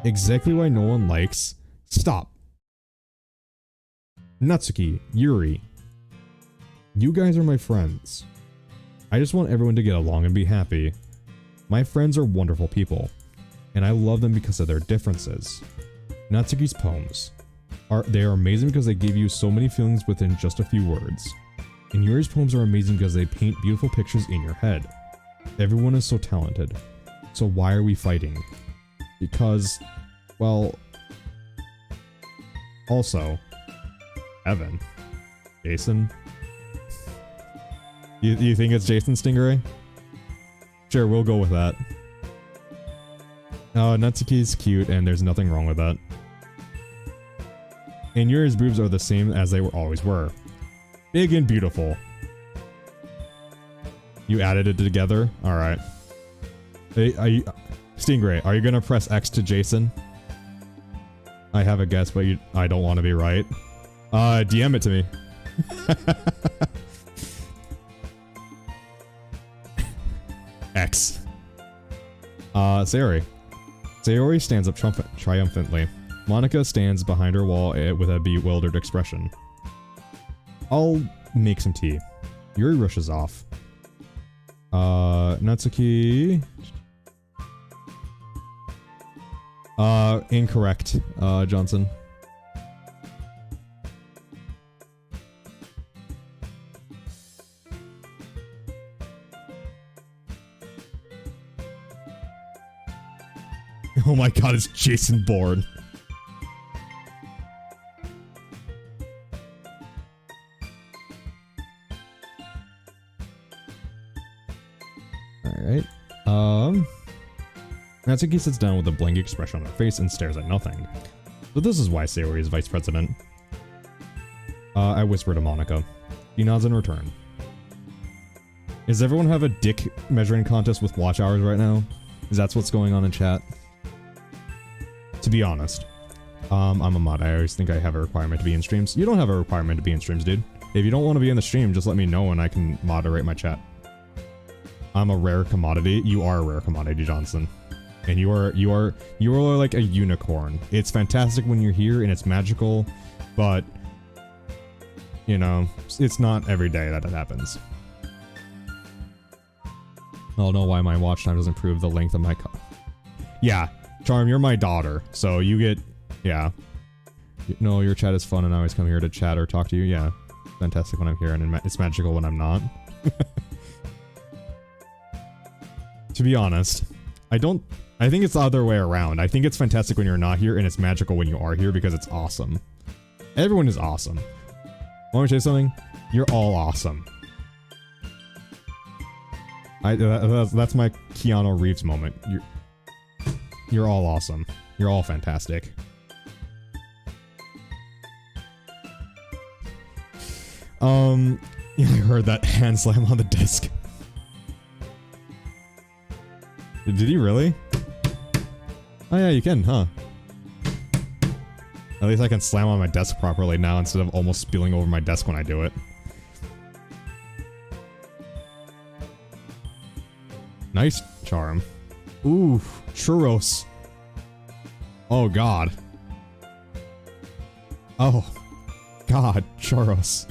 no one likes— Stop. Natsuki, Yuri. You guys are my friends. I just want everyone to get along and be happy. My friends are wonderful people, and I love them because of their differences. Natsuki's poems. They are amazing because they give you so many feelings within just a few words. And Yuri's poems are amazing because they paint beautiful pictures in your head. Everyone is so talented. So why are we fighting? Because, well... Also, Evan. Jason? You think it's Jason Stingray? Sure, we'll go with that. Natsuki's cute and there's nothing wrong with that. And Yuri's boobs are the same as they always were. Big and beautiful. You added it together? Alright. Hey, Stingray, are you gonna press X to Jason? I have a guess, but I don't want to be right. DM it to me. X. Sayori. Sayori stands up triumphantly. Monica stands behind her wall with a bewildered expression. I'll make some tea. Yuri rushes off. Natsuki... Incorrect, Johnson. Oh my god, it's Jason Bourne. Alright. Natsuki sits down with a blank expression on her face and stares at nothing. But this is why Sayori is vice president. I whisper to Monica. She nods in return. Does everyone have a dick measuring contest with watch hours right now? Is that what's going on in chat? To be honest, I'm a mod. I always think I have a requirement to be in streams. You don't have a requirement to be in streams, dude. If you don't want to be in the stream, just let me know and I can moderate my chat. I'm a rare commodity. You are a rare commodity, Johnson. And you are like a unicorn. It's fantastic when you're here and it's magical, but you know, it's not every day that it happens. I don't know why my watch time doesn't prove the length of my Yeah, Charm, you're my daughter, so you get, yeah. No, your chat is fun and I always come here to chat or talk to you. Yeah, fantastic when I'm here and it's magical when I'm not. To be honest, I think it's the other way around. I think it's fantastic when you're not here and it's magical when you are here because it's awesome. Everyone is awesome. Want me to say something? You're all awesome. That's my Keanu Reeves moment. You're all awesome. You're all fantastic. Yeah, I heard that hand slam on the disc. Did he really? Oh yeah, you can, huh? At least I can slam on my desk properly now instead of almost spilling over my desk when I do it. Nice charm. Ooh, churros. Oh god. Oh god, churros.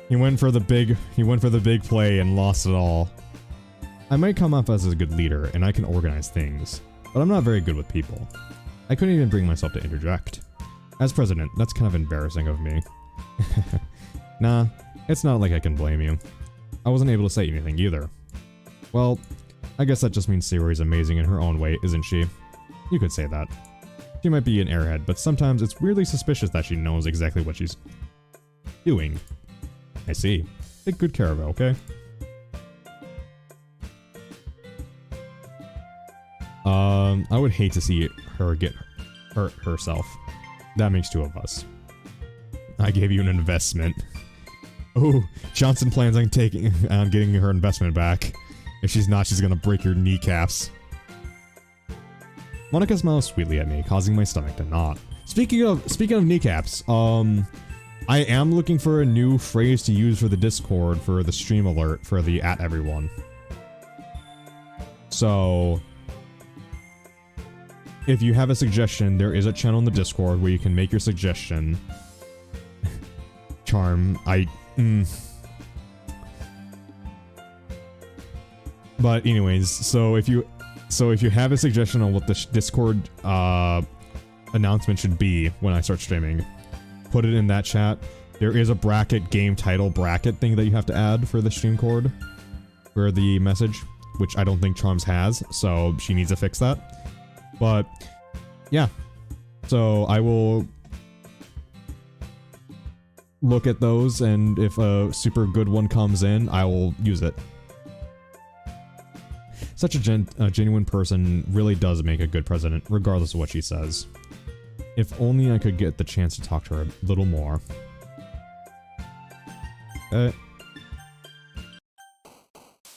He went for the big play and lost it all. I might come off as a good leader and I can organize things, but I'm not very good with people. I couldn't even bring myself to interject. As president, that's kind of embarrassing of me. Nah, it's not like I can blame you. I wasn't able to say anything either. Well, I guess that just means Sayori's amazing in her own way, isn't she? You could say that. She might be an airhead, but sometimes it's weirdly suspicious that she knows exactly what she's doing. I see. Take good care of it, okay? I would hate to see her get hurt herself. That makes two of us. I gave you an investment. Oh, Johnson plans on getting her investment back. If she's not, she's gonna break your kneecaps. Monica smiles sweetly at me, causing my stomach to knot. Speaking of kneecaps, I am looking for a new phrase to use for the Discord for the stream alert for the @everyone. So, if you have a suggestion, there is a channel in the Discord where you can make your suggestion. Charm, But anyways, so if you have a suggestion on what the Discord announcement should be when I start streaming, put it in that chat. There is a game title bracket thing that you have to add for the stream cord for the message, which I don't think Charms has, so she needs to fix that. But yeah, so I will look at those, and if a super good one comes in, I will use it. Such a genuine person really does make a good president, regardless of what she says. If only I could get the chance to talk to her a little more.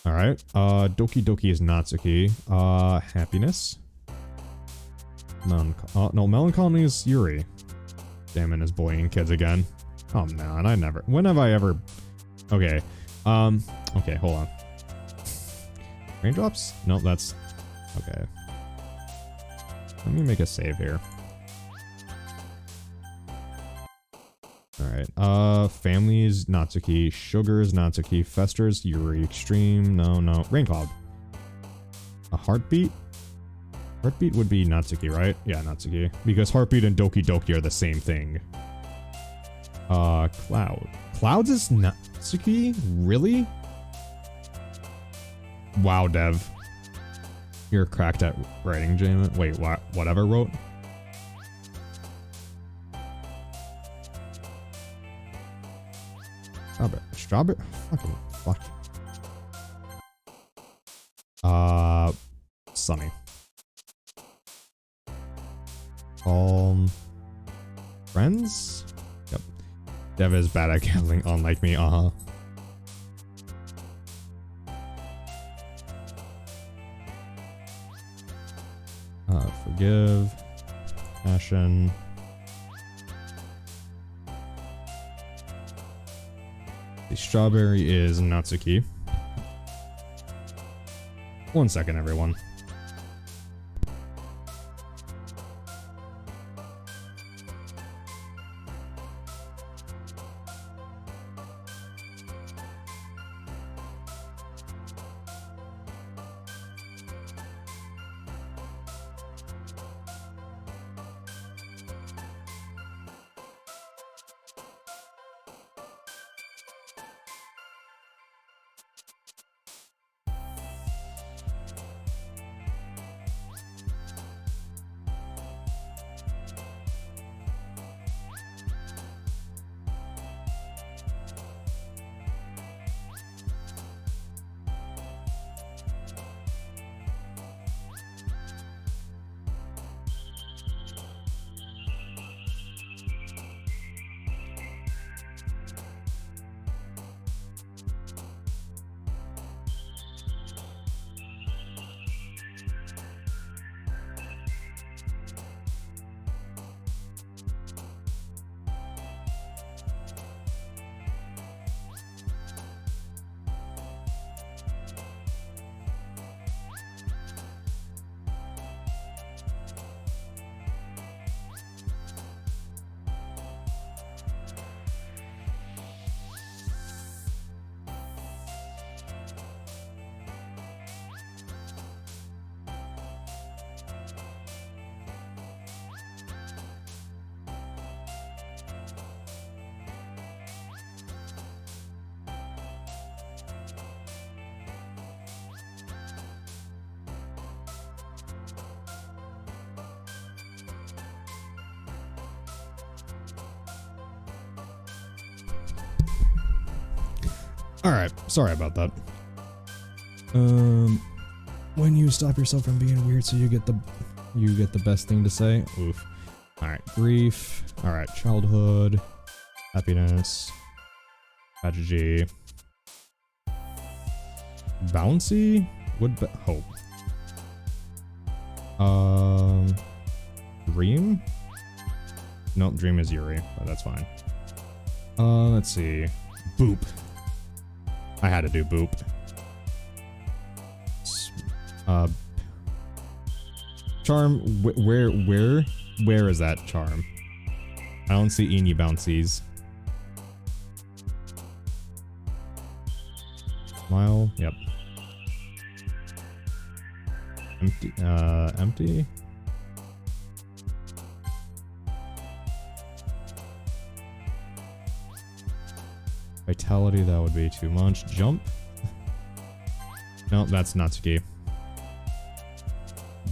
Alright, Doki Doki is Natsuki. Happiness. No, Melancholy is Yuri. Damon is bullying kids again. Oh man, when have I ever... Okay, okay, hold on. Raindrops? No, that's... Okay. Let me make a save here. Alright, Family's Natsuki, Sugar's Natsuki, Fester's Yuri, Extreme, no, Rain Cloud. A Heartbeat? Heartbeat would be Natsuki, right? Yeah, Natsuki. Because Heartbeat and Doki Doki are the same thing. Cloud. Clouds is Natsuki? Really? Wow, Dev. You're cracked at writing, Jamin. Wait, whatever wrote? Strawberry? Fucking fuck. Sunny. Friends? Yep. Dev is bad at gambling, unlike me, Forgive. Passion. The strawberry is Natsuki. 1 second, everyone. Alright, sorry about that. When you stop yourself from being weird so you get the best thing to say. Oof. Alright, grief. Alright, childhood. Happiness. Tragedy. Bouncy? Would be hope. Dream? Nope, dream is Yuri, but that's fine. Let's see. Boop. I had to do boop. Charm, where is that charm? I don't see any bouncies. Smile, yep. Empty, empty? Vitality, that would be too much. Jump? No, that's Natsuki.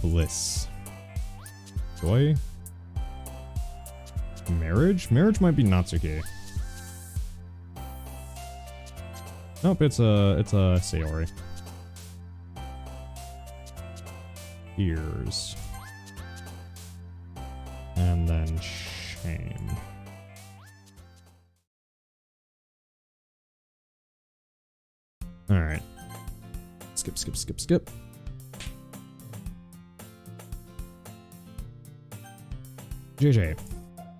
Bliss. Joy? Marriage? Marriage might be Natsuki. Nope, it's a Sayori. Ears. And then shame. Alright. Skip, skip, skip, skip. JJ.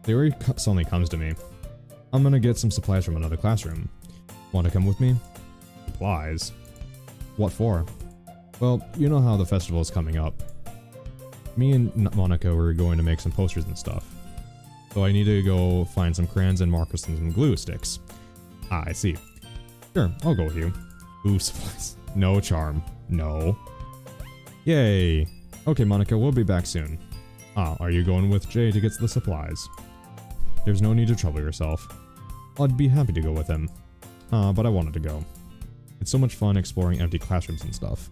Theory suddenly comes to me. I'm gonna get some supplies from another classroom. Want to come with me? Supplies? What for? Well, you know how the festival is coming up. Me and Monica were going to make some posters and stuff. So I need to go find some crayons and markers and some glue sticks. Ah, I see. Sure, I'll go with you. Ooh, supplies. No charm. No. Yay. Okay, Monica, we'll be back soon. Ah, are you going with Jay to get the supplies? There's no need to trouble yourself. I'd be happy to go with him. But I wanted to go. It's so much fun exploring empty classrooms and stuff.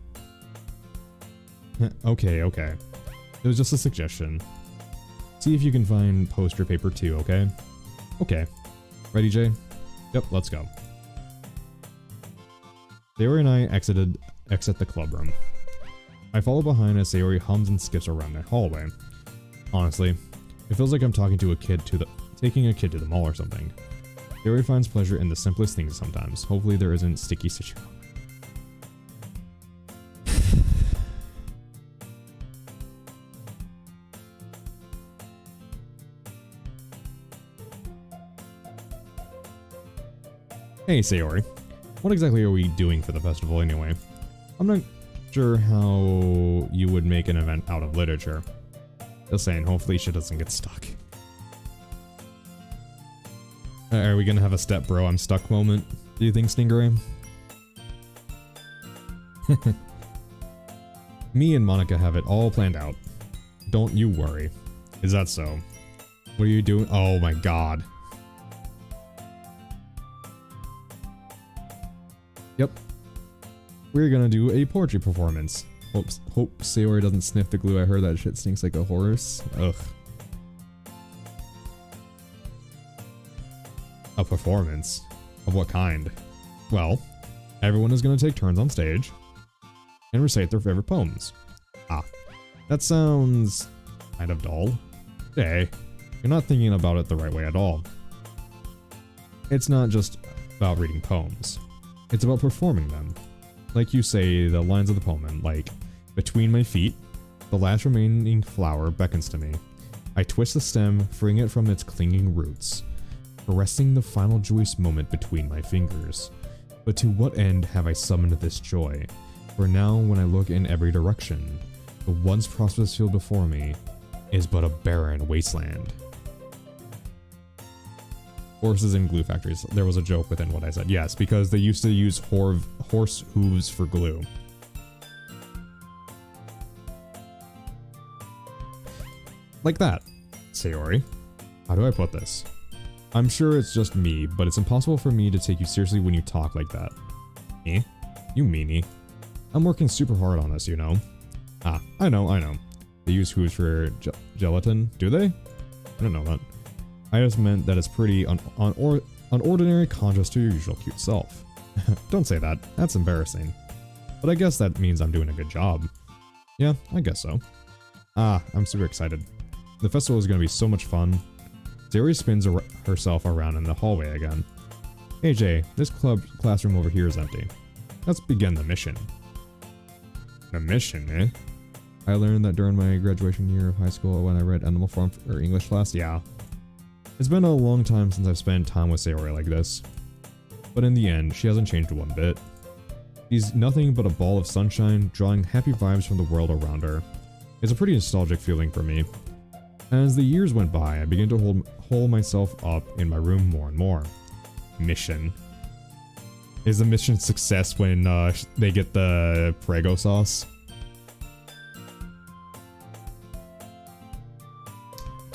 Okay. It was just a suggestion. See if you can find poster paper too, okay? Okay. Ready, Jay? Yep, let's go. Sayori and I exit the club room. I follow behind as Sayori hums and skips around the hallway. Honestly, it feels like I'm taking a kid to the mall or something. Sayori finds pleasure in the simplest things sometimes. Hopefully there isn't sticky situation. Hey Sayori, what exactly are we doing for the festival anyway? I'm not sure how you would make an event out of literature. Just saying, hopefully she doesn't get stuck. Are we gonna have a step bro I'm stuck moment, do you think, Stingray? Me and Monica have it all planned out. Don't you worry. Is that so? What are you doing? Oh my god. Yep. We're gonna do a poetry performance. Hope Sayori doesn't sniff the glue. I heard that shit stinks like a horse. Ugh. A performance? Of what kind? Well, everyone is gonna take turns on stage and recite their favorite poems. Ah, that sounds kind of dull. Hey, you're not thinking about it the right way at all. It's not just about reading poems. It's about performing them. Like you say the lines of the poem, like, between my feet, the last remaining flower beckons to me. I twist the stem, freeing it from its clinging roots, caressing the final joyous moment between my fingers. But to what end have I summoned this joy? For now, when I look in every direction, the once prosperous field before me is but a barren wasteland. Horses and glue factories. There was a joke within what I said. Yes, because they used to use horse hooves for glue. Like that. Sayori, how do I put this? I'm sure it's just me, but it's impossible for me to take you seriously when you talk like that. Eh? You meanie. I'm working super hard on this, you know. Ah, I know. They use hooves for gelatin, do they? I don't know that. I just meant that it's pretty unordinary contrast to your usual cute self. Don't say that. That's embarrassing. But I guess that means I'm doing a good job. Yeah, I guess so. I'm super excited. The festival is going to be so much fun. Sayori spins herself around in the hallway again. Hey Jay, this classroom over here is empty. Let's begin the mission. The mission, eh? I learned that during my graduation year of high school when I read Animal Farm for English class. Yeah. It's been a long time since I've spent time with Sayori like this. But in the end, she hasn't changed one bit. She's nothing but a ball of sunshine, drawing happy vibes from the world around her. It's a pretty nostalgic feeling for me. As the years went by, I began to hole myself up in my room more and more. Mission. Is the mission success when they get the Prego sauce?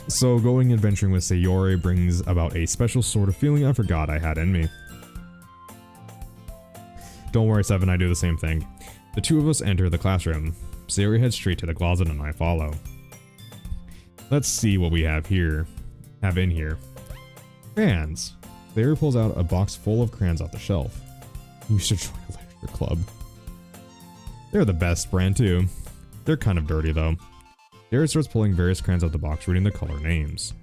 So going adventuring with Sayori brings about a special sort of feeling I forgot I had in me. Don't worry, Seven, I do the same thing. The two of us enter the classroom. Sayori heads straight to the closet and I follow. Let's see what we have in here. Crayons. Sayori pulls out a box full of crayons off the shelf. You should join a literature club. They're the best brand too. They're kind of dirty though. Sayori starts pulling various crayons out the box, reading the color names.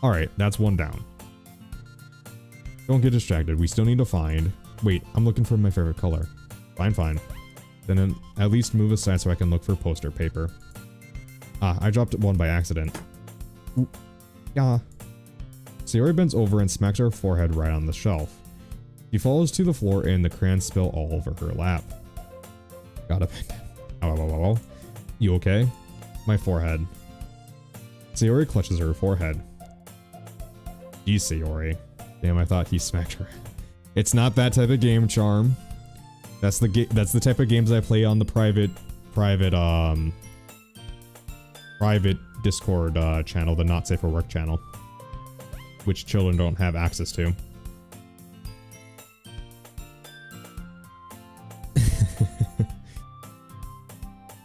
Alright, that's one down. Don't get distracted, we still need to find... Wait, I'm looking for my favorite color. Fine. Then at least move aside so I can look for poster paper. I dropped one by accident. Ooh. Yeah. Sayori bends over and smacks her forehead right on the shelf. She falls to the floor and the crayons spill all over her lap. Gotta bend down. Ow. You okay? My forehead. Sayori clutches her forehead. Geez, Sayori. Damn, I thought he smacked her. It's not that type of game, Charm. That's the type of games I play on the private Discord channel, the Not Safe for Work channel, which children don't have access to.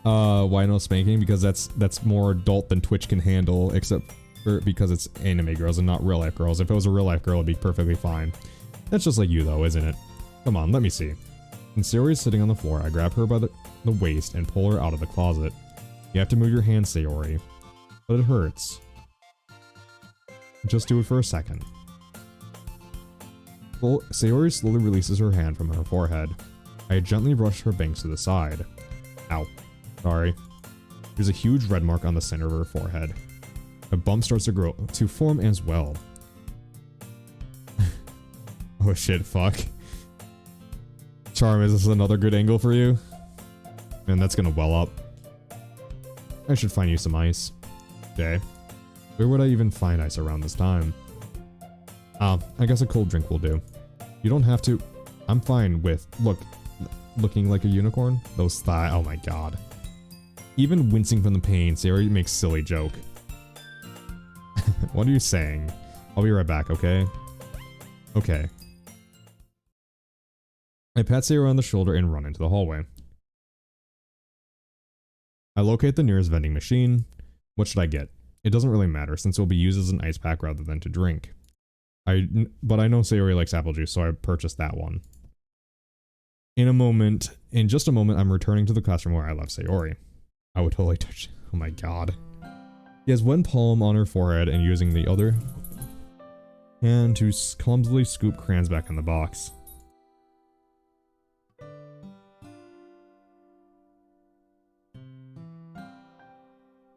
Why no spanking? Because that's more adult than Twitch can handle, except for because it's anime girls and not real life girls. If it was a real life girl, it'd be perfectly fine. That's just like you though, isn't it? Come on, let me see. When Sayori is sitting on the floor, I grab her by the waist and pull her out of the closet. You have to move your hand, Sayori. But it hurts. Just do it for a second. Sayori slowly releases her hand from her forehead. I gently brush her bangs to the side. Ow. Sorry. There's a huge red mark on the center of her forehead. A bump starts to form as well. Oh shit, fuck. Charm, is this another good angle for you? Man, that's gonna well up. I should find you some ice. Okay. Where would I even find ice around this time? I guess a cold drink will do. You don't have to... I'm fine with... looking like a unicorn? Those thighs... Oh my god. Even wincing from the pain, Sayori makes silly joke. What are you saying? I'll be right back, okay? Okay. I pat Sayori on the shoulder and run into the hallway. I locate the nearest vending machine. What should I get? It doesn't really matter since it will be used as an ice pack rather than to drink. But I know Sayori likes apple juice, so I purchased that one. In just a moment, I'm returning to the classroom where I left Sayori. I would totally touch... Oh my god. She has one palm on her forehead and using the other hand to clumsily scoop crayons back in the box.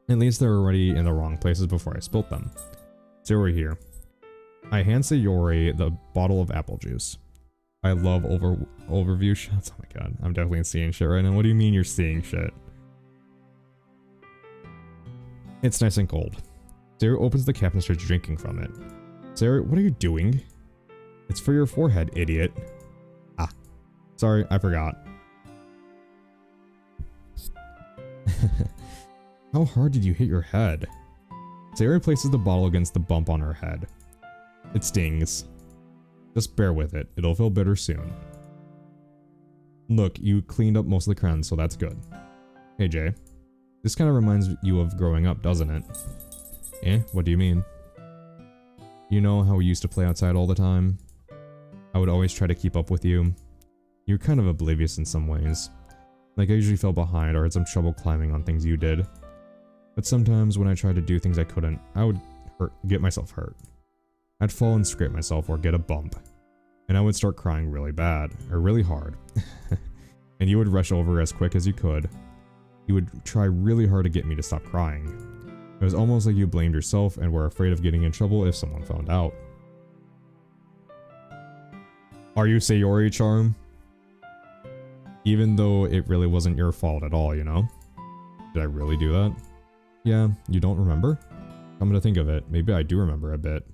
At least they're already in the wrong places before I spilt them. Sayori here. I hand Sayori the bottle of apple juice. I love overview shots. Oh my god, I'm definitely seeing shit right now. What do you mean you're seeing shit? It's nice and cold. Sayori opens the cap and starts drinking from it. Sayori, what are you doing? It's for your forehead, idiot. Ah, sorry, I forgot. How hard did you hit your head? Sayori places the bottle against the bump on her head. It stings. Just bear with it. It'll feel better soon. Look, you cleaned up most of the crayons, so that's good. Hey, Jay. This kind of reminds you of growing up, doesn't it? Eh? What do you mean? You know how we used to play outside all the time? I would always try to keep up with you. You're kind of oblivious in some ways. Like I usually fell behind or had some trouble climbing on things you did. But sometimes when I tried to do things I couldn't, I would get myself hurt. I'd fall and scrape myself or get a bump. And I would start crying really bad, or really hard. And you would rush over as quick as you could. You would try really hard to get me to stop crying. It was almost like you blamed yourself and were afraid of getting in trouble if someone found out. Are you Sayori, Charm? Even though it really wasn't your fault at all, you know? Did I really do that? Yeah, you don't remember? Come to think of it, maybe I do remember a bit.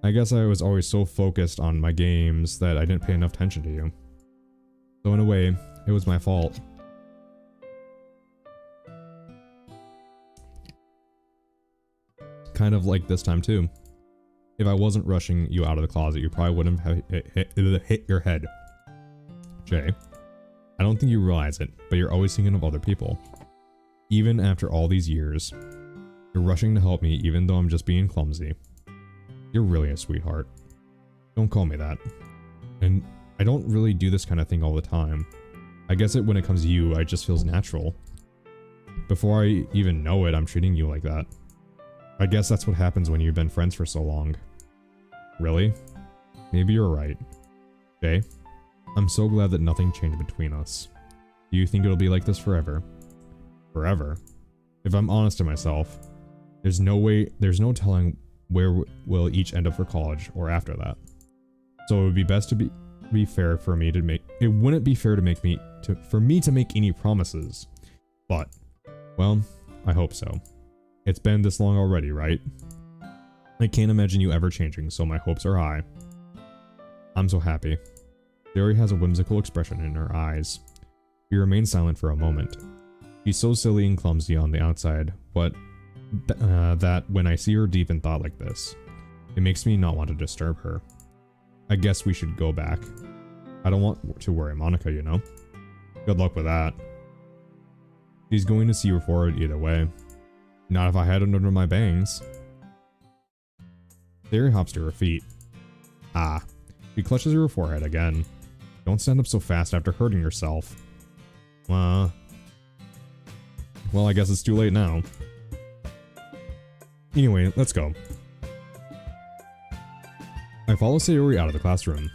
I guess I was always so focused on my games that I didn't pay enough attention to you. So in a way, it was my fault. Kind of like this time too. If I wasn't rushing you out of the closet, you probably wouldn't have hit your head. Jay, I don't think you realize it, but you're always thinking of other people. Even after all these years, you're rushing to help me even though I'm just being clumsy. You're really a sweetheart. Don't call me that. And I don't really do this kind of thing all the time. I guess when it comes to you, it just feels natural. Before I even know it, I'm treating you like that. I guess that's what happens when you've been friends for so long. Really? Maybe you're right. Jay, I'm so glad that nothing changed between us. Do you think it'll be like this forever? Forever? If I'm honest to myself, there's no telling where we'll each end up for college or after that. So it would be best to be fair for me to make, it wouldn't be fair to for me to make any promises. But, well, I hope so. It's been this long already, right? I can't imagine you ever changing, so my hopes are high. I'm so happy. Sayori has a whimsical expression in her eyes. We remain silent for a moment. She's so silly and clumsy on the outside, but that when I see her deep in thought like this, it makes me not want to disturb her. I guess we should go back. I don't want to worry Monica, you know? Good luck with that. She's going to see her forward either way. Not if I had it under my bangs. Sayori hops to her feet. Ah. She clutches her forehead again. Don't stand up so fast after hurting yourself. Well, I guess it's too late now. Anyway, let's go. I follow Sayori out of the classroom.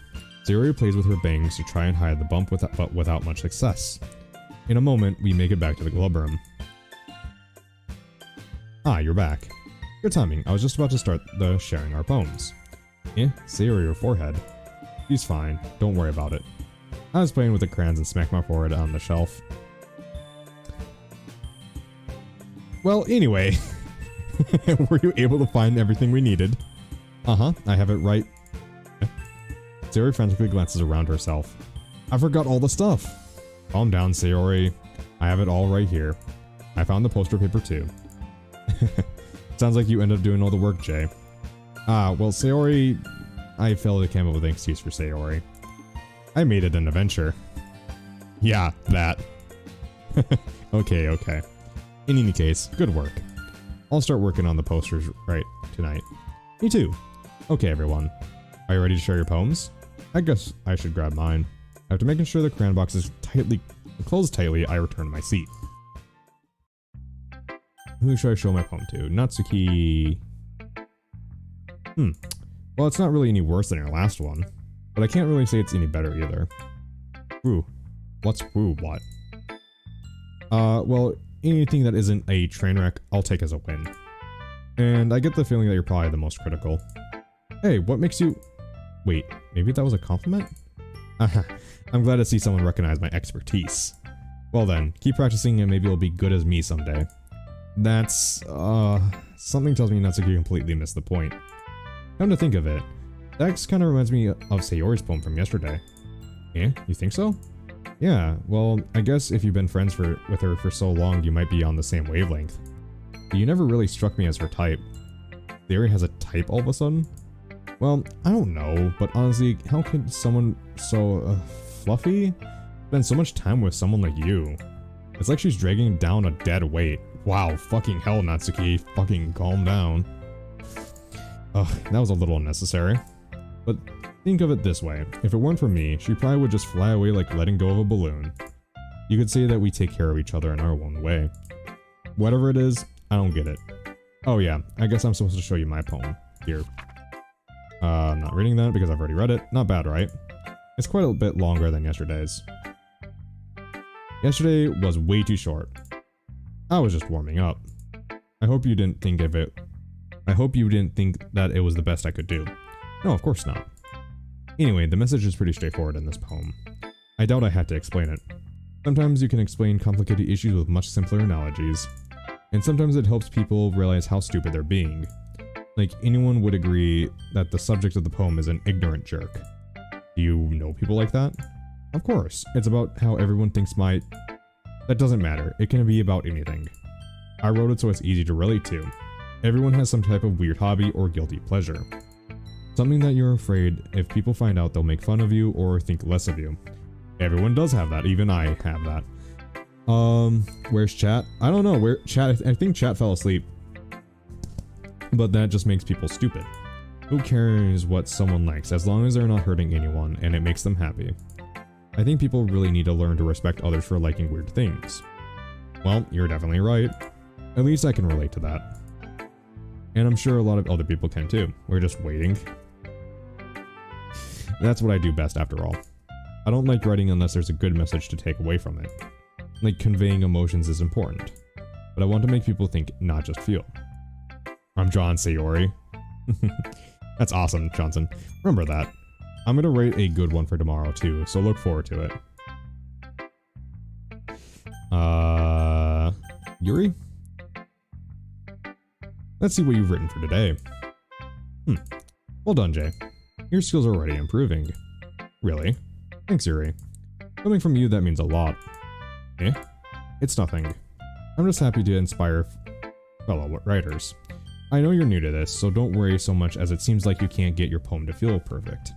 Sayori plays with her bangs to try and hide the bump but without much success. In a moment, we make it back to the club room. Ah, you're back. Good timing, I was just about to start the sharing our poems. Sayori, your forehead. She's fine, don't worry about it. I was playing with the crayons and smacked my forehead on the shelf. Well, anyway. Were you able to find everything we needed? Uh-huh, I have it right. Sayori frantically glances around herself. I forgot all the stuff. Calm down, Sayori. I have it all right here. I found the poster paper too. Sounds like you ended up doing all the work, Jay. Ah, well, Sayori... I failed to come up with an excuse for Sayori. I made it an adventure. Yeah, that. Okay. In any case, good work. I'll start working on the posters right tonight. Me too. Okay, everyone. Are you ready to share your poems? I guess I should grab mine. After making sure the crayon box is closed tightly, I return to my seat. Who should I show my poem to? Natsuki... Well, it's not really any worse than your last one, but I can't really say it's any better either. Woo. What's woo what? Well, anything that isn't a train wreck, I'll take as a win. And I get the feeling that you're probably the most critical. Hey, what makes you... Wait, maybe that was a compliment? I'm glad to see someone recognize my expertise. Well then, keep practicing and maybe you'll be good as me someday. That's, something tells me Natsuki completely missed the point. Come to think of it, that kind of reminds me of Sayori's poem from yesterday. Yeah, you think so? Yeah, well, I guess if you've been friends with her for so long, you might be on the same wavelength. But you never really struck me as her type. Sayori has a type all of a sudden? Well, I don't know, but honestly, how could someone so, fluffy spend so much time with someone like you? It's like she's dragging down a dead weight. Wow, fucking hell, Natsuki, fucking calm down. Ugh, that was a little unnecessary. But Think of it this way, if it weren't for me, she probably would just fly away like letting go of a balloon. You could say that we take care of each other in our own way. Whatever it is, I don't get it. Oh yeah, I guess I'm supposed to show you my poem. Here. I'm not reading that because I've already read it. Not bad, right? It's quite a bit longer than yesterday's. Yesterday was way too short. I was just warming up. I hope you didn't think of it. I hope you didn't think that it was the best I could do. No, of course not. Anyway, the message is pretty straightforward in this poem. I doubt I had to explain it. Sometimes you can explain complicated issues with much simpler analogies. And sometimes it helps people realize how stupid they're being. Like, anyone would agree that the subject of the poem is an ignorant jerk. Do you know people like that? Of course, it's about how everyone thinks that doesn't matter, it can be about anything. I wrote it so it's easy to relate to. Everyone has some type of weird hobby or guilty pleasure. Something that you're afraid if people find out they'll make fun of you or think less of you. Everyone does have that, even I have that. Where's chat? I don't know, where chat, I think chat fell asleep. But that just makes people stupid. Who cares what someone likes as long as they're not hurting anyone and it makes them happy? I think people really need to learn to respect others for liking weird things. Well, you're definitely right. At least I can relate to that. And I'm sure a lot of other people can too. We're just waiting. That's what I do best after all. I don't like writing unless there's a good message to take away from it. Like, conveying emotions is important. But I want to make people think, not just feel. I'm John Sayori. That's awesome, Johnson. Remember that. I'm gonna write a good one for tomorrow too, so look forward to it. Yuri? Let's see what you've written for today. Well done, Jay. Your skills are already improving. Really? Thanks, Yuri. Coming from you, that means a lot. Eh? It's nothing. I'm just happy to inspire fellow writers. I know you're new to this, so don't worry so much as it seems like you can't get your poem to feel perfect.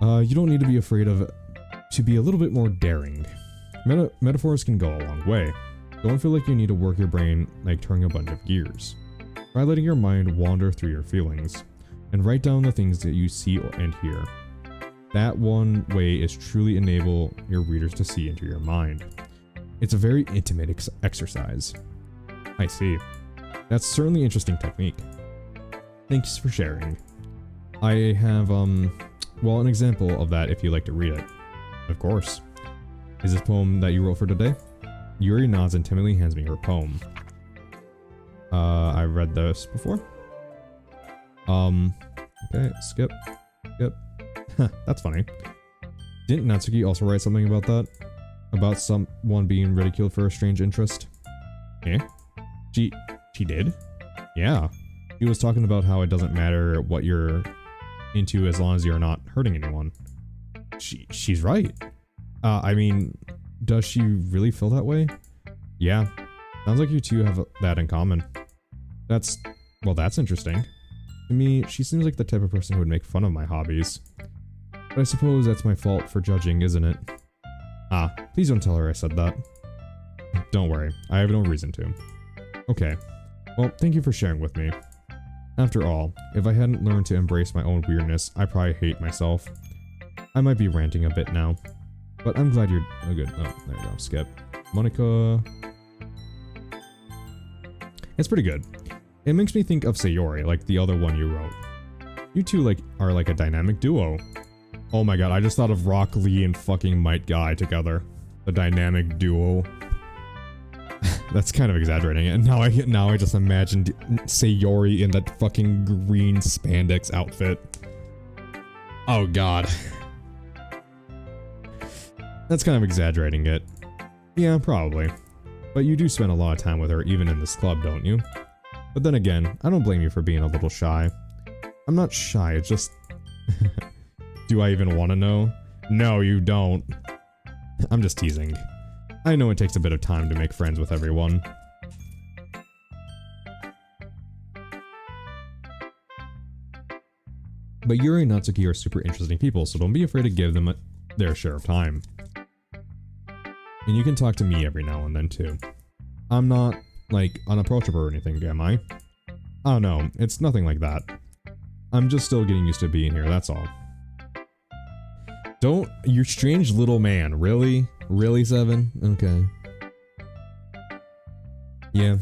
You don't need to be afraid to be a little bit more daring. Metaphors can go a long way. Don't feel like you need to work your brain like turning a bunch of gears. Try letting your mind wander through your feelings, and write down the things that you see and hear. That one way is truly enable your readers to see into your mind. It's a very intimate exercise. I see. That's certainly an interesting technique. Thanks for sharing. I have, well, an example of that if you'd like to read it. Of course. Is this poem that you wrote for today? Yuri nods and timidly hands me her poem. I read this before. Okay, skip. That's funny. Didn't Natsuki also write something about that? About someone being ridiculed for a strange interest? Eh? She did? Yeah. She was talking about how it doesn't matter what you're into as long as you're not hurting anyone. She's right. I mean, does she really feel that way? Yeah. Sounds like you two have that in common. That's interesting. To me, she seems like the type of person who would make fun of my hobbies. But I suppose that's my fault for judging, isn't it? Ah, please don't tell her I said that. Don't worry, I have no reason to. Okay. Well, thank you for sharing with me. After all, if I hadn't learned to embrace my own weirdness, I probably hate myself. I might be ranting a bit now. But I'm glad you're good. Oh, there you go. Skip. Monica. It's pretty good. It makes me think of Sayori, like the other one you wrote. You two are like a dynamic duo. Oh my god, I just thought of Rock Lee and fucking Might Guy together. The dynamic duo. That's kind of exaggerating it. Now I just imagined Sayori in that fucking green spandex outfit. Oh god. That's kind of exaggerating it. Yeah, probably. But you do spend a lot of time with her even in this club, don't you? But then again, I don't blame you for being a little shy. I'm not shy, it's just... Do I even want to know? No, you don't. I'm just teasing. I know it takes a bit of time to make friends with everyone. But Yuri and Natsuki are super interesting people, so don't be afraid to give them their share of time. And you can talk to me every now and then too. I'm not, like, unapproachable or anything, am I? Oh no, it's nothing like that. I'm just still getting used to being here, that's all. Don't, you strange little man, really? Really, Seven? Okay. Yeah.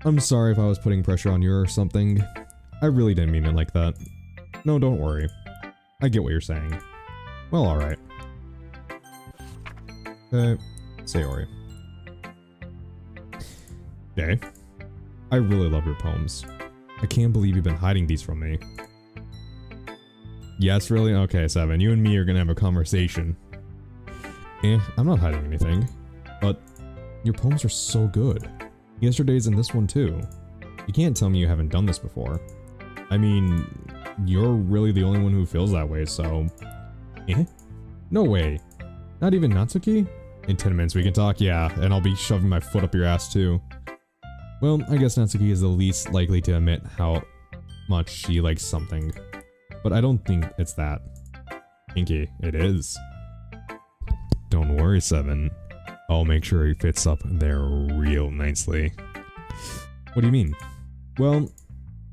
I'm sorry if I was putting pressure on you or something. I really didn't mean it like that. No, don't worry. I get what you're saying. Well, alright. Sayori. Okay. I really love your poems. I can't believe you've been hiding these from me. Yes, really? Okay, Seven. You and me are gonna have a conversation. I'm not hiding anything. But your poems are so good. Yesterday's and this one too. You can't tell me you haven't done this before. I mean, you're really the only one who feels that way, so... No way. Not even Natsuki? In 10 minutes we can talk, yeah, and I'll be shoving my foot up your ass too. Well, I guess Natsuki is the least likely to admit how much she likes something. But I don't think it's that. Pinky, it is. Don't worry, Seven. I'll make sure he fits up there real nicely. What do you mean? Well,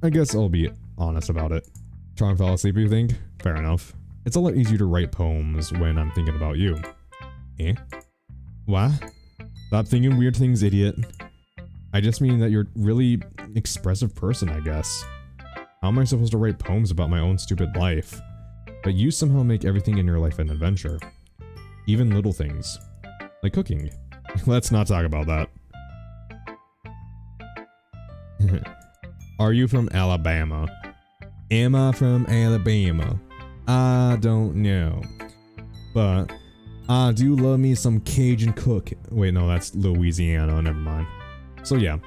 I guess I'll be honest about it. Charm fell asleep, you think? Fair enough. It's a lot easier to write poems when I'm thinking about you. What? Stop thinking weird things, idiot. I just mean that you're a really expressive person, I guess. How am I supposed to write poems about my own stupid life? But you somehow make everything in your life an adventure. Even little things. Like cooking. Let's not talk about that. Are you from Alabama? Am I from Alabama? I don't know. But I do love me some Cajun cook. Wait, no, that's Louisiana. Never mind. So yeah,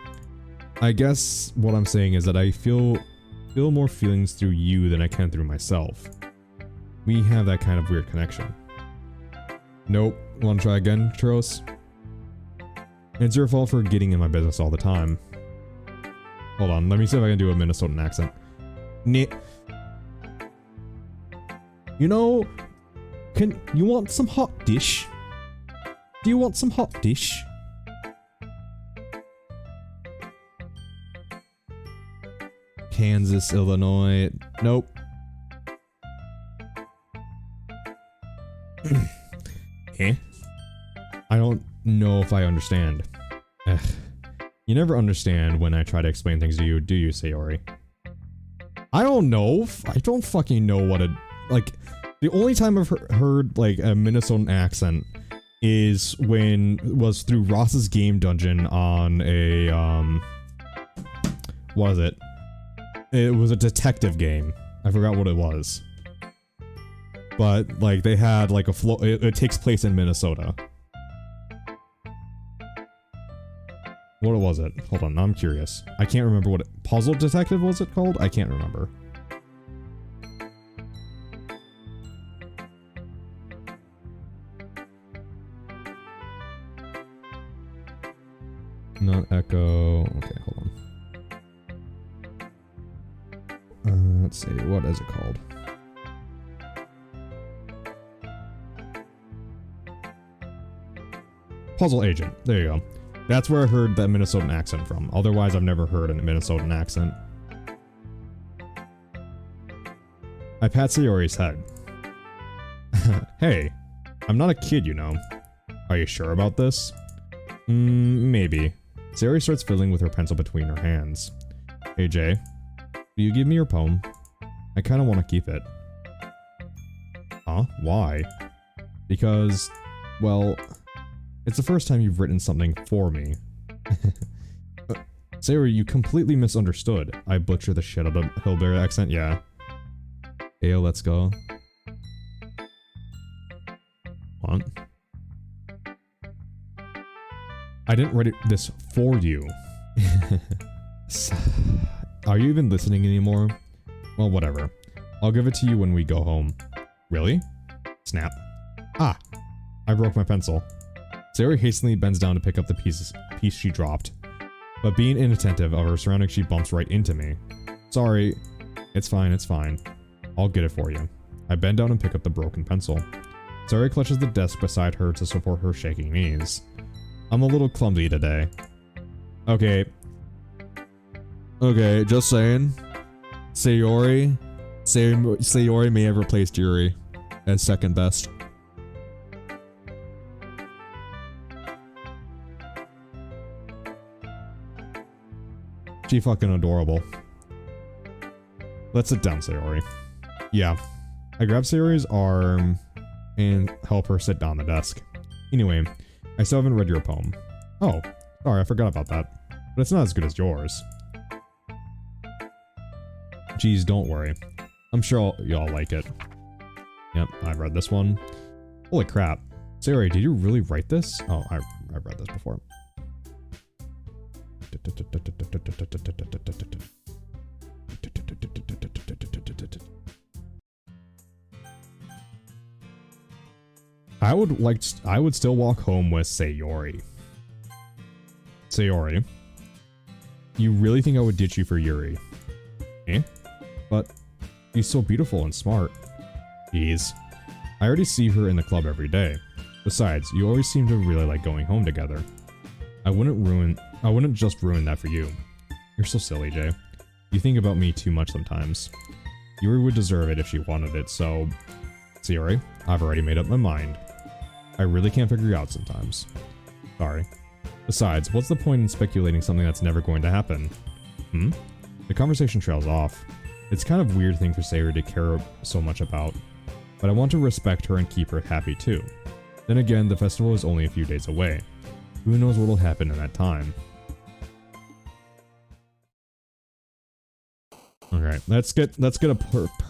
I guess what I'm saying is that I feel more feelings through you than I can through myself. We have that kind of weird connection. Nope. Wanna try again, Churros? It's your fault for getting in my business all the time. Hold on, let me see if I can do a Minnesotan accent. You know, can you want some hot dish? Do you want some hot dish? Kansas, Illinois. Nope. I don't know if I understand. Ugh. You never understand when I try to explain things to you, do you, Sayori? I don't know. I don't fucking know what a... Like, the only time I've heard, like, a Minnesotan accent is was through Ross's Game Dungeon on a, what was it? It was a detective game. I forgot what it was. But, like, they had, like, a flow... It takes place in Minnesota. What was it? Hold on, I'm curious. I can't remember what it... Puzzle Detective was it called? I can't remember. Not Echo... Okay, hold on. Let's see, what is it called? Puzzle Agent. There you go. That's where I heard that Minnesotan accent from. Otherwise, I've never heard a Minnesotan accent. I pat Sayori's head. Hey, I'm not a kid, you know. Are you sure about this? Maybe. Sayori starts fiddling with her pencil between her hands. Hey, Jay. Will you give me your poem? I kind of want to keep it. Huh? Why? Because, well... It's the first time you've written something for me. Sayori, you completely misunderstood. I butcher the shit out of the Hillberry accent, yeah. Ayo, let's go. What? I didn't write this for you. Are you even listening anymore? Well, whatever. I'll give it to you when we go home. Really? Snap. Ah! I broke my pencil. Sayori hastily bends down to pick up the piece she dropped. But being inattentive of her surroundings, she bumps right into me. Sorry. It's fine, it's fine. I'll get it for you. I bend down and pick up the broken pencil. Sayori clutches the desk beside her to support her shaking knees. I'm a little clumsy today. Okay. Okay, just saying. Sayori, Sayori may have replaced Yuri as second best. She fucking adorable. Let's sit down, Sayori. Yeah. I grab Sayori's arm and help her sit down the desk. Anyway, I still haven't read your poem. Oh, sorry, I forgot about that. But it's not as good as yours. Geez, don't worry. I'm sure y'all like it. Yep, I've read this one. Holy crap. Sayori, did you really write this? Oh, I've read this before. I would still walk home with Sayori. Sayori, you really think I would ditch you for Yuri? Eh? But she's so beautiful and smart. Jeez. I already see her in the club every day. Besides, you always seem to really like going home together. I wouldn't just ruin that for you. You're so silly, Jay. You think about me too much sometimes. Yuri would deserve it if she wanted it, so... Sayori, I've already made up my mind. I really can't figure you out sometimes. Sorry. Besides, what's the point in speculating something that's never going to happen? Hmm? The conversation trails off. It's kind of a weird thing for Sayori to care so much about, but I want to respect her and keep her happy too. Then again, the festival is only a few days away. Who knows what'll happen in that time? Okay, let's get a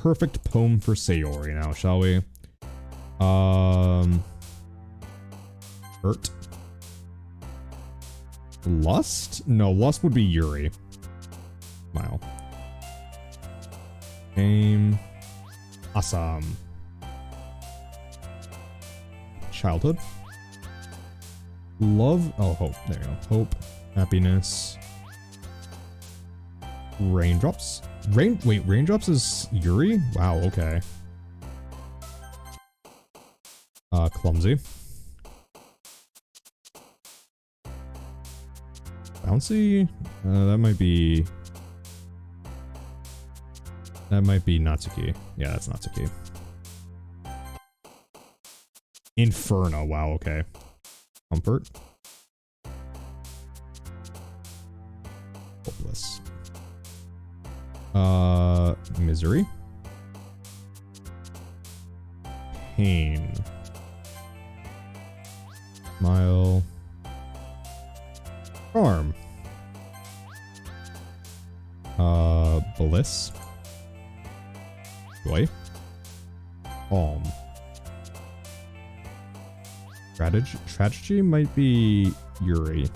perfect poem for Sayori now, shall we? Hurt. Lust? No, lust would be Yuri. Smile. Aim. Awesome. Childhood. Love. Oh, hope. There you go. Hope. Happiness. Raindrops. Wait, raindrops is Yuri? Wow, okay. Clumsy. Bouncy? That might be Natsuki. Yeah, that's Natsuki. Inferno. Wow, okay. Comfort. Hopeless. Misery. Pain. Smile. Charm. Bliss. Joy. Calm. Tragedy might be Yuri.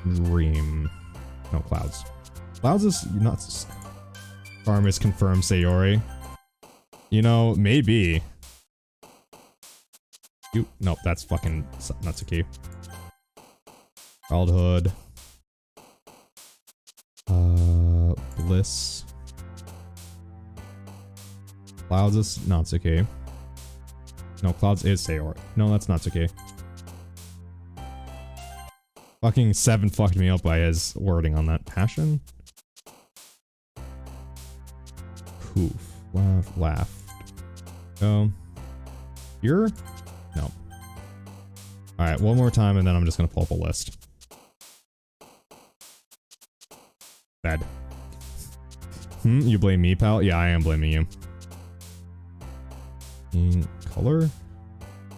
Dream. No, clouds. Clouds is not. Charm is confirmed, Sayori. You know, maybe. Nope, that's fucking Natsuki. Childhood. Bliss. Clouds is Natsuki. No, Clouds is Sayori. No, that's Natsuki. Fucking 7 fucked me up by his wording on that. Passion? Poof. Laughed. Here? No. Alright, one more time and then I'm just gonna pull up a list. Bad. You blame me, pal? Yeah, I am blaming you. Color?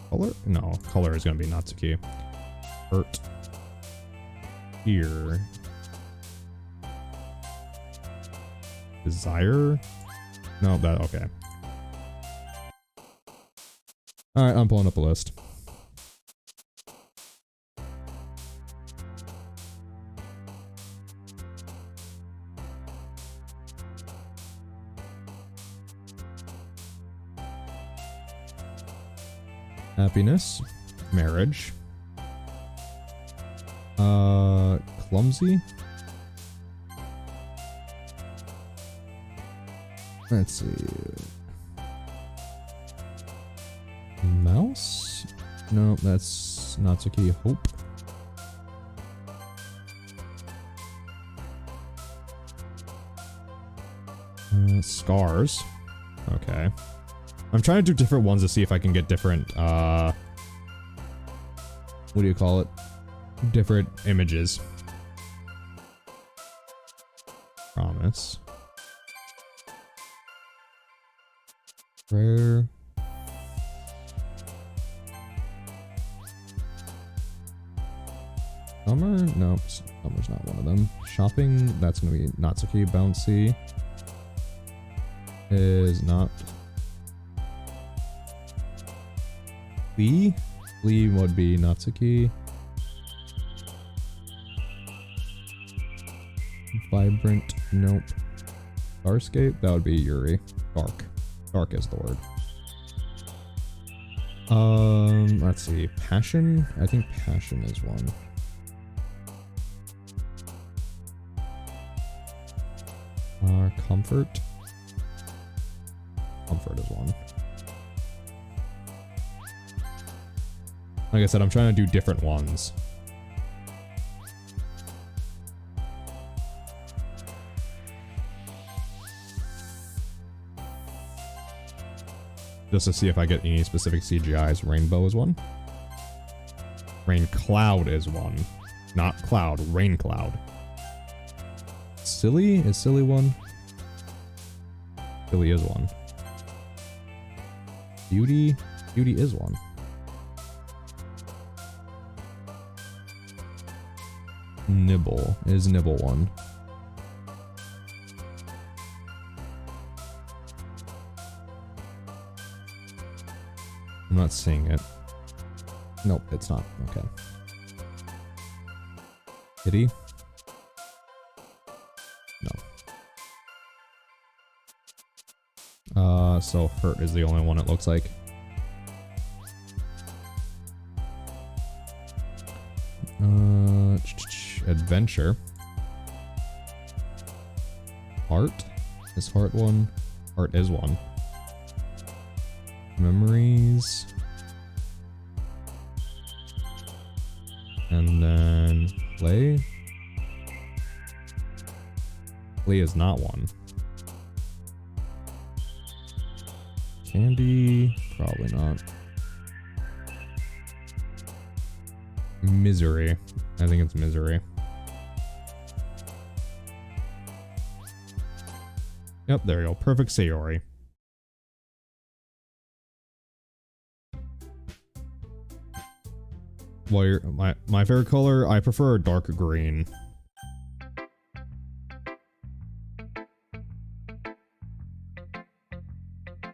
Color? No, color is gonna be Natsuki. Hurt. Here. Desire? No, that, okay. Alright, I'm pulling up a list. Happiness. Marriage. Clumsy. Let's see. Mouse? No, that's Natsuki. Hope. Scars. Okay. I'm trying to do different ones to see if I can get different, what do you call it? Different images. Promise. Rare. Summer? No, Summer's not one of them. Shopping, that's gonna be Natsuki. Bouncy is not. Lee would be Natsuki. Vibrant, nope. Starscape, that would be Yuri. Dark is the word. Let's see. Passion? I think Passion is one. Comfort? Comfort is one. Like I said, I'm trying to do different ones. Just to see if I get any specific CGIs. Rainbow is one. Rain Cloud is one. Not Cloud, Rain Cloud. Silly? Is Silly one? Silly is one. Beauty? Beauty is one. Nibble. Is Nibble one? I'm not seeing it. Nope, it's not. Okay. Kitty? No. So Hurt is the only one it looks like. Adventure. Heart? Is Heart one? Heart is one. Memories. And then Play. Play is not one. Candy, probably not. Misery. I think it's Misery. Yep, there you go. Perfect Sayori. Well, my favorite color, I prefer dark green.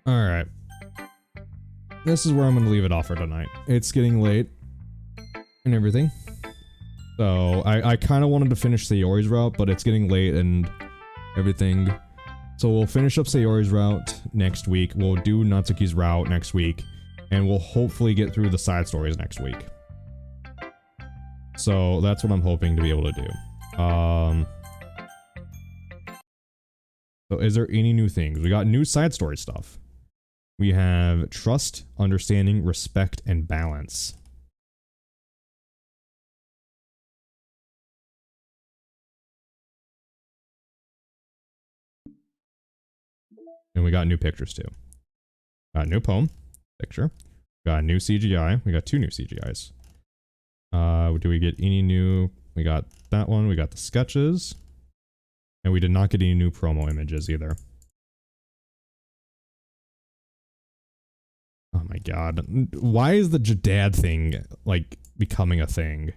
Alright. This is where I'm going to leave it off for tonight. It's getting late and everything. So, I kind of wanted to finish Sayori's route, but it's getting late and everything. So we'll finish up Sayori's route next week. We'll do Natsuki's route next week. And we'll hopefully get through the side stories next week. So that's what I'm hoping to be able to do. So is there any new things? We got new side story stuff. We have trust, understanding, respect, and balance. And we got new pictures too. Got a new poem picture. Got a new CGI. We got 2 new CGIs. Do we get any new? We got that one. We got the sketches. And we did not get any new promo images either. Oh my god. Why is the Jadad thing, like, becoming a thing?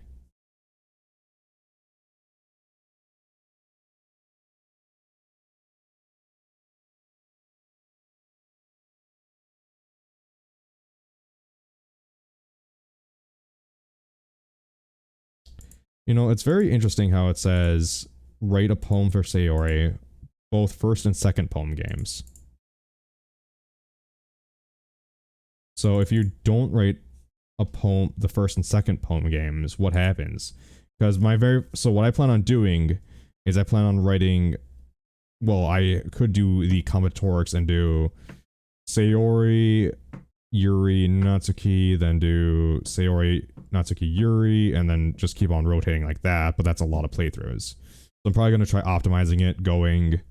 You know, it's very interesting how it says, write a poem for Sayori, both first and second poem games. So if you don't write a poem, the first and second poem games, what happens? Because so what I plan on doing is I plan on writing, well, I could do the combinatorics and do Sayori, Yuri, Natsuki, then do Sayori, Natsuki, Yuri, and then just keep on rotating like that, but that's a lot of playthroughs. So I'm probably going to try optimizing it, going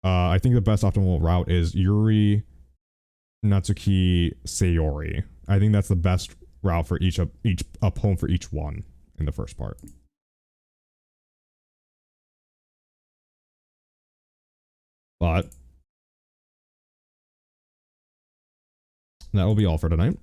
I think the best optimal route is Yuri, Natsuki, Sayori. I think that's the best route for each poem for each one in the first part. But that will be all for tonight.